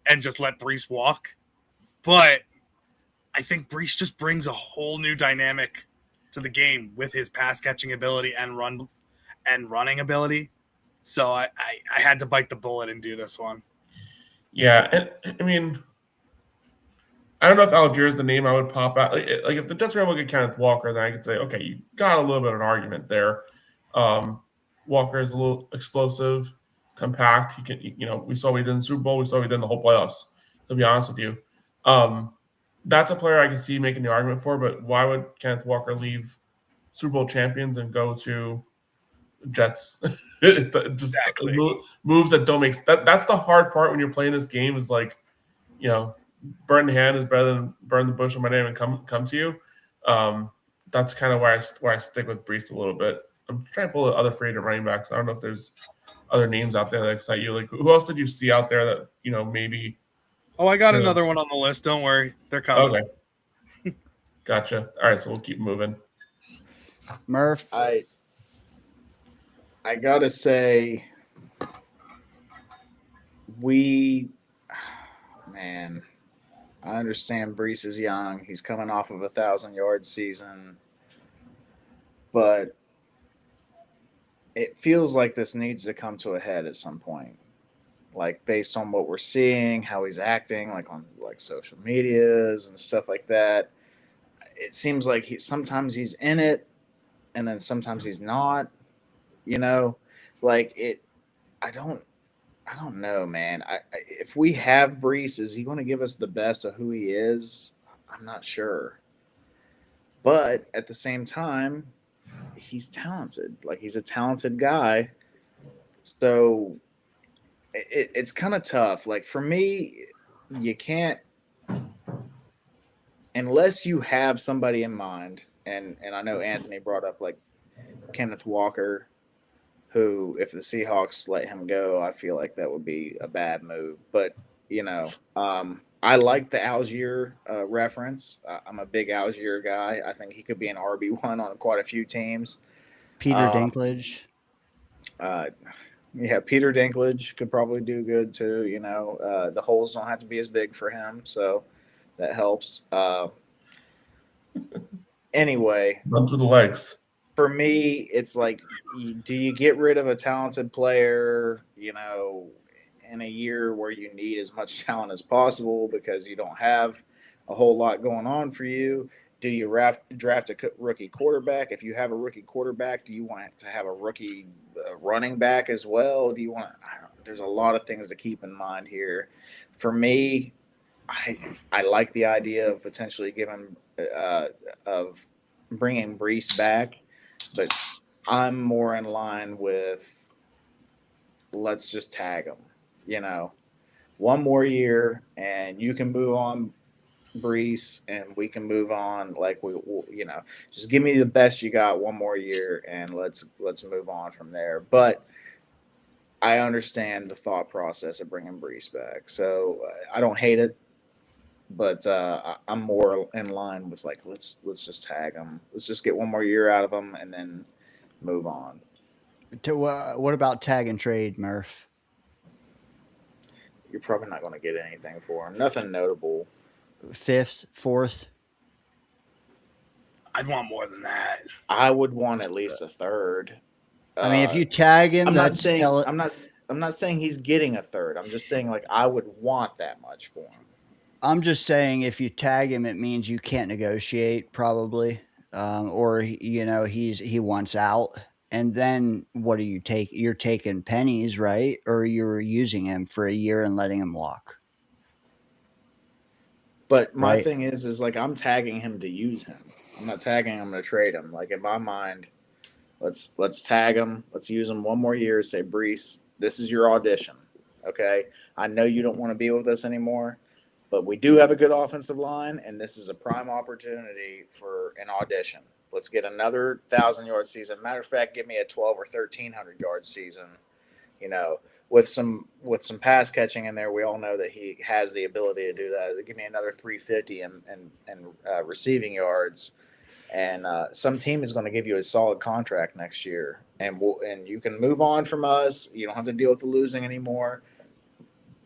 and just let Brees walk. But I think Brees just brings a whole new dynamic to the game with his pass catching ability and running ability. So I had to bite the bullet and do this one.
Yeah, and I mean, I don't know if Algier is the name I would pop out. Like if the Jets were able to get Kenneth Walker, then I could say, okay, you got a little bit of an argument there. Walker is a little explosive, compact. He can, we saw what he did in the Super Bowl. We saw what he did in the whole playoffs. To be honest with you, that's a player I can see making the argument for. But why would Kenneth Walker leave Super Bowl champions and go to Jets? Just
Exactly.
moves that don't make that's the hard part when you're playing this game is like, burn the hand is better than burn the bush in my name and come to you. That's kind of where I stick with Brees a little bit. I'm trying to pull the other free agent running backs. I don't know if there's other names out there that excite you. Like, who else did you see out there that maybe?
Oh, I got another one on the list. Don't worry, they're coming.
Okay, gotcha. All right, so we'll keep moving.
Murph,
I gotta say, man, I understand Brees is young. He's coming off of 1,000-yard season, but it feels like this needs to come to a head at some point. Like based on what we're seeing, how he's acting, like on like social medias and stuff like that. It seems like sometimes he's in it, and then sometimes he's not. You know, like it. I don't. I don't know, man. If we have Brees, is he going to give us the best of who he is? I'm not sure. But at the same time, he's talented. Like he's a talented guy. So it's kind of tough. Like for me, you can't unless you have somebody in mind. And I know Anthony brought up like Kenneth Walker, who if the Seahawks let him go, I feel like that would be a bad move. But I like the Algier reference. I'm a big Algier guy. I think he could be an RB1 on quite a few teams.
Peter Dinklage.
Yeah, Peter Dinklage could probably do good too. The holes don't have to be as big for him, so that helps. Anyway,
Run through the legs.
for me, it's like, do you get rid of a talented player, in a year where you need as much talent as possible because you don't have a whole lot going on for you? Do you draft a rookie quarterback? If you have a rookie quarterback, do you want to have a rookie running back as well? Do you want? There's a lot of things to keep in mind here. For me, I like the idea of potentially of bringing Brees back, but I'm more in line with let's just tag him. One more year, and you can move on, Brees, and we can move on. Like just give me the best you got one more year, and let's move on from there. But I understand the thought process of bringing Brees back, so I don't hate it. But I'm more in line with like let's just tag him. Let's just get one more year out of him, and then move on.
What about tag and trade, Murph?
You're probably not going to get anything for him. Nothing notable.
Fifth, fourth.
I'd want more than that.
I would want at least a third.
I mean, if you tag him,
I'm not
that's
saying I'm not saying he's getting a third. I'm just saying like I would want that much for him.
I'm just saying if you tag him, it means you can't negotiate probably, or he wants out. And then what do you take? You're taking pennies, right? Or you're using him for a year and letting him walk,
But my
right?
thing is like I'm tagging him to use him. I'm not tagging him to trade him. Like in my mind, let's tag him. Let's use him one more year. Say, Brees, this is your audition. Okay, I know you don't want to be with us anymore, but we do have a good offensive line, and this is a prime opportunity for an audition. Let's get another 1,000 yard season. Matter of fact, give me a 1,200 or 1,300 yard season. You know, with some pass catching in there, we all know that he has the ability to do that. Give me another 350 and receiving yards, and some team is going to give you a solid contract next year, and you can move on from us. You don't have to deal with the losing anymore.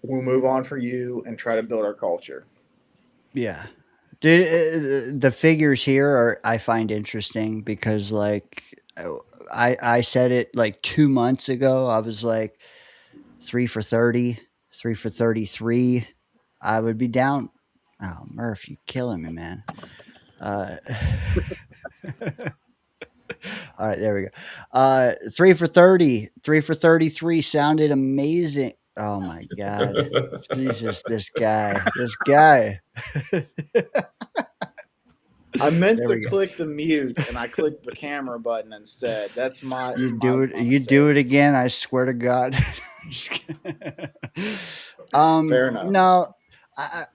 We'll move on for you and try to build our culture.
Yeah. The figures here are I find interesting because like I said it like 2 months ago. I was like 3 for 30, 3 for 33. I would be down. Oh, Murph, you killing me, man. Uh, all right, there we go. 3 for 30, 3 for 33 sounded amazing. Oh my God. Jesus, this guy. This guy.
I meant
There
to
we go.
click the mute and I clicked the camera button instead. That's my
You
my,
do it.
my
You do
mistake.
it again. I swear to God.
Fair enough.
No, I,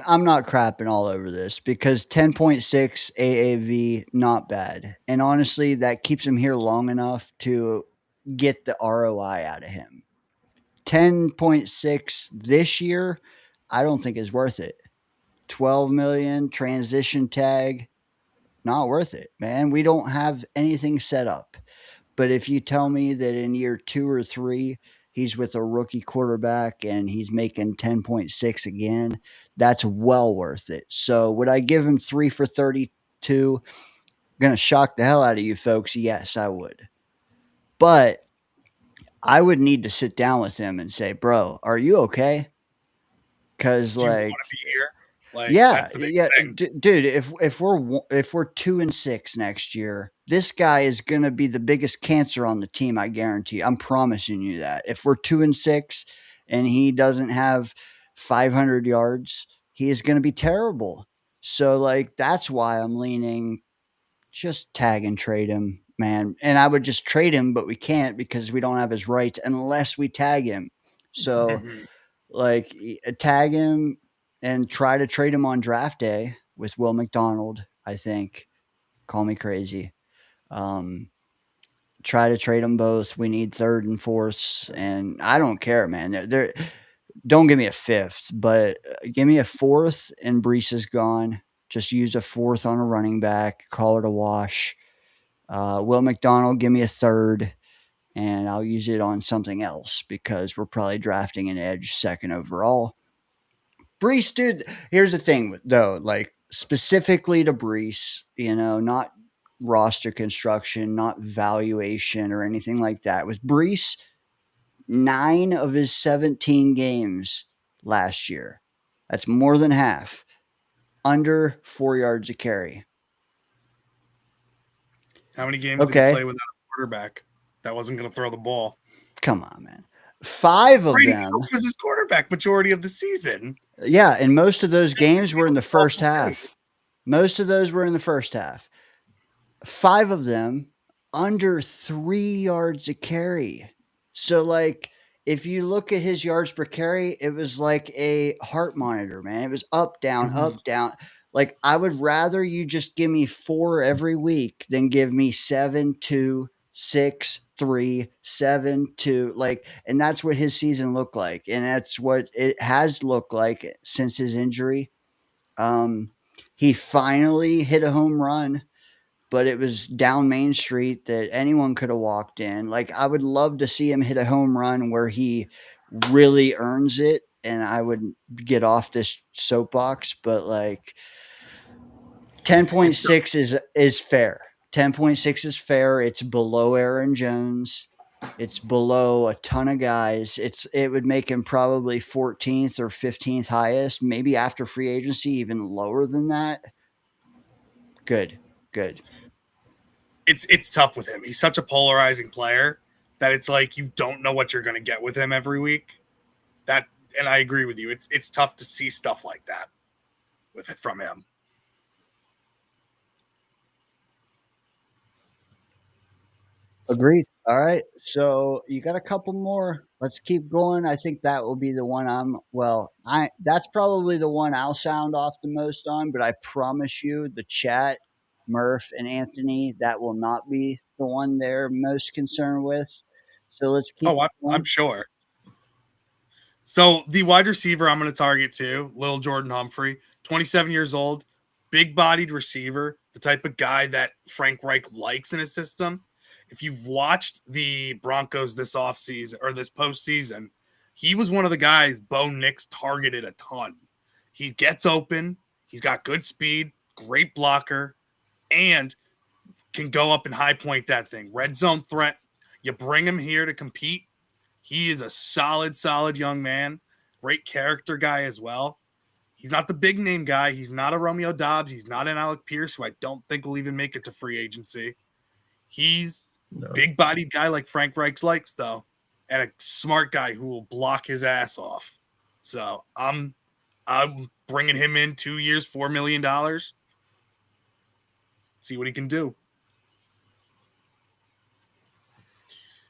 I'm not crapping all over this because 10.6 AAV, not bad. And honestly, that keeps him here long enough to get the ROI out of him. 10.6 this year, I don't think is worth it. 12 million transition tag, not worth it, man. We don't have anything set up. But if you tell me that in year 2 or 3, he's with a rookie quarterback and he's making 10.6 again, that's well worth it. So would I give him 3 for 32? Going to shock the hell out of you folks. Yes, I would. But I would need to sit down with him and say, bro, are you okay? Because
Do you want
like
to be here? Like
yeah,
that's the big
yeah,
thing.
dude. If we're 2-6 next year, this guy is gonna be the biggest cancer on the team. I guarantee. I'm promising you that. If we're 2-6 and he doesn't have 500 yards, he is gonna be terrible. So like that's why I'm leaning just tag and trade him, man. And I would just trade him, but we can't because we don't have his rights unless we tag him. So like tag him and try to trade him on draft day with Will McDonald. I think. Call me crazy. Um, Try to trade them both. We need third and fourths, and I don't care, man. Don't give me a fifth, but give me a fourth, and Brees is gone. Just use a fourth on a running back. Call it a wash. Will McDonald, give me a third, and I'll use it on something else because we're probably drafting an edge second overall. Brees, dude, here's the thing though, like specifically to Brees, not roster construction, not valuation or anything like that. With Brees, 9 of his 17 games last year, that's more than half, under 4 yards a carry.
How many games did he
Okay,
play without a quarterback that wasn't going to throw the ball?
come on, man. 5 of
Brady
them,
was his quarterback majority of the season.
yeah, and most of those games were in the
Off
first
the stage.
half. Most of those were in the first half. 5 of them under 3 yards a carry. So, like, if you look at his yards per carry, it was like a heart monitor, man. It was up, down,
Mhm.
up, down. Like, I would rather you just give me 4 every week than give me 7, 2, 6, 3, 7, 2. Like, and that's what his season looked like. And that's what it has looked like since his injury. Um, he finally hit a home run, but it was down Main Street that anyone could have walked in. Like, I would love to see him hit a home run where he really earns it, and I would get off this soapbox. But like,
It's
10.6 is fair. 10.6 is fair. It's below Aaron Jones. It's below a ton of guys. It would make him probably 14th or 15th highest, maybe after free agency, even lower than that. Good, good.
it's tough with him. He's such a polarizing player that it's like you don't know what you're going to get with him every week. And I agree with you. It's tough to see stuff like that with it from him.
Agreed. All right. So you got a couple more. Let's keep going. I think that will be the one that's probably the one I'll sound off the most on, but I promise you the chat, Murph and Anthony, that will not be the one they're most concerned with. So let's keep
I'm sure. So the wide receiver I'm going to target too, Lil Jordan Humphrey, 27 years old, big-bodied receiver, the type of guy that Frank Reich likes in his system. If you've watched the Broncos this offseason or this postseason, he was one of the guys Bo Nix targeted a ton. He gets open, he's got good speed, great blocker, and can go up and high point that thing. Red zone threat. You bring him here to compete. He is a solid young man. Great character guy as well. He's not the big name guy. He's not a Romeo Dobbs. He's not an Alec Pierce, who I don't think will even make it to free agency. He's big bodied guy like Frank Reich likes, though, and a smart guy who will block his ass off. So I'm bringing him in 2 years, $4 million. See what he can do.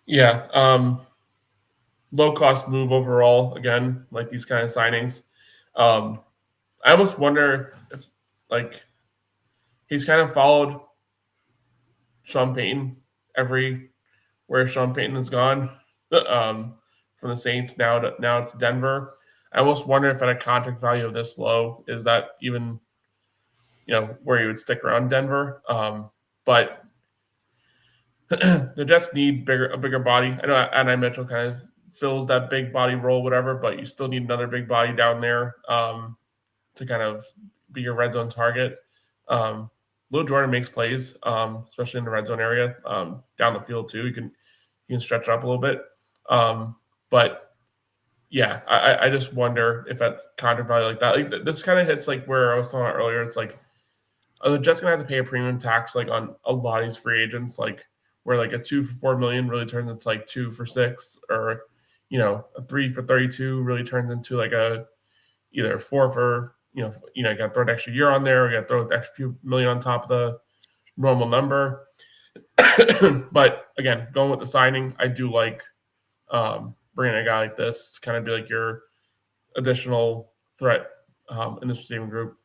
Yeah. Low cost move overall. Again, like these kind of signings. I almost wonder if like he's kind of followed Sean Payton where Sean Payton has gone from the Saints now to Denver. I almost wonder if at a contract value of this low, is that even where he would stick around Denver? But the Jets need a bigger body. I know Adonai Mitchell kind of fills that big body role, whatever, but you still need another big body down there to kind of be your red zone target. Lil Jordan makes plays, especially in the red zone area, down the field too. You can stretch it up a little bit. But yeah, I just wonder if at contract value like that, like this kind of hits like where I was talking about earlier. It's like, are the Jets gonna have to pay a premium tax like on a lot of these free agents, like where like a 2 for $4 million really turns into like 2 for $6 million, or a 3 for $32 million really turns into like a either 4 for you got to throw an extra year on there, or you got to throw an extra few million on top of the normal number. But again, going with the signing, I do like bringing a guy like this, kind of be like your additional threat in this receiving group,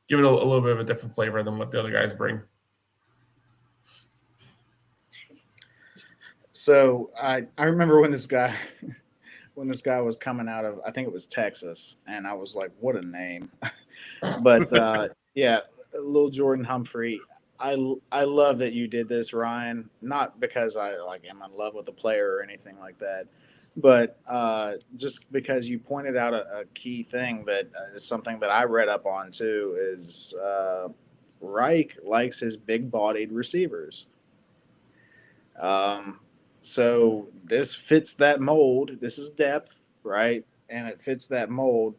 give it a little bit of a different flavor than what the other guys bring.
So I remember when this guy was coming out of, I think it was Texas, and I was like, what a name. But yeah, Lil Jordan Humphrey. I love that you did this, Ryan. Not because I am in love with the player or anything like that, but just because you pointed out a key thing that is something that I read up on too, is Reich likes his big-bodied receivers. So this fits that mold. This is depth, right? And it fits that mold.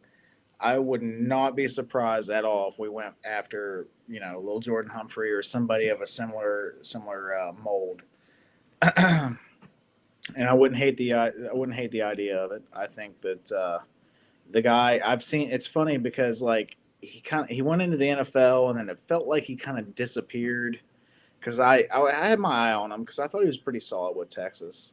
I would not be surprised at all if we went after, Lil Jordan Humphrey or somebody of a similar mold. And I wouldn't hate the idea of it. I think that the guy I've seen. It's funny because like he went into the NFL and then it felt like he kind of disappeared. Because I had my eye on him because I thought he was pretty solid with Texas.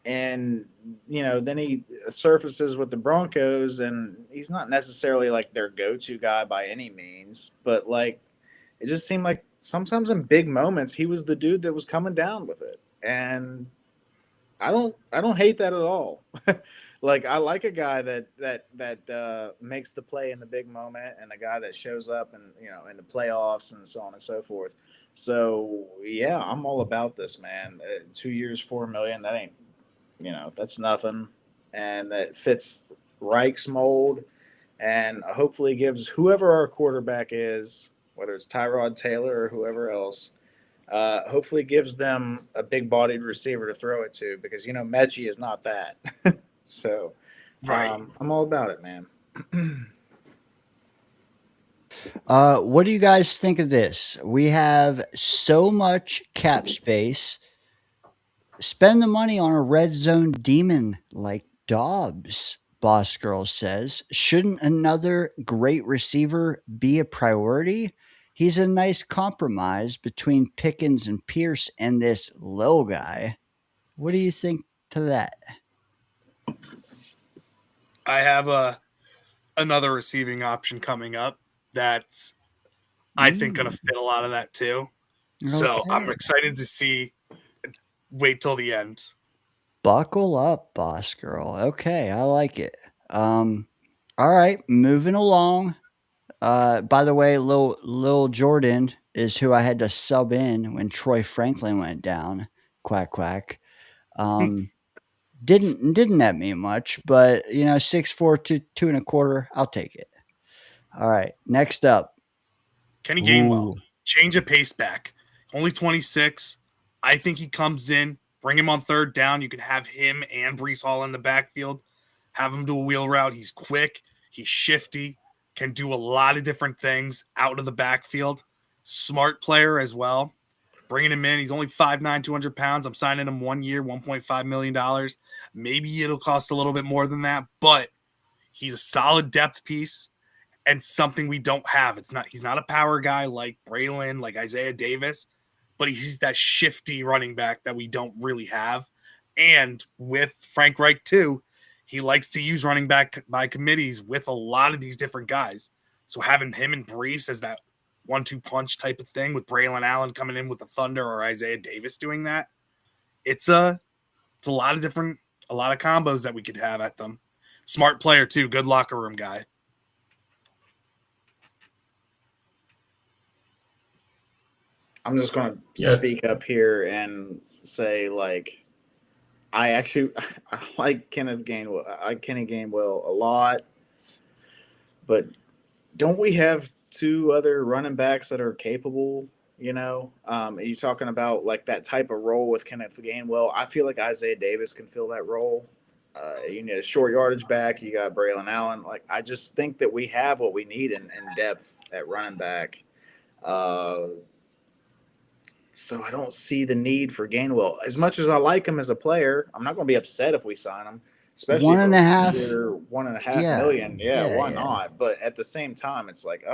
And, then he surfaces with the Broncos, and he's not necessarily like their go-to guy by any means. But, like, it just seemed like sometimes in big moments, he was the dude that was coming down with it. And I don't hate that at all. Like, I like a guy that makes the play in the big moment, and a guy that shows up and in the playoffs and so on and so forth. So yeah, I'm all about this, man. 2 years, $4 million. That ain't that's nothing, and that fits Reich's mold, and hopefully gives whoever our quarterback is, whether it's Tyrod Taylor or whoever else. Hopefully gives them a big-bodied receiver to throw it to, because Mechie is not that. So
Right.
I'm all about it, man.
What do you guys think of this? We have so much cap space. Spend the money on a red zone demon like Dobbs, Boss Girl says. Shouldn't another great receiver be a priority? He's a nice compromise between Pickens and Pierce and this Lil guy. What do you think to that?
I have another receiving option coming up that's I think going to fit a lot of that too. So I'm
Okay.
excited to see. Wait till the end.
Buckle up, Boss Girl. Okay, I like it. All right, moving along. By the way, Lil Jordan is who I had to sub in when Troy Franklin went down. Quack quack. Um, didn't that mean much, but 6'4", two and a quarter. I'll take it. All right, next up.
Kenny Gainwell,
Ooh,
change of pace back. Only 26. I think he comes in, bring him on third down. You can have him and Brees Hall in the backfield. Have him do a wheel route. He's quick. He's shifty. Can do a lot of different things out of the backfield. Smart player as well. Bringing him in. He's only 5'9", 200 pounds. I'm signing him 1 year, $1.5 million. Maybe it'll cost a little bit more than that, but he's a solid depth piece and something we don't have. He's not a power guy like Braylon, like Isaiah Davis, but he's that shifty running back that we don't really have. And with Frank Reich too, he likes to use running back by committees with a lot of these different guys. So having him and Brees as that 1-2 punch type of thing with Braylon Allen coming in with the Thunder or Isaiah Davis doing that, it's a lot of combos that we could have at them. Smart player too, good locker room guy.
I'm just going to speak up here and say, like, I like Kenny Gainwell a lot, but don't we have two other running backs that are capable? Are you talking about like that type of role with Kenneth Gainwell? I feel like Isaiah Davis can fill that role. You need a short yardage back. You got Braylon Allen. Like, I just think that we have what we need in depth at running back. So I don't see the need for Gainwell. As much as I like him as a player, I'm not going to be upset if we sign him, especially
one and
for
a half.
$1.5
Yeah,
million. Yeah, why
yeah.
not? But at the same time, it's like,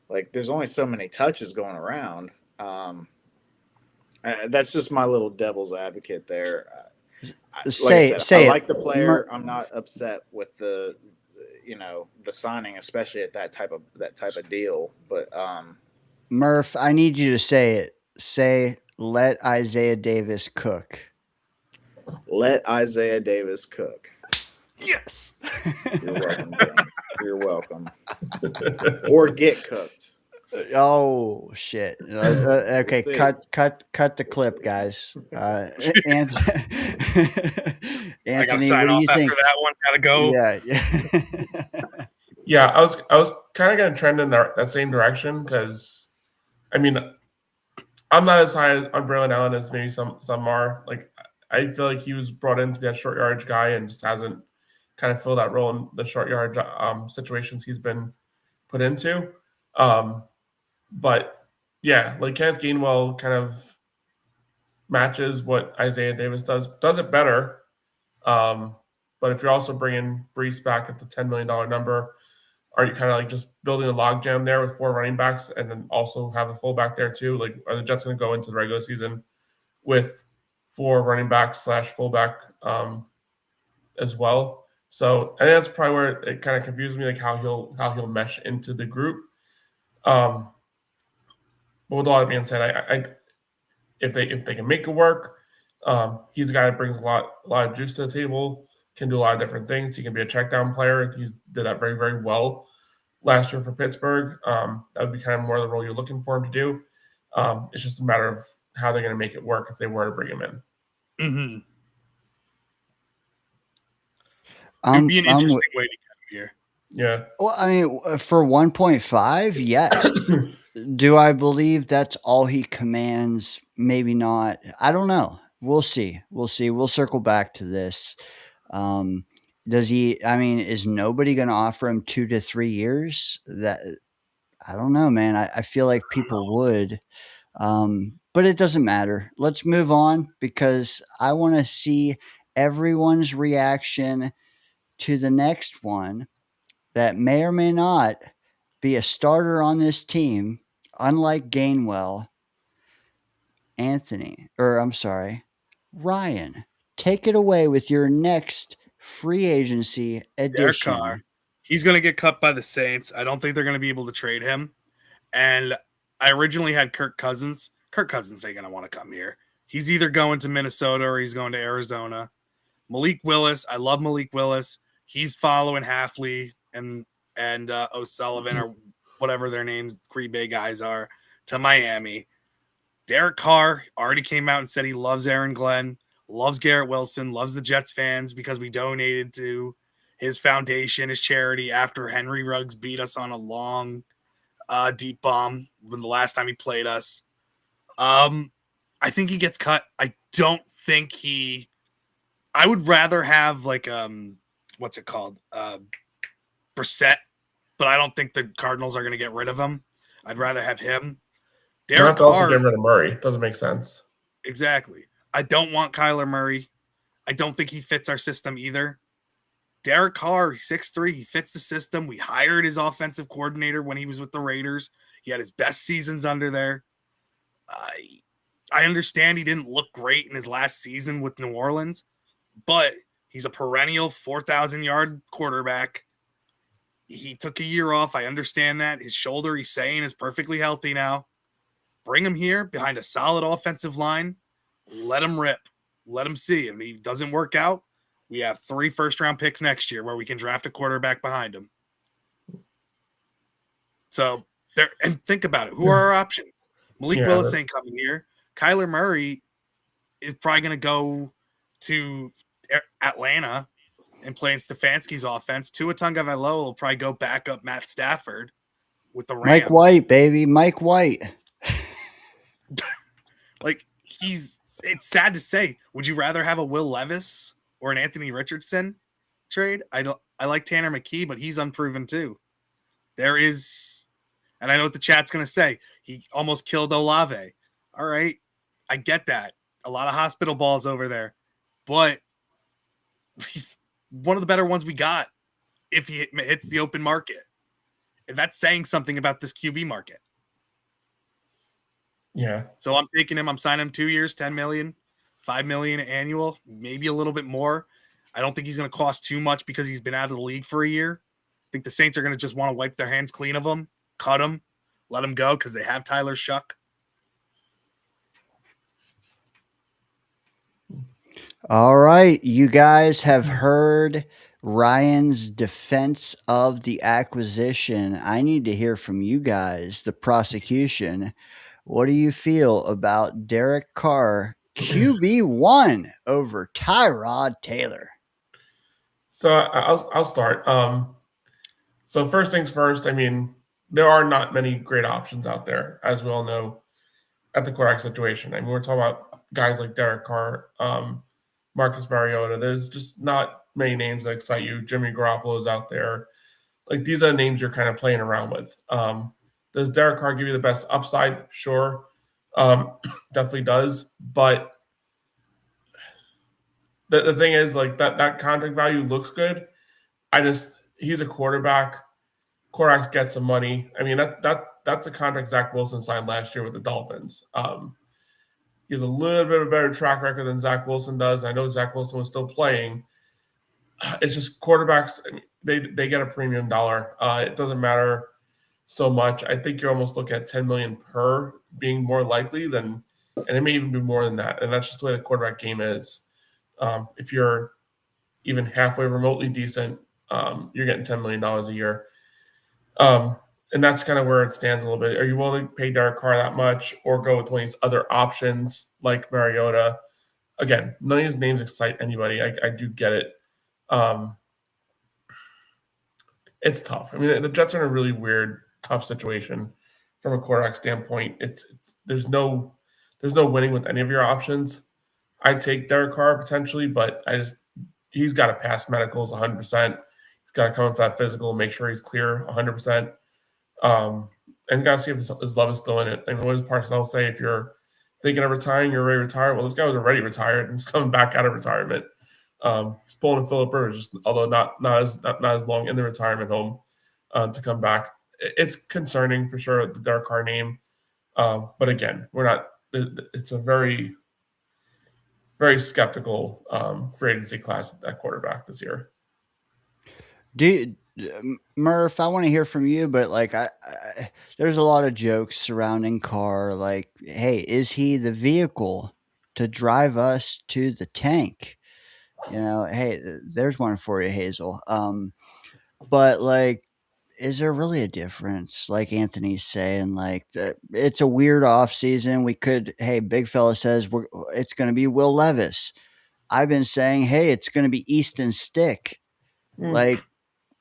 like there's only so many touches going around. That's just my little devil's advocate there.
Say
I
it.
like the player. I'm not upset with the signing, especially at that type of deal. But
Murph, I need you to say it. Say, let Isaiah Davis cook.
let Isaiah Davis cook.
Yes.
You're welcome, Dan. You're welcome. Or get cooked.
Oh shit! Okay, cut the clip, guys. And
I gotta
Anthony,
sign
what do
off
you
after
think?
that one. Gotta go.
Yeah.
Yeah, I was kind of going to trend in that same direction because, I mean, I'm not as high on Braylon Allen as maybe some are. Like, I feel like he was brought in to be that short yardage guy and just hasn't kind of filled that role in the short yardage situations he's been put into. But yeah, like Kenneth Gainwell kind of matches what Isaiah Davis does it better. But if you're also bringing Brees back at the $10 million number, are you kind of like just building a logjam there with 4 running backs and then also have a fullback there too? Like, are the Jets going to go into the regular season with 4 running backs / fullback as well? So I think that's probably where it kind of confuses me, like how he'll mesh into the group. But with all that being said, I if they can make it work, he's a guy that brings a lot of juice to the table, can do a lot of different things. He can be a check down player. He did that very, very well last year for Pittsburgh. That would be kind of more the role you're looking for him to do. It's just a matter of how they're going to make it work if they were to bring him in.
Mm-hmm. It'd be an interesting way to get him here.
Yeah.
Well, I mean, for 1.5, yes. Do I believe that's all he commands? Maybe not. I don't know. We'll see. We'll circle back to this. Does he? I mean, is nobody going to offer him 2 to 3 years? That I don't know, man. I feel like people would. But it doesn't matter. Let's move on because I want to see everyone's reaction to the next one that may or may not be a starter on this team, unlike Gainwell. Anthony, or I'm sorry, Ryan, take it away with your next free agency
Derek Carr.
addition.
He's going to get cut by the Saints. I don't think they're going to be able to trade him. And I originally had Kirk Cousins. Kirk Cousins ain't going to want to come here. He's either going to Minnesota or he's going to Arizona. Malik Willis, I love Malik Willis. He's following Halfley and O'Sullivan or whatever their names, Green Bay guys are, to Miami. Derek Carr already came out and said he loves Aaron Glenn, loves Garrett Wilson, loves the Jets fans because we donated to his foundation, his charity, after Henry Ruggs beat us on a long, deep bomb when the last time he played us. I think he gets cut. I don't think he. I would rather have like what's it called, Brissett, but I don't think the Cardinals are going to get rid of him. I'd rather have him. Derek
Not to also
Carr,
get rid of Murray. Doesn't make sense.
exactly. I don't want Kyler Murray. I don't think he fits our system either. Derek Carr, he's 6'3", he fits the system. We hired his offensive coordinator when he was with the Raiders. He had his best seasons under there. I understand he didn't look great in his last season with New Orleans, but he's a perennial 4,000-yard quarterback. He took a year off. I understand that. His shoulder, he's saying, is perfectly healthy now. Bring him here behind a solid offensive line. Let him rip. Let him see. If he doesn't work out, we have 3 first-round picks next year where we can draft a quarterback behind him. So, there, and think about it. Who are our options? Malik Willis ain't coming here. Kyler Murray is probably going to go to Atlanta and play in Stefanski's offense. Tua Tagovailoa will probably go back up Matt Stafford with the Rams.
Mike White, baby. Mike White.
Like, it's sad to say. Would you rather have a Will Levis or an Anthony Richardson trade? I like Tanner McKee, but he's unproven too. There is, and I know what the chat's going to say. He almost killed Olave. All right, I get that. A lot of hospital balls over there, but he's one of the better ones we got if he hits the open market. And that's saying something about this QB market.
Yeah.
So I'm taking him. I'm signing him 2 years, $10 million, $5 million annual, maybe a little bit more. I don't think he's going to cost too much because he's been out of the league for a year. I think the Saints are going to just want to wipe their hands clean of him, cut him, let him go because they have Tyler Shuck.
All right. You guys have heard Ryan's defense of the acquisition. I need to hear from you guys, the prosecution. What do you feel about Derek Carr, QB1 over Tyrod Taylor?
So I'll start. So first things first, I mean, there are not many great options out there, as we all know, at the quarterback situation. I mean, we're talking about guys like Derek Carr, Marcus Mariota. There's just not many names that excite you. Jimmy Garoppolo's out there. Like, these are the names you're kind of playing around with. Does Derek Carr give you the best upside? Sure. Definitely does. But the thing is, like, that contract value looks good. He's a quarterback. Quarterbacks get some money. I mean, that's a contract Zach Wilson signed last year with the Dolphins. He has a little bit of a better track record than Zach Wilson does. I know Zach Wilson was still playing. It's just quarterbacks, they get a premium dollar. It doesn't matter so much. I think you're almost looking at $10 million per being more likely than, and it may even be more than that. And that's just the way the quarterback game is. If you're even halfway remotely decent, you're getting $10 million a year. And that's kind of where it stands a little bit. Are you willing to pay Derek Carr that much or go with one of these other options like Mariota? Again, none of these names excite anybody. I do get it. It's tough. I mean, the Jets are in a really weird, tough situation from a quarterback standpoint. It's there's no winning with any of your options. I'd take Derek Carr potentially, but he's got to pass medicals 100%. He's got to come in for that physical, make sure he's clear 100%. and you got to see if his love is still in it. And what does Parcells say? If you're thinking of retiring, you're ready to retire. Well, this guy was already retired and he's coming back out of retirement. He's pulling a Philip Rivers, just although not as long in the retirement home to come back. It's concerning for sure, the Derek Carr name. But again, we're not. It's a very very skeptical free agency class at quarterback this year.
Do Murph, I want to hear from you, but like there's a lot of jokes surrounding Carr. Like, hey, is he the vehicle to drive us to the tank? Hey, there's one for you, Hazel. But like, is there really a difference? Like Anthony's saying, like it's a weird off season. We could, hey, big fella says it's going to be Will Levis. I've been saying, hey, it's going to be Easton Stick. Like,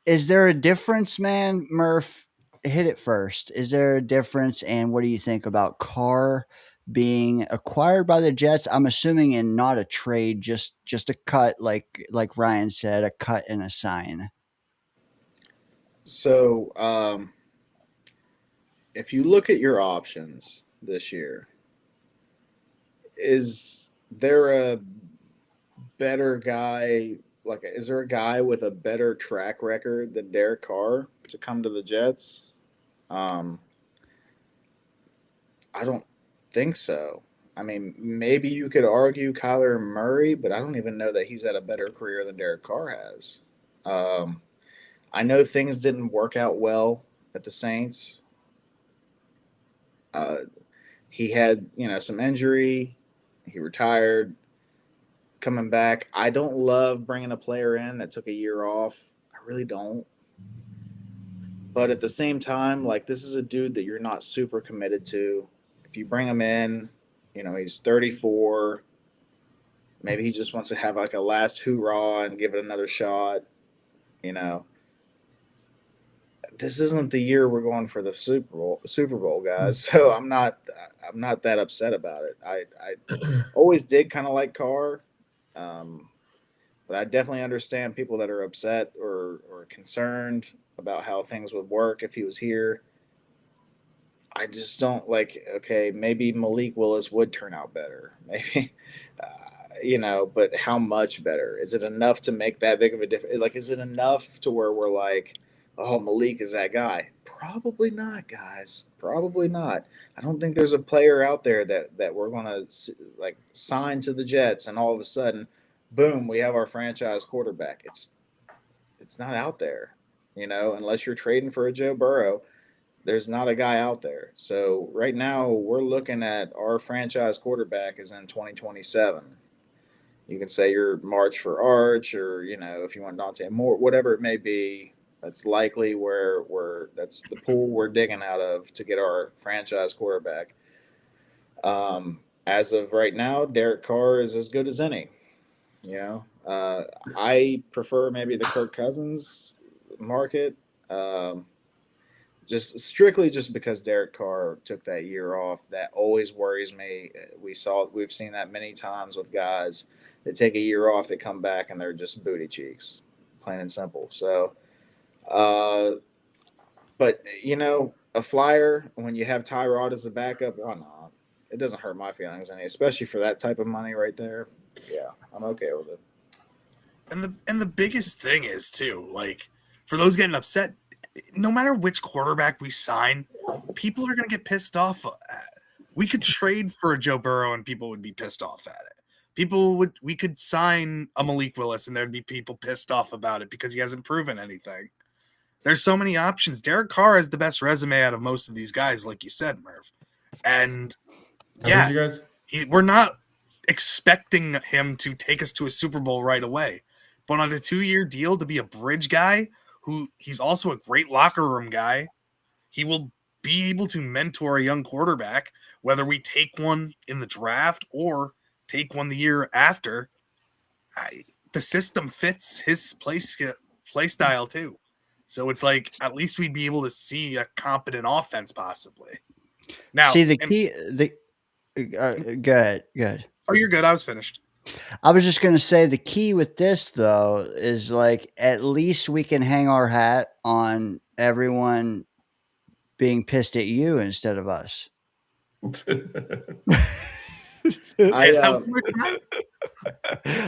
is there a difference, man? Murph, hit it first. Is there a difference? And what do you think about Carr being acquired by the Jets? I'm assuming in not a trade, just a cut, like Ryan said, a cut and a sign.
So, if you look at your options this year, is there a better guy? Like, is there a guy with a better track record than Derek Carr to come to the Jets? Um, I don't think so. I mean, maybe you could argue Kyler Murray, but I don't even know that he's had a better career than Derek Carr has. Um, I know things didn't work out well at the Saints. Uh, he had, some injury. He retired. Coming back, I don't love bringing a player in that took a year off. I really don't. But at the same time, like, this is a dude that you're not super committed to. If you bring him in, he's 34. Maybe he just wants to have like a last hoorah and give it another shot. You know, this isn't the year we're going for the Super Bowl, guys. So I'm not that upset about it. I always did kind of like Carr, um, but I definitely understand people that are upset or concerned about how things would work if he was here. I just don't like. Okay, maybe Malik Willis would turn out better. Maybe, but how much better? Is it enough to make that big of a difference? Like, is it enough to where we're like, oh, Malik is that guy? Probably not, guys. Probably not. I don't think there's a player out there that we're gonna like sign to the Jets, and all of a sudden, boom, we have our franchise quarterback. It's not out there, unless you're trading for a Joe Burrow. There's not a guy out there. So right now we're looking at our franchise quarterback is in 2027. You can say you're March for Arch, or if you want Dante Moore, whatever it may be. That's likely where that's the pool we're digging out of to get our franchise quarterback. As of right now, Derek Carr is as good as any. I prefer maybe the Kirk Cousins market. Just strictly just because Derek Carr took that year off, that always worries me. We've seen that many times with guys that take a year off, they come back and they're just booty cheeks, plain and simple. So, uh, but a flyer when you have Tyrod as a backup, why not? It doesn't hurt my feelings any, especially for that type of money right there. Yeah, I'm okay with it.
And the biggest thing is too, like, for those getting upset, no matter which quarterback we sign, people are going to get pissed off at. We could trade for a Joe Burrow and people would be pissed off at it. We could sign a Malik Willis and there'd be people pissed off about it because he hasn't proven anything. There's so many options. Derek Carr has the best resume out of most of these guys, like you said, Murph. And yeah,
you guys?
we're not expecting him to take us to a Super Bowl right away. But on a 2-year deal to be a bridge guy, who he's also a great locker room guy, he will be able to mentor a young quarterback, whether we take one in the draft or take one the year after. The system fits his play style too. So it's like, at least we'd be able to see a competent offense possibly. Now,
see the key. Good.
Oh, you're good. I was finished.
I was just going to say the key with this though is like at least we can hang our hat on everyone being pissed at you instead of us.
I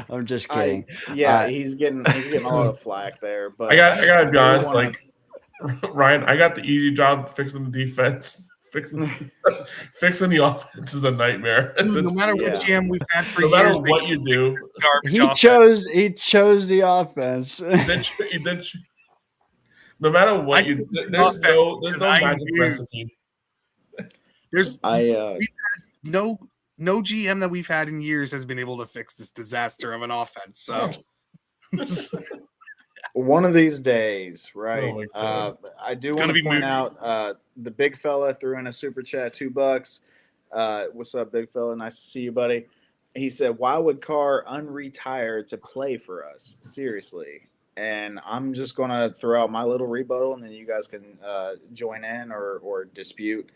I'm just kidding.
he's getting a lot of flack there, but
I gotta be
do
honest,
wanna-
like Ryan, I got the easy job fixing the defense. Fixing the offense is a nightmare.
Dude, no matter
Yeah.
what GM we've had for
No
years,
matter
they
what you do,
garbage
He
offense.
chose the offense.
no matter what
I
you,
chose the
there's
offense
no
because I
magic
knew-
recipe.
There's
I
no GM that we've had in years has been able to fix this disaster of an offense. So
one of these days, right?
Oh my God.
I do
It's
want
gonna
to
be
point
movie.
out the big fella threw in a super chat, $2. What's up, big fella? Nice to see you, buddy. He said, "Why would Carr unretire to play for us? Seriously." And I'm just gonna throw out my little rebuttal, and then you guys can join in or dispute.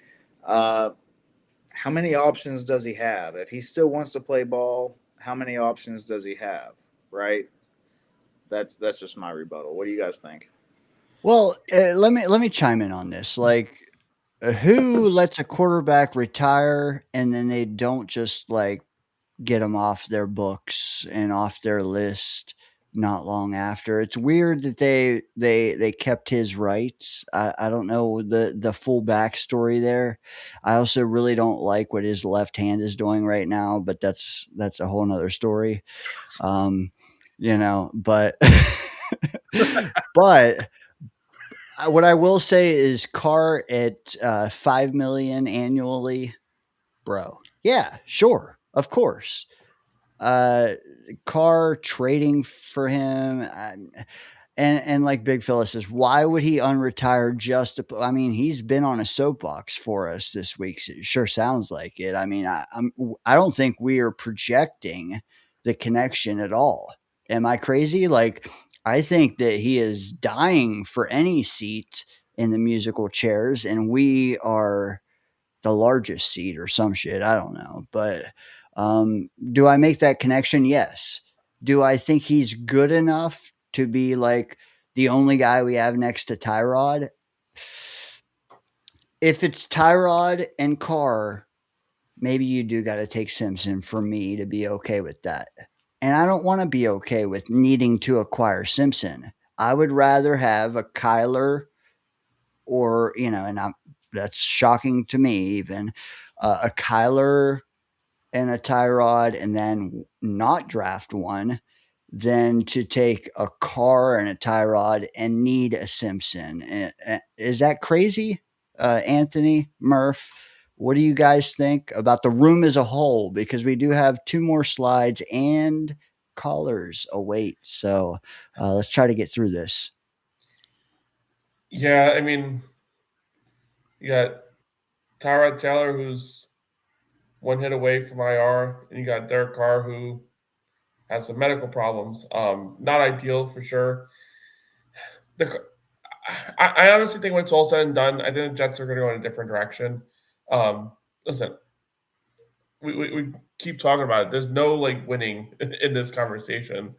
How many options does he have? If he still wants to play ball, how many options does he have? Right. That's just my rebuttal. What do you guys think?
Well, let me chime in on this. Like, who lets a quarterback retire and then they don't just like get him off their books and off their list not long after? It's weird that they kept his rights. I don't know the full backstory there. I also really don't like what his left hand is doing right now, but that's a whole nother story. But but what I will say is Carr at $5 million annually, bro. Yeah, sure, of course. Carr trading for him, and like Big Phyllis says, why would he unretire just to? I mean, he's been on a soapbox for us this week. So it sure sounds like it. I mean, I don't think we are projecting the connection at all. Am I crazy? Like, I think that he is dying for any seat in the musical chairs, and we are the largest seat or some shit. I don't know. But do I make that connection? Yes. Do I think he's good enough to be like the only guy we have next to Tyrod? If it's Tyrod and Carr, maybe you do got to take Simpson for me to be okay with that. And I don't want to be okay with needing to acquire Simpson. I would rather have a Kyler or, that's shocking to me even, a Kyler and a Tyrod and then not draft one than to take a Carr and a Tyrod and need a Simpson. Is that crazy, Anthony, Murph? What do you guys think about the room as a whole? Because we do have 2 more slides and callers await. So let's try to get through this.
Yeah, I mean, you got Tyrod Taylor, who's one hit away from IR, and you got Derek Carr, who has some medical problems. Not ideal for sure. I honestly think when it's all said and done, I think the Jets are going to go in a different direction. Listen, we keep talking about it. There's no like winning in this conversation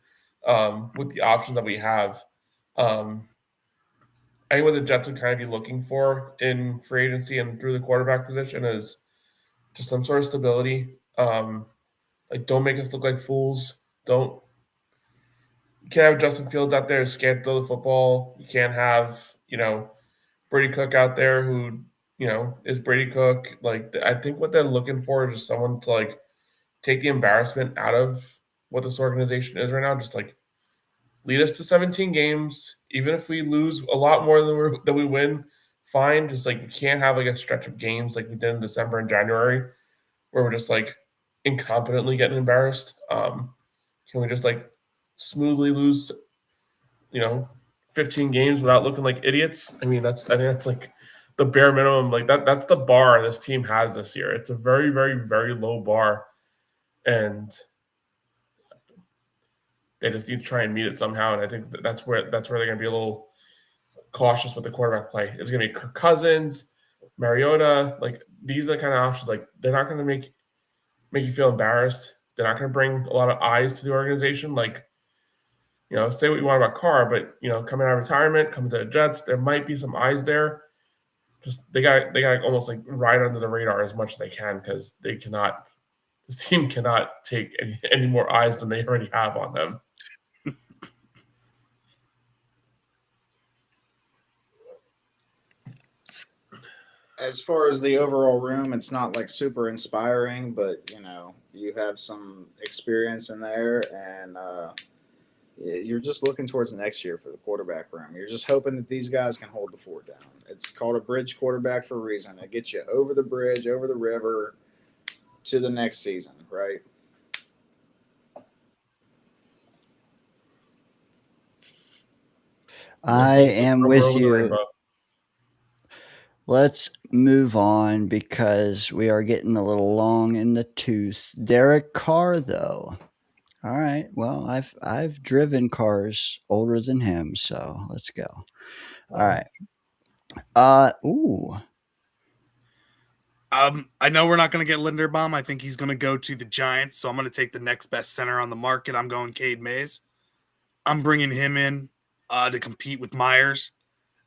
with the options that we have. I think what the Jets would kind of be looking for in free agency and through the quarterback position is just some sort of stability. Like, don't make us look like fools. You can't have Justin Fields out there who can't throw the football. You can't have, Brady Cook out there who, is Brady Cook. Like, I think what they're looking for is just someone to, like, take the embarrassment out of what this organization is right now. Just, like, lead us to 17 games. Even if we lose a lot more than we win, fine. Just, like, we can't have, like, a stretch of games like we did in December and January where we're just, like, incompetently getting embarrassed. Can we just, like, smoothly lose, 15 games without looking like idiots? I think that's like the bare minimum. Like that's the bar this team has this year. It's a very, very, very low bar, and they just need to try and meet it somehow. And I think that's where they're going to be a little cautious with the quarterback play. It's going to be Kirk Cousins, Mariota. Like, these are the kind of options. Like, they're not going to make you feel embarrassed. They're not going to bring a lot of eyes to the organization. Like, say what you want about Carr, but, coming out of retirement, coming to the Jets, there might be some eyes there. just they got almost like right under the radar as much as they can because they cannot. This team cannot take any more eyes than they already have on them.
As far as the overall room, it's not like super inspiring, but you have some experience in there, and you're just looking towards next year for the quarterback room. You're just hoping that these guys can hold the fort down. It's called a bridge quarterback for a reason. It gets you over the bridge, over the river, to the next season, right?
I am
We're
with
over the
you.
rainbow.
Let's move on because we are getting a little long in the tooth. Derek Carr, though. All right. Well, I've driven cars older than him, so let's go. All right. Ooh.
I know we're not going to get Linderbaum. I think he's going to go to the Giants, so I'm going to take the next best center on the market. I'm going Cade Mays. I'm bringing him in to compete with Myers.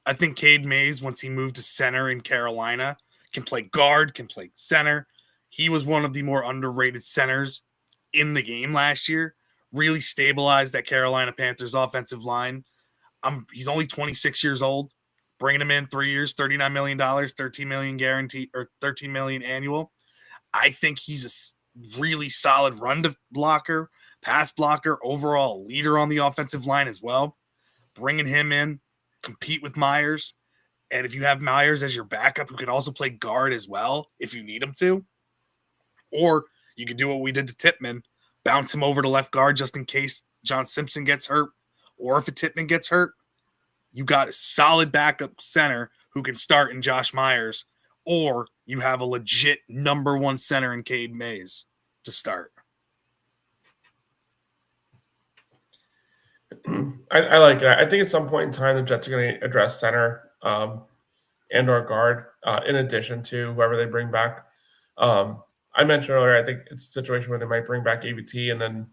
I think Cade Mays, once he moved to center in Carolina, can play guard, can play center. He was one of the more underrated centers in the game last year. Really stabilized that Carolina Panthers offensive line. He's only 26 years old. Bringing him in 3 years, $39 million, $13 million guaranteed, or $13 million annual. I think he's a really solid run blocker, pass blocker, overall leader on the offensive line as well. Bringing him in, compete with Myers. And if you have Myers as your backup, who can also play guard as well, if you need him to, or you can do what we did to Tippmann, bounce him over to left guard just in case John Simpson gets hurt, or if a Tippmann gets hurt, you got a solid backup center who can start in Josh Myers, or you have a legit number one center in Cade Mays to start.
I like it. I think at some point in time, the Jets are going to address center and or guard in addition to whoever they bring back. I mentioned earlier, I think it's a situation where they might bring back AVT and then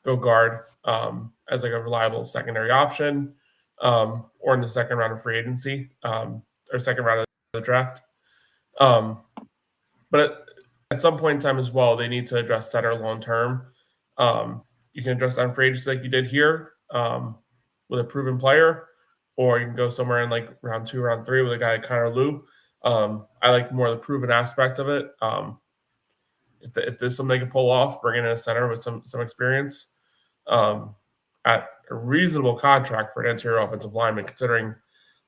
go guard as like a reliable secondary option or in the second round of free agency or second round of the draft. But at some point in time as well, they need to address center long term. You can address on free agency like you did here with a proven player, or you can go somewhere in like round 2, round 3 with a guy like Connor Liu. I like more the proven aspect of it. If there's something they can pull off, bring in a center with some experience at a reasonable contract for an interior offensive lineman, considering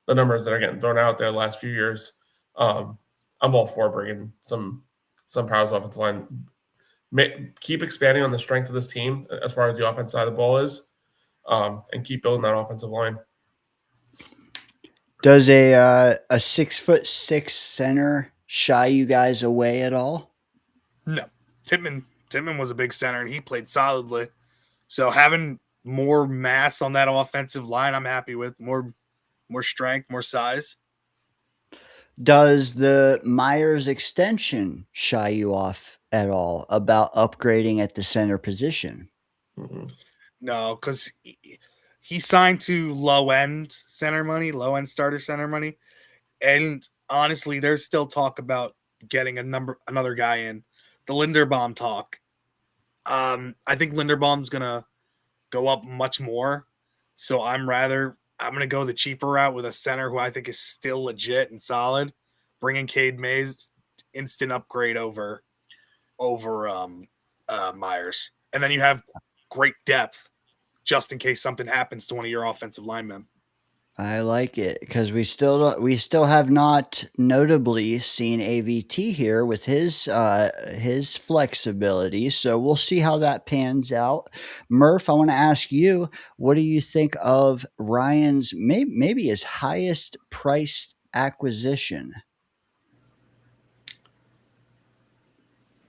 the numbers that are getting thrown out there the last few years. I'm all for bringing some powers offensive line. Keep expanding on the strength of this team as far as the offense side of the ball is, and keep building that offensive line.
Does a 6'6" center shy you guys away at all?
No. Tippmann was a big center, and he played solidly. So having more mass on that offensive line, I'm happy with. More strength, more size.
Does the Myers extension shy you off at all about upgrading at the center position?
Mm-hmm.
No, because he signed to low-end starter center money. And honestly, there's still talk about getting another guy in. The Linderbaum talk. I think Linderbaum's going to go up much more. So I'm going to go the cheaper route with a center who I think is still legit and solid. Bringing Cade Mays, instant upgrade over Myers. And then you have great depth just in case something happens to one of your offensive linemen.
I like it because we still have not notably seen AVT here with his flexibility. So we'll see how that pans out. Murph, I want to ask you, what do you think of Ryan's maybe his highest priced acquisition?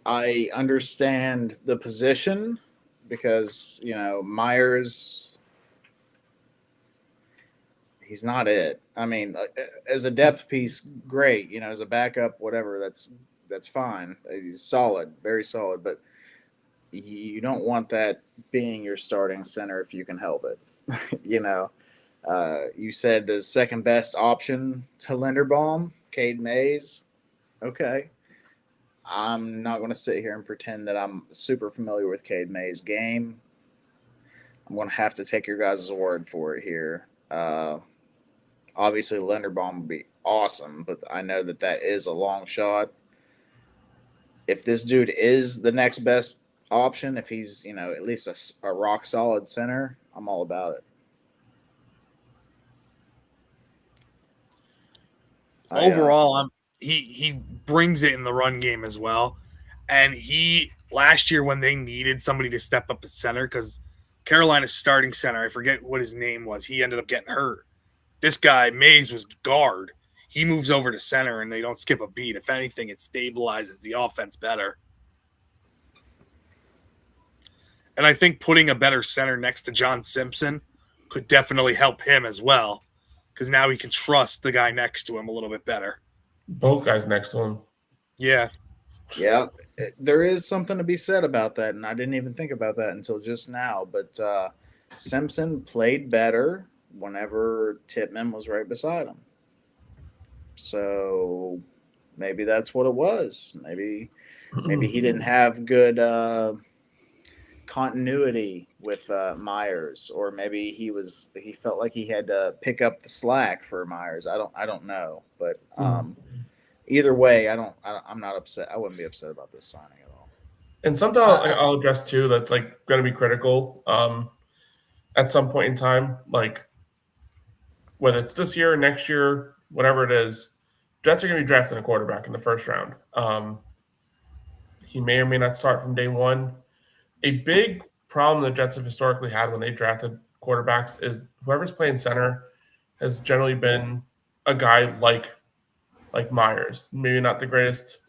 I understand the position because Myers, he's not it. I mean, as a depth piece, great. As a backup, whatever, that's fine. He's solid, very solid. But you don't want that being your starting center if you can help it. You said the second best option to Linderbaum. Cade Mays. Okay. I'm not going to sit here and pretend that I'm super familiar with Cade Mays' game. I'm going to have to take your guys' word for it here. Obviously, Linderbaum would be awesome, but I know that that is a long shot. If this dude is the next best option, if he's at least a rock solid center, I'm all about it.
Overall, he brings it in the run game as well. And he last year when they needed somebody to step up at center because Carolina's starting center, I forget what his name was. He ended up getting hurt. This guy Mays was guard. He moves over to center and they don't skip a beat. If anything, it stabilizes the offense better. And I think putting a better center next to John Simpson could definitely help him as well because now he can trust the guy next to him a little bit better.
Both guys next to him.
Yeah.
Yeah, there is something to be said about that, and I didn't even think about that until just now. But Simpson played better whenever Tippmann was right beside him. So maybe that's what it was. Maybe he didn't have good continuity with Myers, or maybe he felt like he had to pick up the slack for Myers. I don't know, but either way, I'm not upset. I wouldn't be upset about this signing at all.
And something I'll address too that's like going to be critical at some point in time, like whether it's this year, next year, whatever it is, Jets are going to be drafting a quarterback in the first round. He may or may not start from day one. A big problem the Jets have historically had when they drafted quarterbacks is whoever's playing center has generally been a guy like Myers. Maybe not the greatest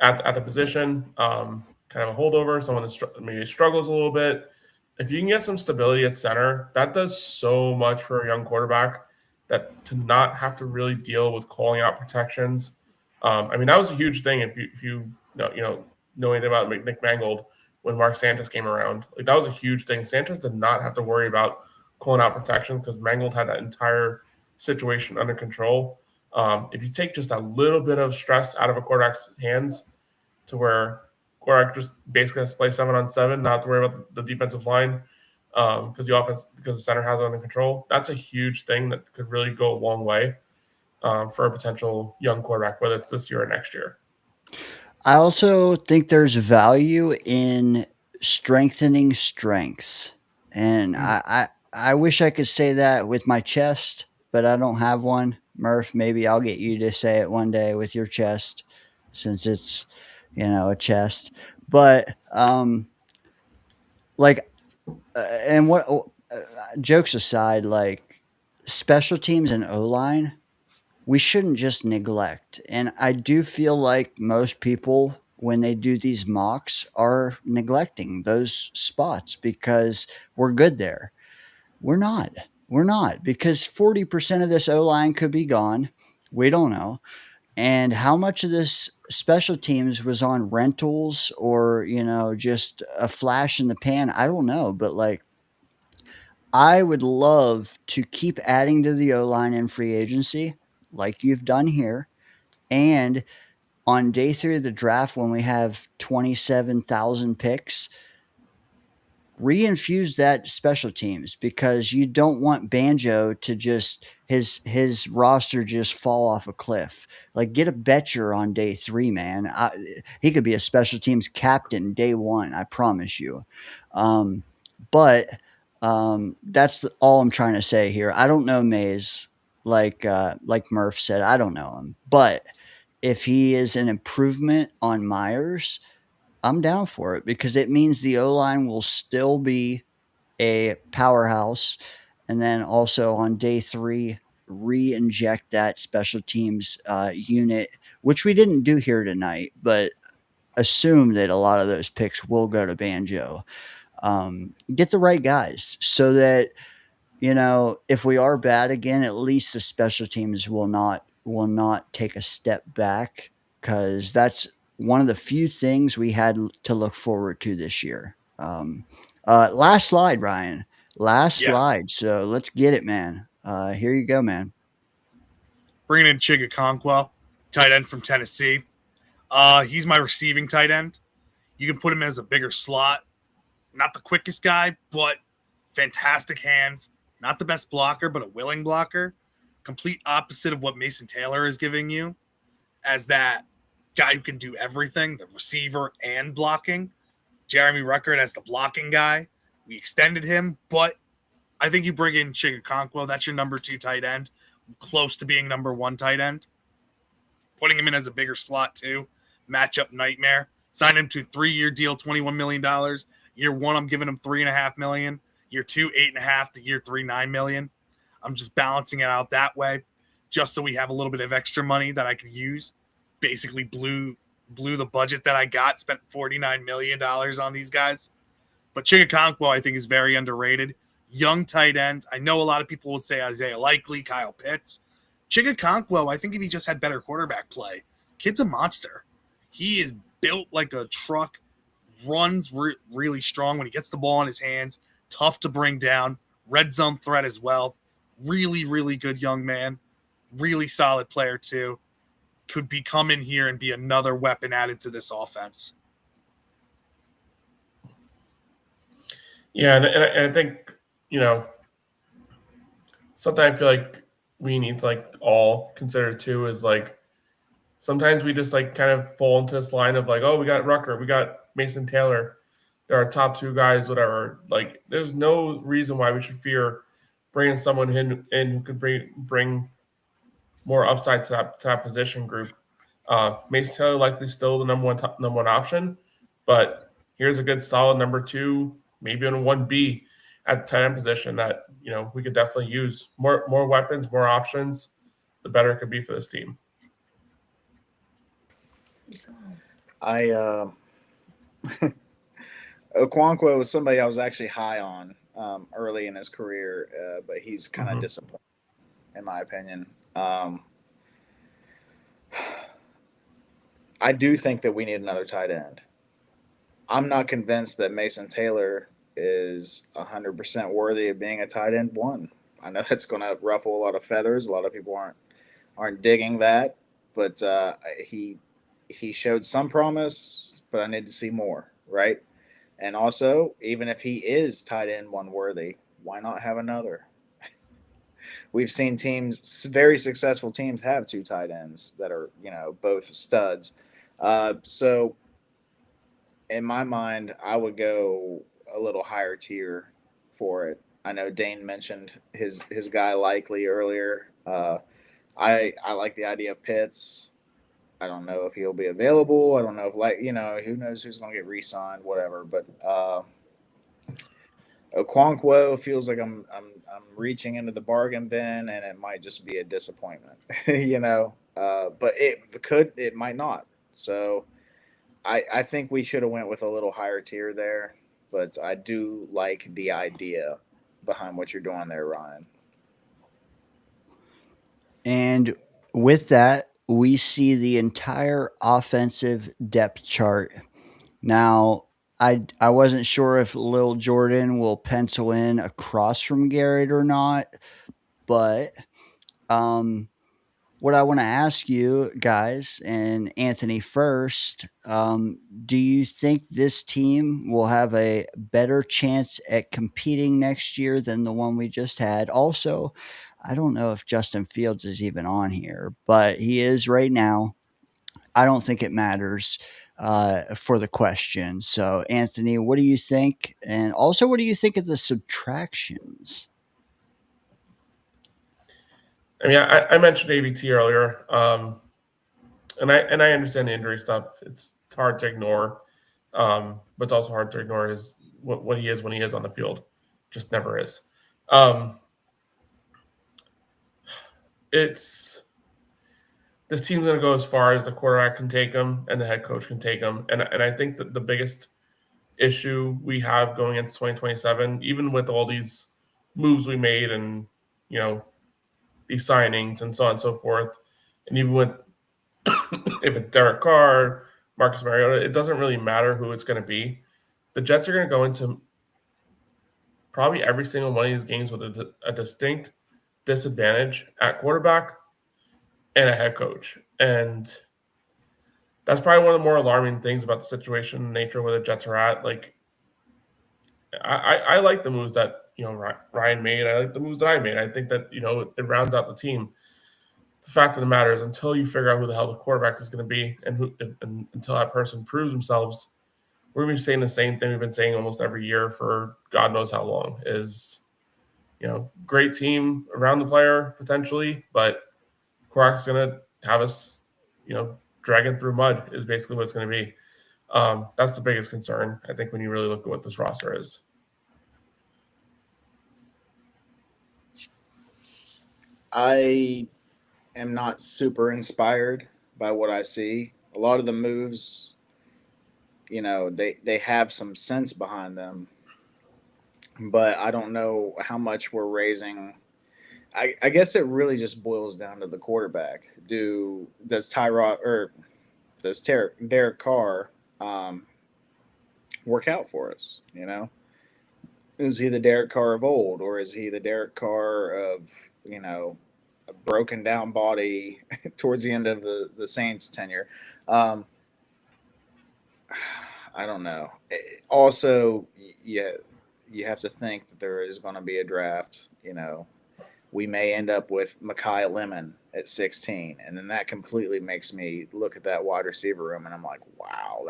at the position, kind of a holdover, someone that maybe struggles a little bit. If you can get some stability at center, that does so much for a young quarterback. That to not have to really deal with calling out protections. I mean, that was a huge thing. If you know anything about Nick Mangold when Mark Sanchez came around, like that was a huge thing. Sanchez did not have to worry about calling out protections because Mangold had that entire situation under control. If you take just a little bit of stress out of a quarterback's hands to where quarterback just basically has to play 7-on-7, not to worry about the defensive line because the center has it under control, that's a huge thing that could really go a long way for a potential young quarterback, whether it's this year or next year.
I also think there's value in strengthening strengths. And I wish I could say that with my chest, but I don't have one. Murph, maybe I'll get you to say it one day with your chest since it's, a chest. But, like, and what, jokes aside, like, special teams and O line, we shouldn't just neglect. And I do feel like most people, when they do these mocks, are neglecting those spots because we're good there. We're not. We're not because 40% of this O line could be gone. We don't know. And how much of this special teams was on rentals or, just a flash in the pan? I don't know. But like, I would love to keep adding to the O line in free agency like you've done here. And on day 3 of the draft, when we have 27,000 picks, reinfuse that special teams because you don't want Banjo to just his roster just fall off a cliff. Like get a Betcher on day 3, man. He could be a special teams captain day 1. I promise you. But that's all I'm trying to say here. I don't know Mays like Murph said. I don't know him, but if he is an improvement on Myers, I'm down for it because it means the O-line will still be a powerhouse. And then also on day 3, re-inject that special teams unit, which we didn't do here tonight, but assume that a lot of those picks will go to Banjo. Get the right guys so that, if we are bad again, at least the special teams will not take a step back because that's one of the few things we had to look forward to this year. Last slide, Ryan. Last
Yes.
slide. So let's get it, man. Here you go, man.
bringing in Chigakonkwo, tight end from Tennessee. He's my receiving tight end. You can put him as a bigger slot. Not the quickest guy, but fantastic hands. Not the best blocker, but a willing blocker. Complete opposite of what Mason Taylor is giving you as that guy who can do everything, the receiver and blocking. Jeremy Ruckert as the blocking guy. We extended him, but I think you bring in Chigakonkwo. That's your number 2 tight end, close to being number 1 tight end. Putting him in as a bigger slot too. Matchup nightmare. Signed him to a 3-year deal, $21 million. Year 1, I'm giving him $3.5 million. Year 2, $8.5 to year 3, $9 million. I'm just balancing it out that way, just so we have a little bit of extra money that I could use. Basically blew the budget that I got, spent $49 million on these guys. But Chigakonkwo, I think, is very underrated. Young tight end. I know a lot of people would say Isaiah Likely, Kyle Pitts. Chigakonkwo, I think if he just had better quarterback play, kid's a monster. He is built like a truck, runs really strong when he gets the ball in his hands, tough to bring down, red zone threat as well. Really, really good young man. Really solid player too. Could come in here and be another weapon added to this offense.
Yeah, and I think, something I feel like we need to all consider too is sometimes we just kind of fall into this line of oh, we got Rucker, we got Mason Taylor, they're our top 2 guys, whatever. There's no reason why we should fear bringing someone in who could bring more upside to that position group. Mason Taylor likely still the number one option, but here's a good solid number 2, maybe on a 1B at the tight end position that we could definitely use more weapons, more options. The better it could be for this team.
Okonkwo was somebody I was actually high on early in his career, but he's kind of disappointing, in my opinion. I do think that we need another tight end. I'm not convinced that Mason Taylor is 100% worthy of being a tight end 1. I know that's going to ruffle a lot of feathers. A lot of people aren't digging that, but he showed some promise, but I need to see more, right? And also, even if he is tight end 1 worthy, why not have another? We've seen teams, very successful teams, have 2 tight ends that are, both studs. So in my mind, I would go a little higher tier for it. I know Dane mentioned his guy Likely earlier. I like the idea of Pitts. I don't know if he'll be available. I don't know if who knows who's going to get re-signed, whatever. But Okonkwo feels like I'm reaching into the bargain bin, and it might just be a disappointment, But it might not. So I think we should have went with a little higher tier there. But I do like the idea behind what you're doing there, Ryan.
And with that, we see the entire offensive depth chart. Now, I wasn't sure if Lil Jordan will pencil in across from Garrett or not, but what I want to ask you guys, and Anthony first, do you think this team will have a better chance at competing next year than the one we just had? Also, I don't know if Justin Fields is even on here, but he is right now. I don't think it matters for the question. So, Anthony, what do you think? And also, what do you think of the subtractions?
I mean, I mentioned AVT earlier, and I understand the injury stuff. It's hard to ignore, but it's also hard to ignore what he is when he is on the field. Just never is. This team's going to go as far as the quarterback can take them and the head coach can take them, and I think that the biggest issue we have going into 2027, even with all these moves we made and these signings and so on and so forth, and even with if it's Derek Carr, Marcus Mariota, it doesn't really matter who it's going to be. The Jets are going to go into probably every single one of these games with a distinct disadvantage at quarterback, and a head coach. And that's probably one of the more alarming things about the situation, nature where the Jets are at. Like, I like the moves that Ryan made. I like the moves that I made. I think that it rounds out the team. The fact of the matter is, until you figure out who the hell the quarterback is going to be, and until that person proves themselves, we're going to be saying the same thing we've been saying almost every year for God knows how long. Is great team around the player potentially, but Quark's going to have us, dragging through mud is basically what it's going to be. That's the biggest concern, I think, when you really look at what this roster is.
I am not super inspired by what I see. A lot of the moves, they have some sense behind them, but I don't know how much we're raising. I guess it really just boils down to the quarterback. Does Tyrod or does Derek Carr um, work out for us? Is he the Derek Carr of old, or is he the Derek Carr of a broken down body towards the end of the Saints tenure? Um, I don't know. Also, yeah, you have to think that there is going to be a draft. We may end up with Mekhi Lemon at 16, and then that completely makes me look at that wide receiver room, and I'm like, wow,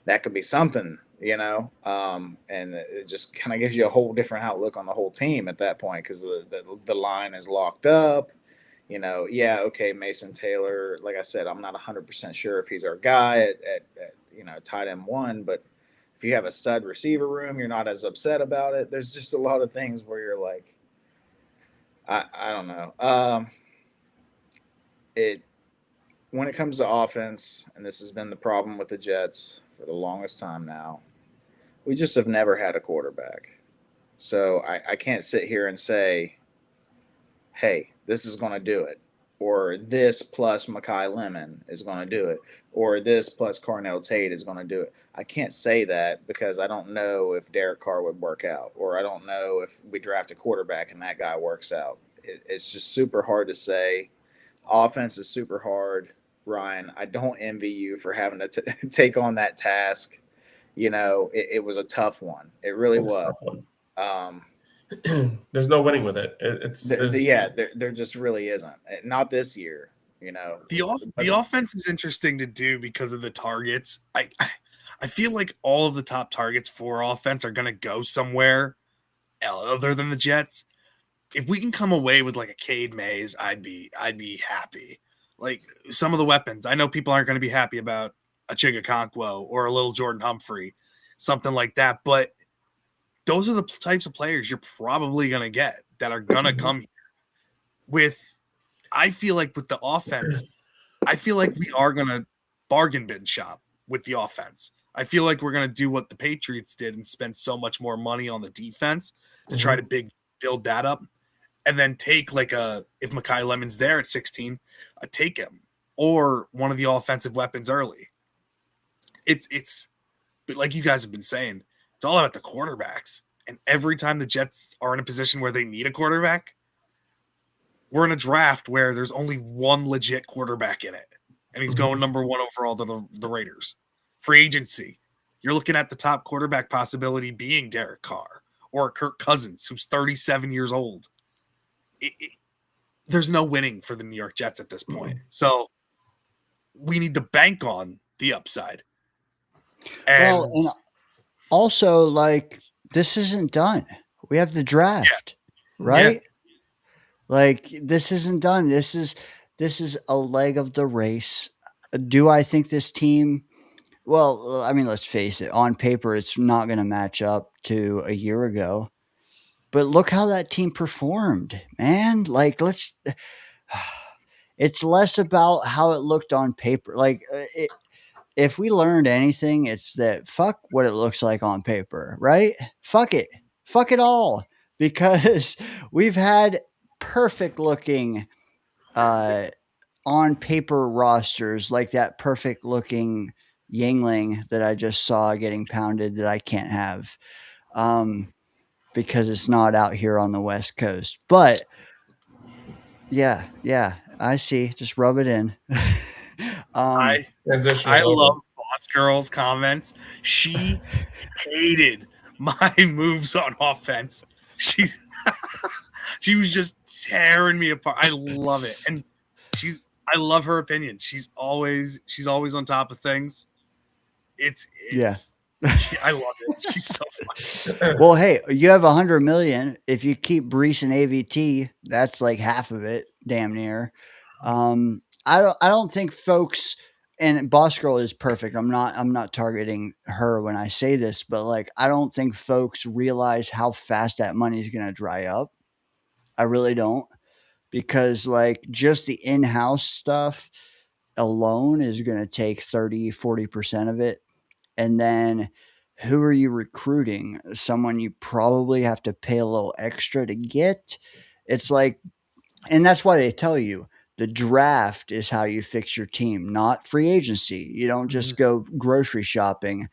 that could be something. And it just kind of gives you a whole different outlook on the whole team at that point because the line is locked up. Yeah, okay, Mason Taylor. Like I said, I'm not 100% sure if he's our guy at tight end one, but if you have a stud receiver room, you're not as upset about it. There's just a lot of things where you're like, I don't know. It When it comes to offense, and this has been the problem with the Jets for the longest time now, we just have never had a quarterback. So I can't sit here and say, hey, this is going to do it. Or this plus Mekhi Lemon is going to do it. Or this plus Carnell Tate is going to do it. I can't say that because I don't know if Derek Carr would work out. Or I don't know if we draft a quarterback and that guy works out. It's just super hard to say. Offense is super hard. Ryan, I don't envy you for having to take on that task. It was a tough one. It really was.
There's no winning with it.
There just really isn't. Not this year.
The offense is interesting to do because of the targets. I feel like all of the top targets for offense are going to go somewhere other than the Jets. If we can come away with like a Cade Mays, I'd be happy. Like some of the weapons, I know people aren't going to be happy about a Chigakonkwo or a little Jordan Humphrey, something like that. But those are the types of players you're probably going to get that are going to come here. I feel like with the offense, I feel like we are going to bargain bin shop with the offense. I feel like we're going to do what the Patriots did and spend so much more money on the defense to try to build that up. And then take if Mekhi Lemon's there at 16, take him or one of the offensive weapons early. It's like you guys have been saying, it's all about the quarterbacks. And every time the Jets are in a position where they need a quarterback, we're in a draft where there's only one legit quarterback in it. And he's going number one overall to the Raiders. Free agency, you're looking at the top quarterback possibility being Derek Carr or Kirk Cousins, who's 37 years old. There's no winning for the New York Jets at this point. So we need to bank on the upside.
And also, like, this isn't done. We have the draft, right? Yeah. Like, this isn't done. This is a leg of the race. Do I think this team? Well, I mean, let's face it. On paper, it's not going to match up to a year ago. But look how that team performed, man. Like, it's less about how it looked on paper. Like, if we learned anything, it's that fuck what it looks like on paper, right? Fuck it. Fuck it all. Because we've had perfect looking on paper rosters, like that perfect looking Yingling that I just saw getting pounded that I can't have. Because it's not out here on the West Coast. But yeah. I see. Just rub it in.
I
Transition
I
is over.
love Boss Girl's comments. She hated my moves on offense. She she was just tearing me apart. I love it, and I love her opinion. She's always on top of things.
Yeah.
It's I love it. She's so funny.
Well, hey, you have 100 million. If you keep Brees and AVT, that's like half of it, damn near. I don't think folks, and Boss Girl is perfect. I'm not targeting her when I say this, but like I don't think folks realize how fast that money is going to dry up. I really don't, because like just the in-house stuff alone is going to take 30-40% of it. And then who are you recruiting? Someone you probably have to pay a little extra to get. It's like, and that's why they tell you the draft is how you fix your team, not free agency. You don't just go grocery shopping.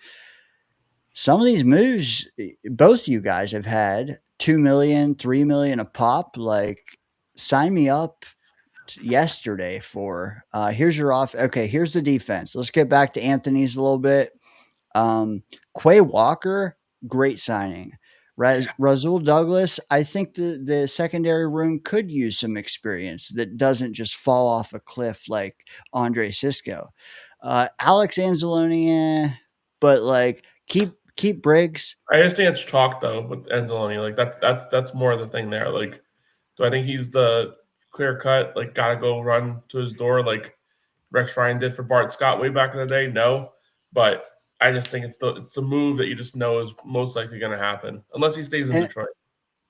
Some of these moves, both you guys have had 2 million, 3 million a pop. Like, sign me up yesterday for here's your off. Okay, here's the defense. Let's get back to Anthony's a little bit. Um, Quay Walker, great signing. Razul Douglas, I think the secondary room could use some experience that doesn't just fall off a cliff like Andre Cisco. Alex Anzalone, but like keep Briggs.
I just think it's chalk though with Enzoloni. Like that's more of the thing there. Like, do I think he's the clear cut? Like, gotta go run to his door like Rex Ryan did for Bart Scott way back in the day? No, but I just think it's the move that you just know is most likely going to happen unless he stays in
And,
Detroit.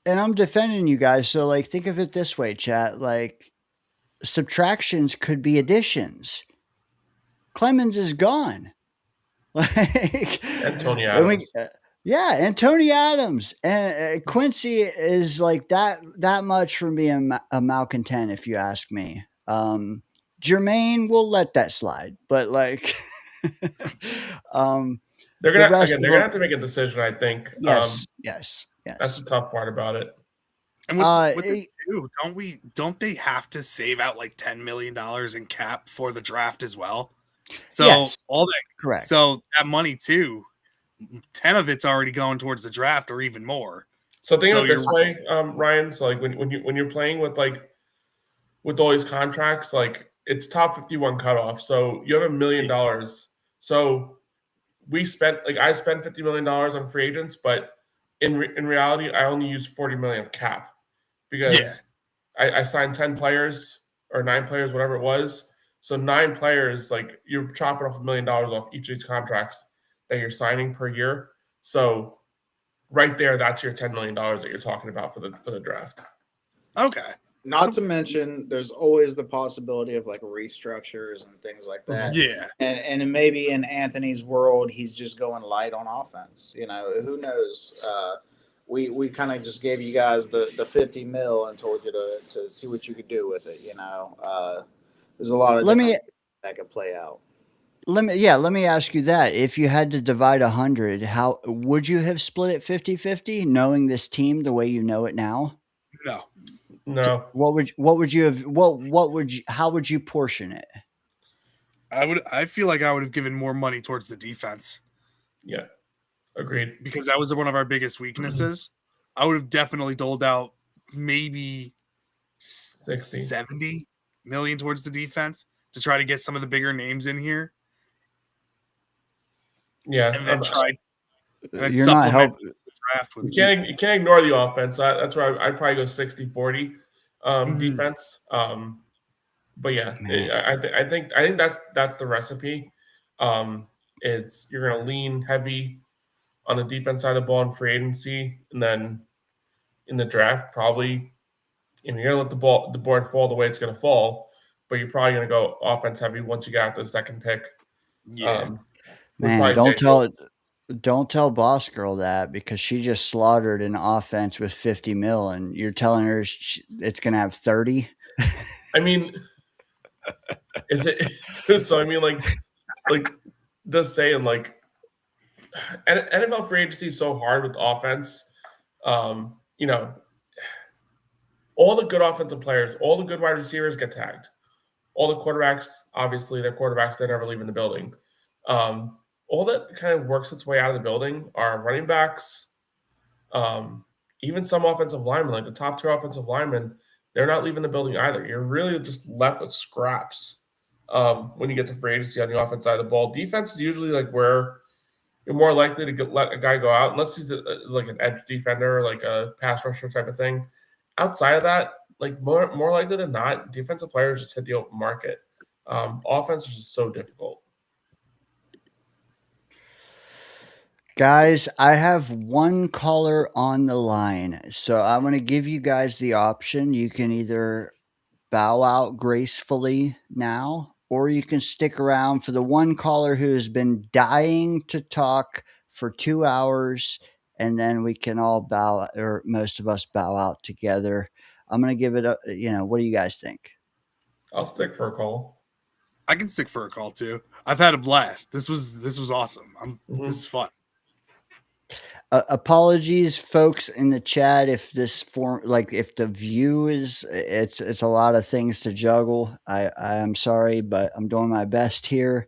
and I'm defending you guys. So like think of it this way, chat. Like subtractions could be additions. Clemens is gone. Like,
And Tony
and we,
Adams.
yeah, and Tony Adams and Quincy is like that much from being a malcontent, if you ask me. Jermaine, we'll let that slide, but like,
They're
the
gonna
rest
again.
of
They're gonna
them,
have to make a decision. I think.
yes, yes,
That's
yes.
the tough part about it.
And
Uh,
with it too, don't they have to save out like $10 million in cap for the draft as well? So
yes,
all that
correct.
so that money too, 10 of it's already going towards the draft or even more.
So think
So
of it this way, Ryan. So like when you're playing with like with all these contracts, like it's top 51 cutoff. So you have $1 million. So I spent $50 million on free agents, but in reality, I only used 40 million of cap because I signed 10 players or 9 players, whatever it was. So 9 players, like you're chopping off $1 million off each of these contracts that you're signing per year. So right there, that's your $10 million that you're talking about for the draft.
Okay.
Not to mention, there's always the possibility of like restructures and things like that.
Yeah.
And maybe in Anthony's world, he's just going light on offense. You know, who knows? We kind of just gave you guys the 50 mil and told you to see what you could do with it. You know, there's a lot of
Let
different
me
that could play out.
let me ask you that. If you had to divide 100, how would you have split it 50-50, knowing this team the way you know it now?
No.
No,
What would you have what would you how would you portion it?
I feel like I would have given more money towards the defense
yeah, agreed.
because that was one of our biggest weaknesses. I would have definitely doled out maybe 70 million towards the defense to try to get some of the bigger names in here.
Yeah,
And then
You're not
supplement
helping.
the draft with
you can't ignore the offense. That's where I'd probably go 60-40 defense. But yeah, I think that's the recipe. It's you're going to lean heavy on the defense side of the ball in free agency, and then in the draft probably, and you're going to let the board fall the way it's going to fall. But you're probably going to go offense heavy once you get out the second pick.
Yeah.
Man, don't tell Boss Girl that, because she just slaughtered an offense with 50 mil, and you're telling her it's going to have 30.
I mean, is it? So I mean, like just saying, like NFL free agency is so hard with offense. You know, all the good offensive players, all the good wide receivers get tagged. all the quarterbacks, obviously, they're quarterbacks, they're never leaving the building. All that kind of works its way out of the building are running backs, even some offensive linemen, like the top 2 offensive linemen, they're not leaving the building either. You're really just left with scraps when you get to free agency on the offense side of the ball. Defense is usually like where you're more likely to let a guy go out, unless he's like an edge defender, like a pass rusher type of thing. Outside of that, like more likely than not, defensive players just hit the open market. Offense is just so difficult.
Guys, I have one caller on the line. So I'm going to give you guys the option. You can either bow out gracefully now, or you can stick around for the one caller who has been dying to talk for 2 hours, and then we can all bow, or most of us bow out together. I'm going to give it a, what do you guys think?
I'll stick for a call.
I can stick for a call too. I've had a blast. This was awesome. This is fun.
Apologies, folks in the chat, if this form, like if the view is, it's a lot of things to juggle. I am sorry, but I'm doing my best here.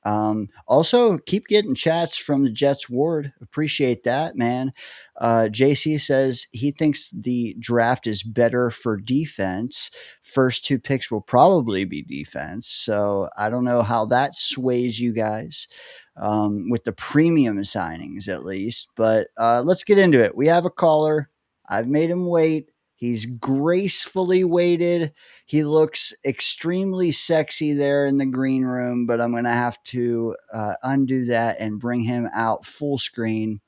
Also, keep getting chats from the Jets Ward. Appreciate that, man. JC says he thinks the draft is better for defense. First 2 picks will probably be defense. So I don't know how that sways you guys with the premium signings, at least. But let's get into it. We have a caller. I've made him wait. He's gracefully waited. He looks extremely sexy there in the green room, but I'm going to have to undo that and bring him out full screen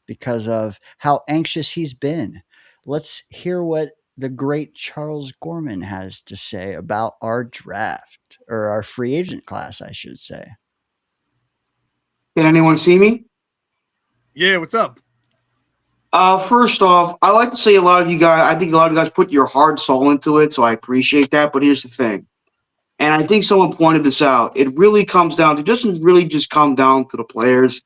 because of how anxious he's been. Let's hear what the great Charles Gorman has to say about our draft, or our free agent class, I should say.
Can anyone see me?
Yeah, what's up?
First off, I like to say I think a lot of you guys put your heart and soul into it, so I appreciate that. But here's the thing, and I think someone pointed this out. It doesn't really just come down to the players.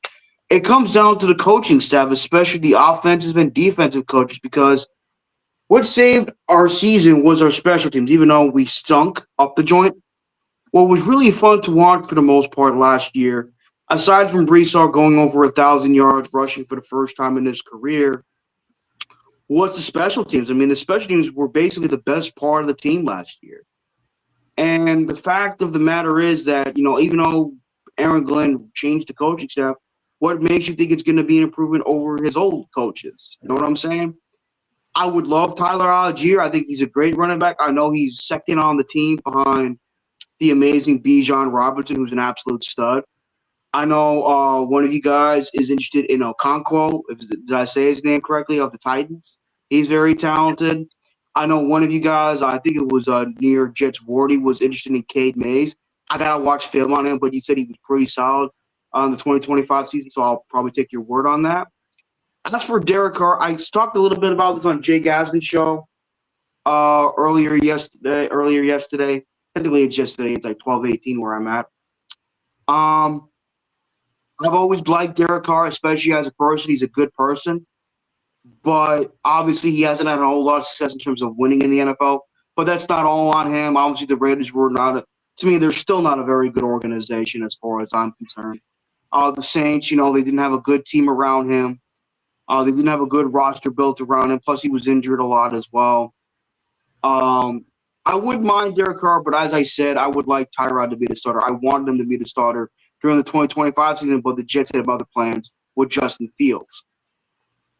It comes down to the coaching staff, especially the offensive and defensive coaches, because what saved our season was our special teams, even though we stunk up the joint. What was really fun to watch for the most part last year, aside from Breesar going over 1,000 yards rushing for the first time in his career, was the special teams. I mean, the special teams were basically the best part of the team last year. And the fact of the matter is that, even though Aaron Glenn changed the coaching staff, what makes you think it's going to be an improvement over his old coaches? You know what I'm saying? I would love Tyler Algier. I think he's a great running back. I know he's second on the team behind the amazing Bijan Robinson, who's an absolute stud. I know one of you guys is interested in Okonkwo. Did I say his name correctly? Of the Titans. He's very talented. I know one of you guys, I think it was near Jets Wardy, was interested in Cade Mays. I got to watch film on him, but you said he was pretty solid on the 2025 season, so I'll probably take your word on that. As for Derek Carr, I talked a little bit about this on Jay Gasman's show earlier yesterday. Technically, it's yesterday. It's like 12:18 where I'm at. I've always liked Derek Carr, especially as a person. He's a good person. But obviously, he hasn't had a whole lot of success in terms of winning in the NFL. But that's not all on him. Obviously, the Raiders were to me, they're still not a very good organization as far as I'm concerned. The Saints, they didn't have a good team around him. They didn't have a good roster built around him. Plus, he was injured a lot as well. I wouldn't mind Derek Carr, but as I said, I would like Tyrod to be the starter. I wanted him to be the starter during the 2025 season, but the Jets had other plans with Justin Fields.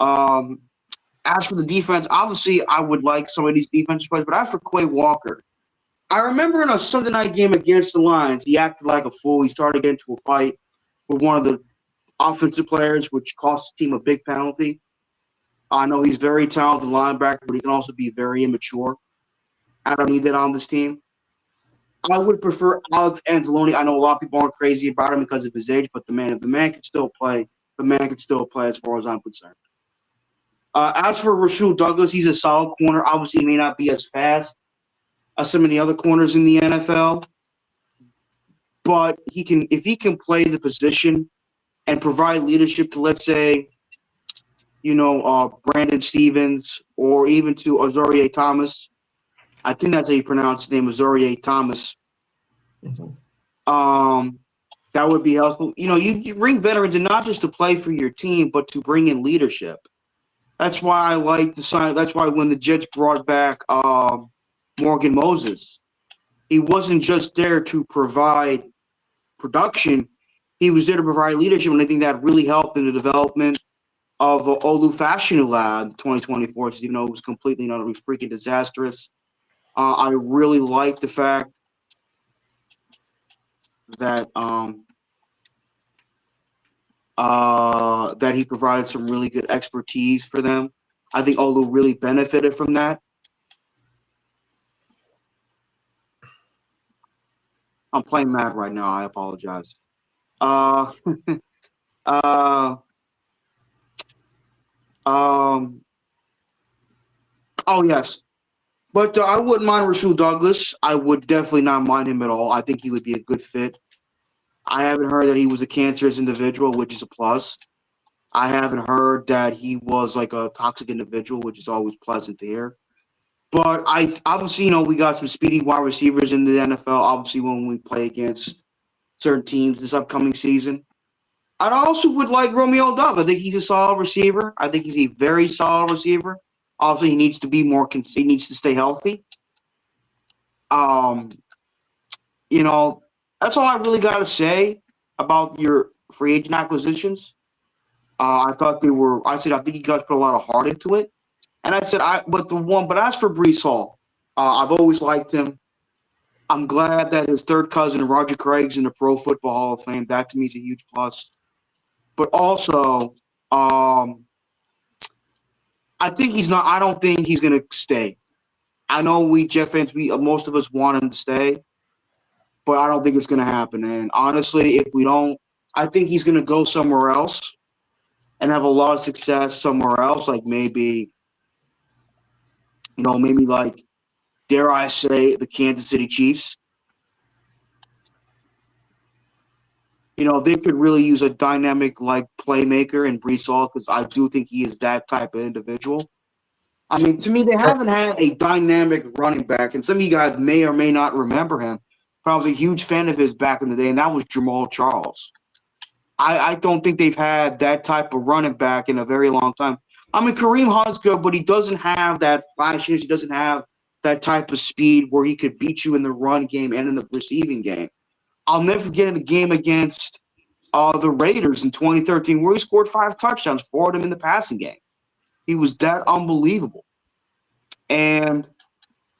As for the defense, obviously I would like some of these defensive players, but as for Quay Walker, I remember in a Sunday night game against the Lions, he acted like a fool. He started getting into a fight with one of the offensive players, which cost the team a big penalty. I know he's very talented linebacker, but he can also be very immature. I don't need that on this team. I would prefer Alex Anzalone. I know a lot of people aren't crazy about him because of his age, but the man can still play. The man can still play as far as I'm concerned. As for Rasul Douglas, he's a solid corner. Obviously, he may not be as fast as some of the other corners in the NFL, but if he can play the position and provide leadership to, let's say, Brandon Stevens or even to Azareye'h Thomas. I think that's how you pronounce his name, Azareye'h Thomas. That would be helpful. You bring veterans in not just to play for your team, but to bring in leadership. That's why I like the sign. That's why when the Jets brought back Morgan Moses, he wasn't just there to provide production. He was there to provide leadership, and I think that really helped in the development of Olu Fashionula in 2024, even though it was completely, it was freaking disastrous. I really like the fact that that he provided some really good expertise for them. I think Olu really benefited from that. I'm playing mad right now. I apologize. Oh yes, but I wouldn't mind Rasul Douglas. I would definitely not mind him at all. I think he would be a good fit. I haven't heard that he was a cancerous individual, which is a plus. I haven't heard that he was like a toxic individual, which is always pleasant to hear. But I obviously, we got some speedy wide receivers in the NFL. Obviously, when we play against certain teams this upcoming season, I also would like Romeo Doubs. I think he's a solid receiver. I think he's a very solid receiver. Obviously, he needs to be more. He needs to stay healthy. That's all I really got to say about your free agent acquisitions. I thought they were. I said I think you guys put a lot of heart into it, and I said But as for Breece Hall, I've always liked him. I'm glad that his third cousin Roger Craig's in the Pro Football Hall of Fame. That to me is a huge plus. But also, I think he's not. I don't think he's going to stay. I know we Jet fans, most of us want him to stay, but I don't think it's going to happen. And honestly, if we don't, I think he's going to go somewhere else and have a lot of success somewhere else, like maybe like, dare I say, the Kansas City Chiefs. They could really use a dynamic like playmaker in Breece Hall because I do think he is that type of individual. I mean, to me, they haven't had a dynamic running back, and some of you guys may or may not remember him. But I was a huge fan of his back in the day, and that was Jamal Charles. I don't think they've had that type of running back in a very long time. I mean, Kareem Hunt's good, but he doesn't have that flashiness. He doesn't have that type of speed where he could beat you in the run game and in the receiving game. I'll never forget in the game against the Raiders in 2013 where he scored 5 touchdowns, 4 of them in the passing game. He was that unbelievable. And,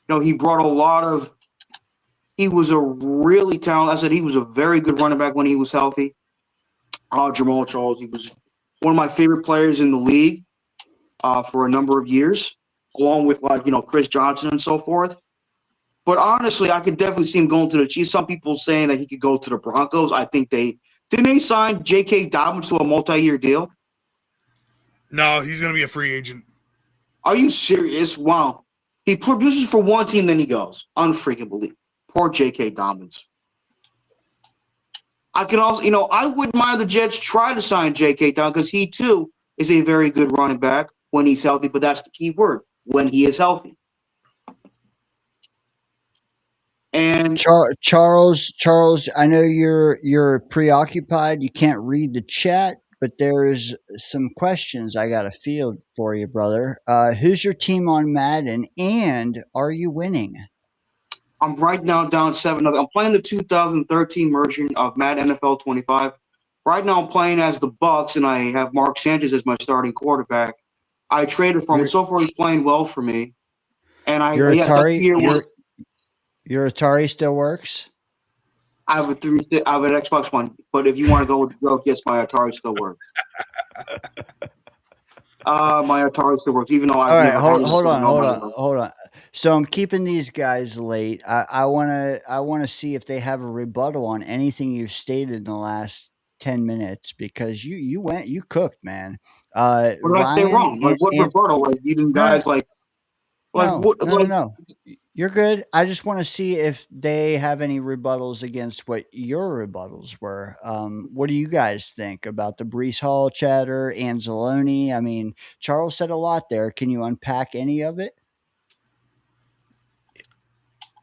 he brought a lot of – he was a really talented – I said he was a very good running back when he was healthy. Jamal Charles, he was one of my favorite players in the league for a number of years, along with Chris Johnson and so forth. But honestly, I could definitely see him going to the Chiefs. Some people saying that he could go to the Broncos. I think didn't they sign J.K. Dobbins to a multi-year deal?
No, he's going to be a free agent.
Are you serious? Wow. He produces for one team, then he goes. Unfreaking believable. Poor J.K. Dobbins. I can also, I wouldn't mind the Jets try to sign J.K. Dobbins because he too is a very good running back when he's healthy. But that's the key word: when he is healthy. And
Charles, I know you're preoccupied. You can't read the chat, but there's some questions I got a field for you, brother. Who's your team on Madden, and are you winning?
I'm right now down 7-0. I'm playing the 2013 version of Madden NFL 25. Right now I'm playing as the Bucks, and I have Mark Sanchez as my starting quarterback. I traded for him. So far, he's playing well for me. And
your Atari still works?
I have an Xbox One, but if you want to go with the joke, yes, my Atari still works. My Atari still works, even though
hold on. So I'm keeping these guys late. I wanna see if they have a rebuttal on anything you've stated in the last 10 minutes because you cooked, man.
What did I say wrong? Like what rebuttal? Like even guys
no. You're good. I just want to see if they have any rebuttals against what your rebuttals were. What do you guys think about the Breece Hall chatter, Anzalone? I mean, Charles said a lot there. Can you unpack any of it?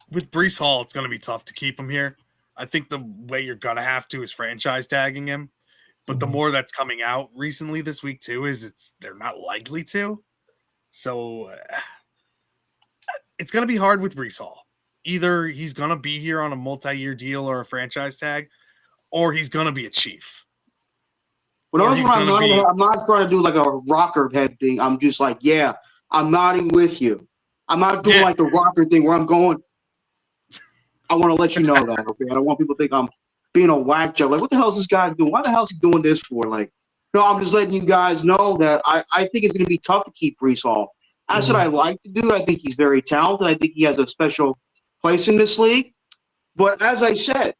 With Breece Hall, it's going to be tough to keep him here. I think the way you're gonna have to is franchise tagging him. But the more that's coming out recently this week too is they're not likely to. So it's gonna be hard with Breece Hall. Either he's gonna be here on a multi-year deal or a franchise tag, or he's gonna be a Chief.
But also, I'm not trying to do like a rocker head thing. I'm just like, yeah, I'm nodding with you. I'm not doing like the rocker thing where I'm going. I want to let you know that, okay? I don't want people to think I'm being a whack job. Like, what the hell is this guy doing? Why the hell is he doing this for? Like, no, I'm just letting you guys know that I think it's going to be tough to keep Breece Hall. That's what I like to do. I think he's very talented. I think he has a special place in this league. But as I said,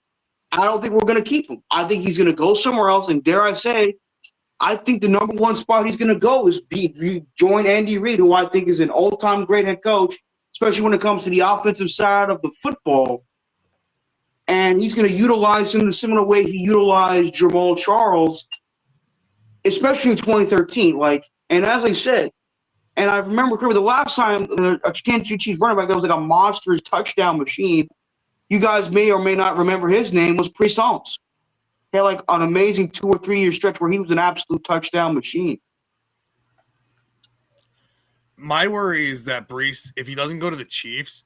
I don't think we're going to keep him. I think he's going to go somewhere else. And dare I say, I think the number one spot he's going to go is join Andy Reid, who I think is an all-time great head coach, especially when it comes to the offensive side of the football. And he's going to utilize him the similar way he utilized Jamal Charles, especially in 2013. And as I said, and I remember the last time a Kansas City Chiefs running back that was like a monstrous touchdown machine, you guys may or may not remember his name, was Priest Holmes. He had like an amazing 2 or 3 year stretch where he was an absolute touchdown machine.
My worry is that Breece, if he doesn't go to the Chiefs,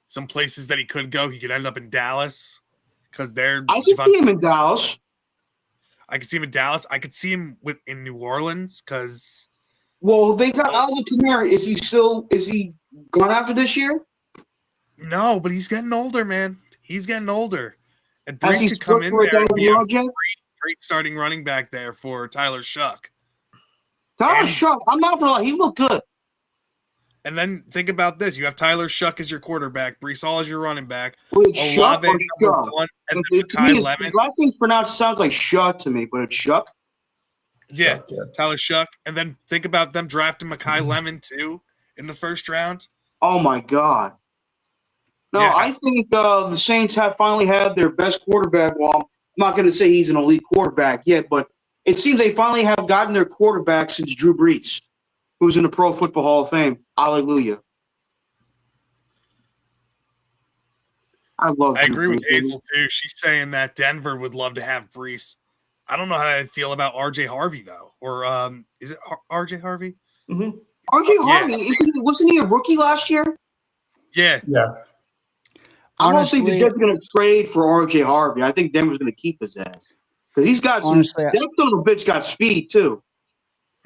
some places that he could go, he could end up in Dallas because they're.
I could see him in Dallas.
I could see him in Dallas. I could see him in New Orleans because.
Well, they got Alvin Kamara. Is he gone after this year?
No, but he's getting older, man. He's getting older. And Breece could come in there and be a great starting running back there for Tyler Shuck.
Shuck, I'm not gonna lie, he looked good.
And then think about this: you have Tyler Shuck as your quarterback, Breece Hall as your running back,
Shuck or Shuck?
One, and then Makai Lemon.
Last thing pronounced sounds like Shuck to me, but it's Shuck.
Yeah, Shuck, yeah, Tyler Shuck. And then think about them drafting Makai Lemon too in the first round.
Oh my God! No, yeah. I think the Saints have finally had their best quarterback. Well, I'm not going to say he's an elite quarterback yet, but it seems they finally have gotten their quarterback since Drew Brees, who's in the Pro Football Hall of Fame. Hallelujah. I
agree with Hazel, too. She's saying that Denver would love to have Brees. I don't know how I feel about R.J. Harvey, though. Or is it R.J. Harvey?
Mm-hmm. R.J. Harvey, wasn't he a rookie last year?
Yeah.
Yeah.
I don't think the Jets are going to trade for R.J. Harvey. I think Denver's going to keep his ass. Because he's got some – that son of a bitch got speed, too.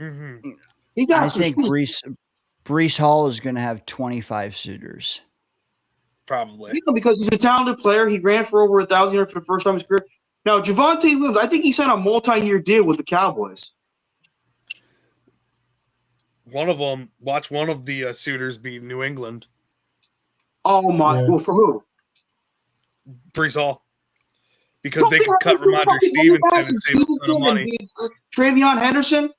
Mm-hmm.
He got
I
some
think
speed.
Breece Hall is going to have 25 suitors.
Probably.
Yeah, because he's a talented player. He ran for over 1,000 yards for the first time in his career. Now, Javonte Williams, I think he signed a multi-year deal with the Cowboys.
One of them – watch one of the suitors be New England.
Oh, my – well, for who?
Breece Hall. Because they can cut Ramondre Stevenson and save a ton of money.
Travion Henderson?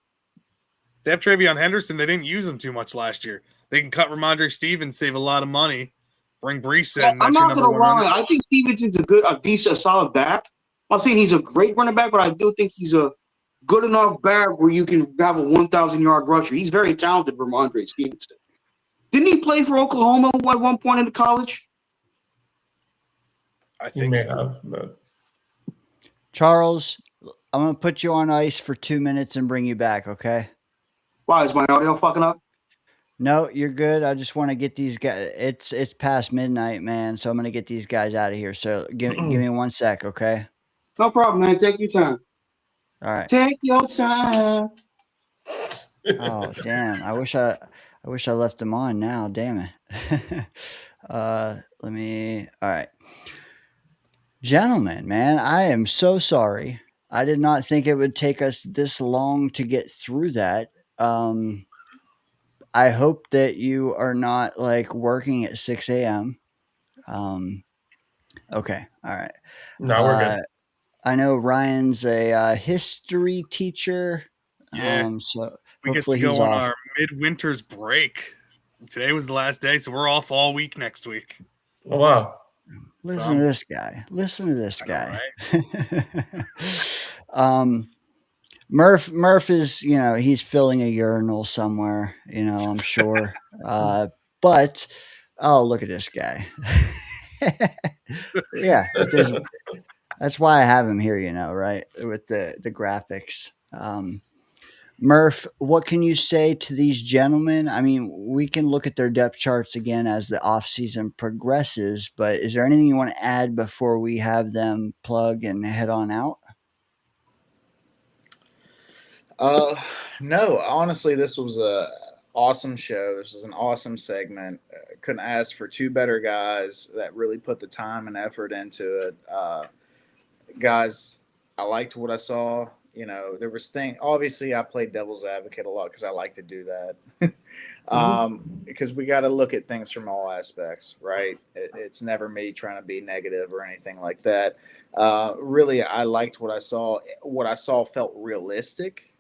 They have Travion Henderson. They didn't use him too much last year. They can cut Ramondre Stevenson, save a lot of money, bring Breece in.
I'm not going to lie. I think Stevenson's a decent, solid back. I'm not saying he's a great running back, but I do think he's a good enough back where you can have a 1,000-yard rusher. He's very talented, Ramondre Stevenson. Didn't he play for Oklahoma at one point in college?
I think so.
But...
Charles, I'm going to put you on ice for 2 minutes and bring you back, okay?
Why, is my audio fucking up?
No, you're good. I just want to get these guys. It's past midnight, man, so I'm going to get these guys out of here. So give me 1 sec, okay?
No problem, man. Take your time.
All right.
Take your time.
Oh, damn. I wish I left them on now. Damn it. All right. Gentlemen, man, I am so sorry. I did not think it would take us this long to get through that. I hope that you are not like working at 6 a.m. Okay. All right.
No, we're good.
I know Ryan's a history teacher.
Yeah.
So
we get to go on our midwinter's break. Today was the last day, so we're off all week next week.
Oh, wow.
Listen to this guy. Listen to this guy.
Right?
Murph is, he's filling a urinal somewhere, I'm sure. But look at this guy. Yeah. That's why I have him here, right? With the graphics. Murph, what can you say to these gentlemen? I mean, we can look at their depth charts again as the offseason progresses, but is there anything you want to add before we have them plug and head on out?
No, honestly, this was a awesome show. This was an awesome segment. Couldn't ask for two better guys that really put the time and effort into it. Guys, I liked what I saw. There was thing. Obviously, I played devil's advocate a lot because I like to do that. Because we got to look at things from all aspects, right? It's never me trying to be negative or anything like that. Really, I liked what I saw. What I saw felt realistic.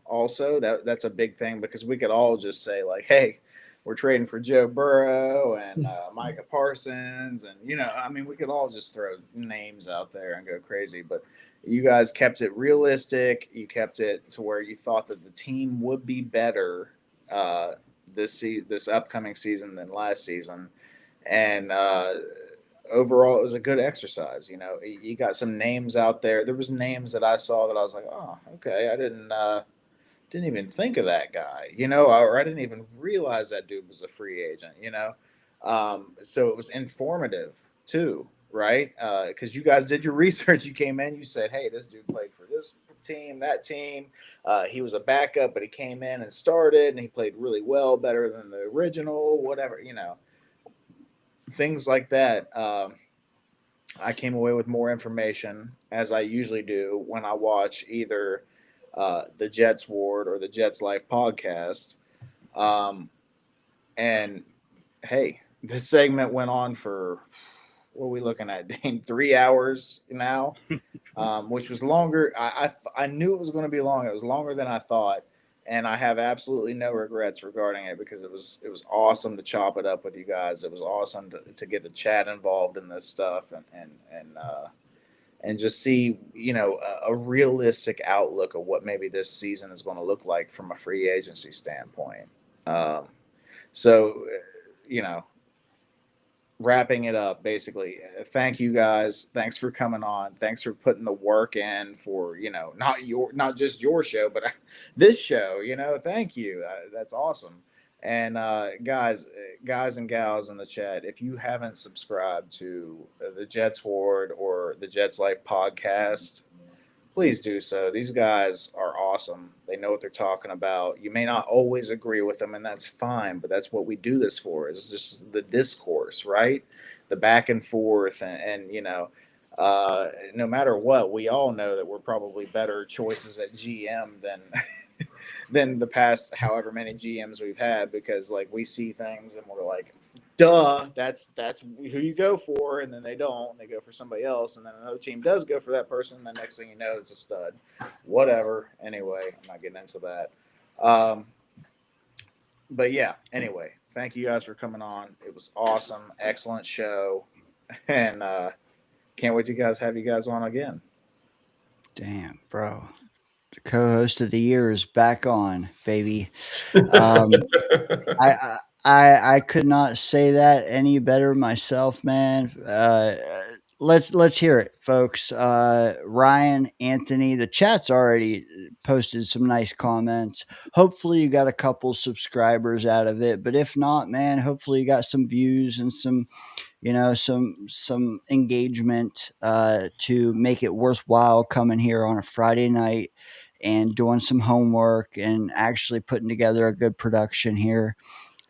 Also that's a big thing because we could all just say like, hey, we're trading for Joe Burrow and Micah Parsons, and I mean, we could all just throw names out there and go crazy, but you guys kept it realistic. You kept it to where you thought that the team would be better this upcoming season than last season, and overall it was a good exercise. You got some names out there. There was names that I saw that I was like, oh, okay, I didn't even think of that guy, or I didn't even realize that dude was a free agent. So it was informative too, right? Because you guys did your research. You came in, you said, hey, this dude played for this team, that team. He was a backup, but he came in and started, and he played really well, better than the original, whatever, things like that. I came away with more information, as I usually do when I watch either the Jets Ward or the Jets Life podcast. And hey, this segment went on for, what are we looking at, Dane? 3 hours now, which was longer. I knew it was going to be long. It was longer than I thought. And I have absolutely no regrets regarding it because it was awesome to chop it up with you guys. It was awesome to get the chat involved in this stuff and just see a realistic outlook of what maybe this season is going to look like from a free agency standpoint. So wrapping it up, basically, thank you guys. Thanks for coming on. Thanks for putting the work in for not just your show, but this show. Thank you. That's awesome. And guys and gals in the chat, if you haven't subscribed to the Jets Ward or the Jets Life podcast, please do so. These guys are awesome. They know what they're talking about. You may not always agree with them, and that's fine, but that's what we do this for, is just the discourse, right? The back and forth. And no matter what, we all know that we're probably better choices at GM than the past however many GMs we've had, because like we see things and we're like, duh, that's who you go for, and then they don't. They go for somebody else, and then another team does go for that person, and the next thing you know, it's a stud. Whatever. Anyway, I'm not getting into that. But yeah, anyway, thank you guys for coming on. It was awesome. Excellent show. And can't wait to have you guys on again.
Damn, bro. The co-host of the year is back on, baby. I could not say that any better myself, man. Let's hear it, folks. Ryan, Anthony, the chat's already posted some nice comments. Hopefully, you got a couple subscribers out of it, but if not, man, hopefully you got some views and some engagement to make it worthwhile coming here on a Friday night and doing some homework and actually putting together a good production here.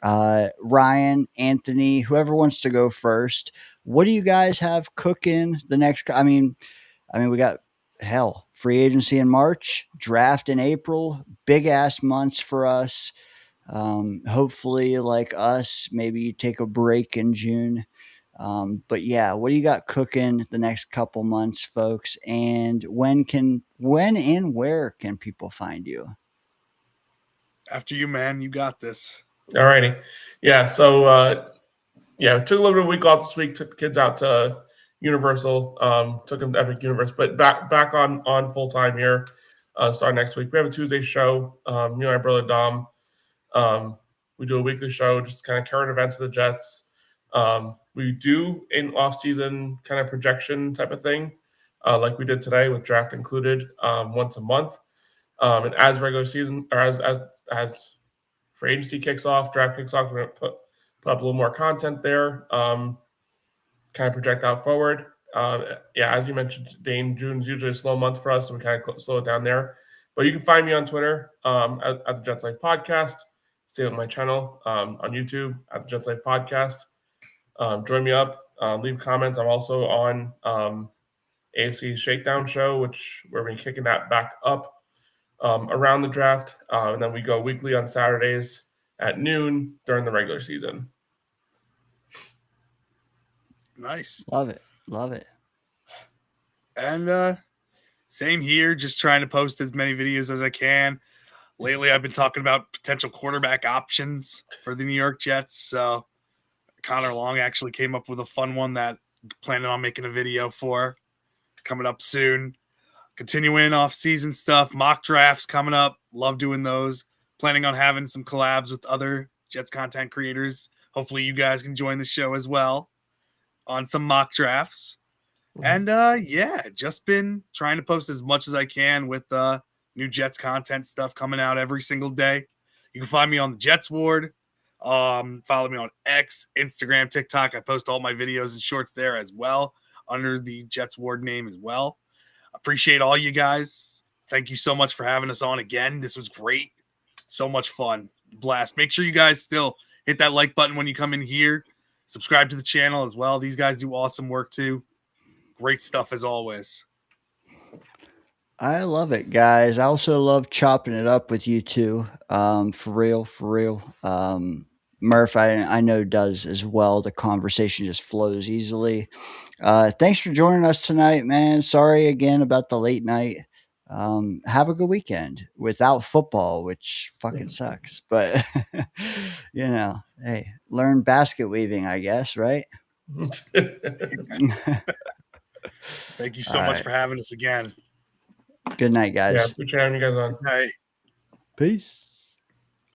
Ryan, Anthony, whoever wants to go first, what do you guys have cooking the next? I mean, we got free agency in March, draft in April, big ass months for us. Hopefully, like us, maybe you take a break in June. But yeah, what do you got cooking the next couple months, folks? And when and where can people find you?
After you, man, you got this.
All righty. Yeah. So, took a little bit of a week off this week, took the kids out to Universal, took them to Epic Universe, but back on full time here, starting next week. We have a Tuesday show. Me and my brother Dom, we do a weekly show, just kind of current events of the Jets, We do an off-season kind of projection type of thing, like we did today with draft included, once a month. And as regular season or as free agency kicks off, draft kicks off, we're going to put up a little more content there, kind of project out forward. Yeah, as you mentioned, Dane, June's usually a slow month for us, so we kind of slow it down there. But you can find me on Twitter at the Jets Life Podcast. Stay on my channel on YouTube at the Jets Life Podcast. Join me up. Leave comments. I'm also on AFC Shakedown Show, where we're kicking that back up around the draft, and then we go weekly on Saturdays at noon during the regular season.
Nice.
Love it. Love it.
And same here, just trying to post as many videos as I can. Lately, I've been talking about potential quarterback options for the New York Jets. So Connor Long actually came up with a fun one that I'm planning on making a video for coming up soon. Continuing off-season stuff, mock drafts coming up. Love doing those. Planning on having some collabs with other Jets content creators. Hopefully you guys can join the show as well on some mock drafts. And yeah, just been trying to post as much as I can with new Jets content stuff coming out every single day. You can find me on the Jets Ward. Follow me on X, Instagram, TikTok. I post all my videos and shorts there as well under the Jets Ward name as well. Appreciate all you guys. Thank you so much for having us on again. This was great. So much fun. Blast. Make sure you guys still hit that like button when you come in here. Subscribe to the channel as well. These guys do awesome work too. Great stuff as always.
I love it, guys. I also love chopping it up with you too. For real, for real. Murph, I know does as well. The conversation just flows easily. Thanks for joining us tonight, man. Sorry again about the late night. Have a good weekend without football, which fucking sucks. But hey, learn basket weaving, I guess, right?
Thank you so much for having us again.
Good night, guys.
Yeah, appreciate having you guys on.
Good night.
Peace.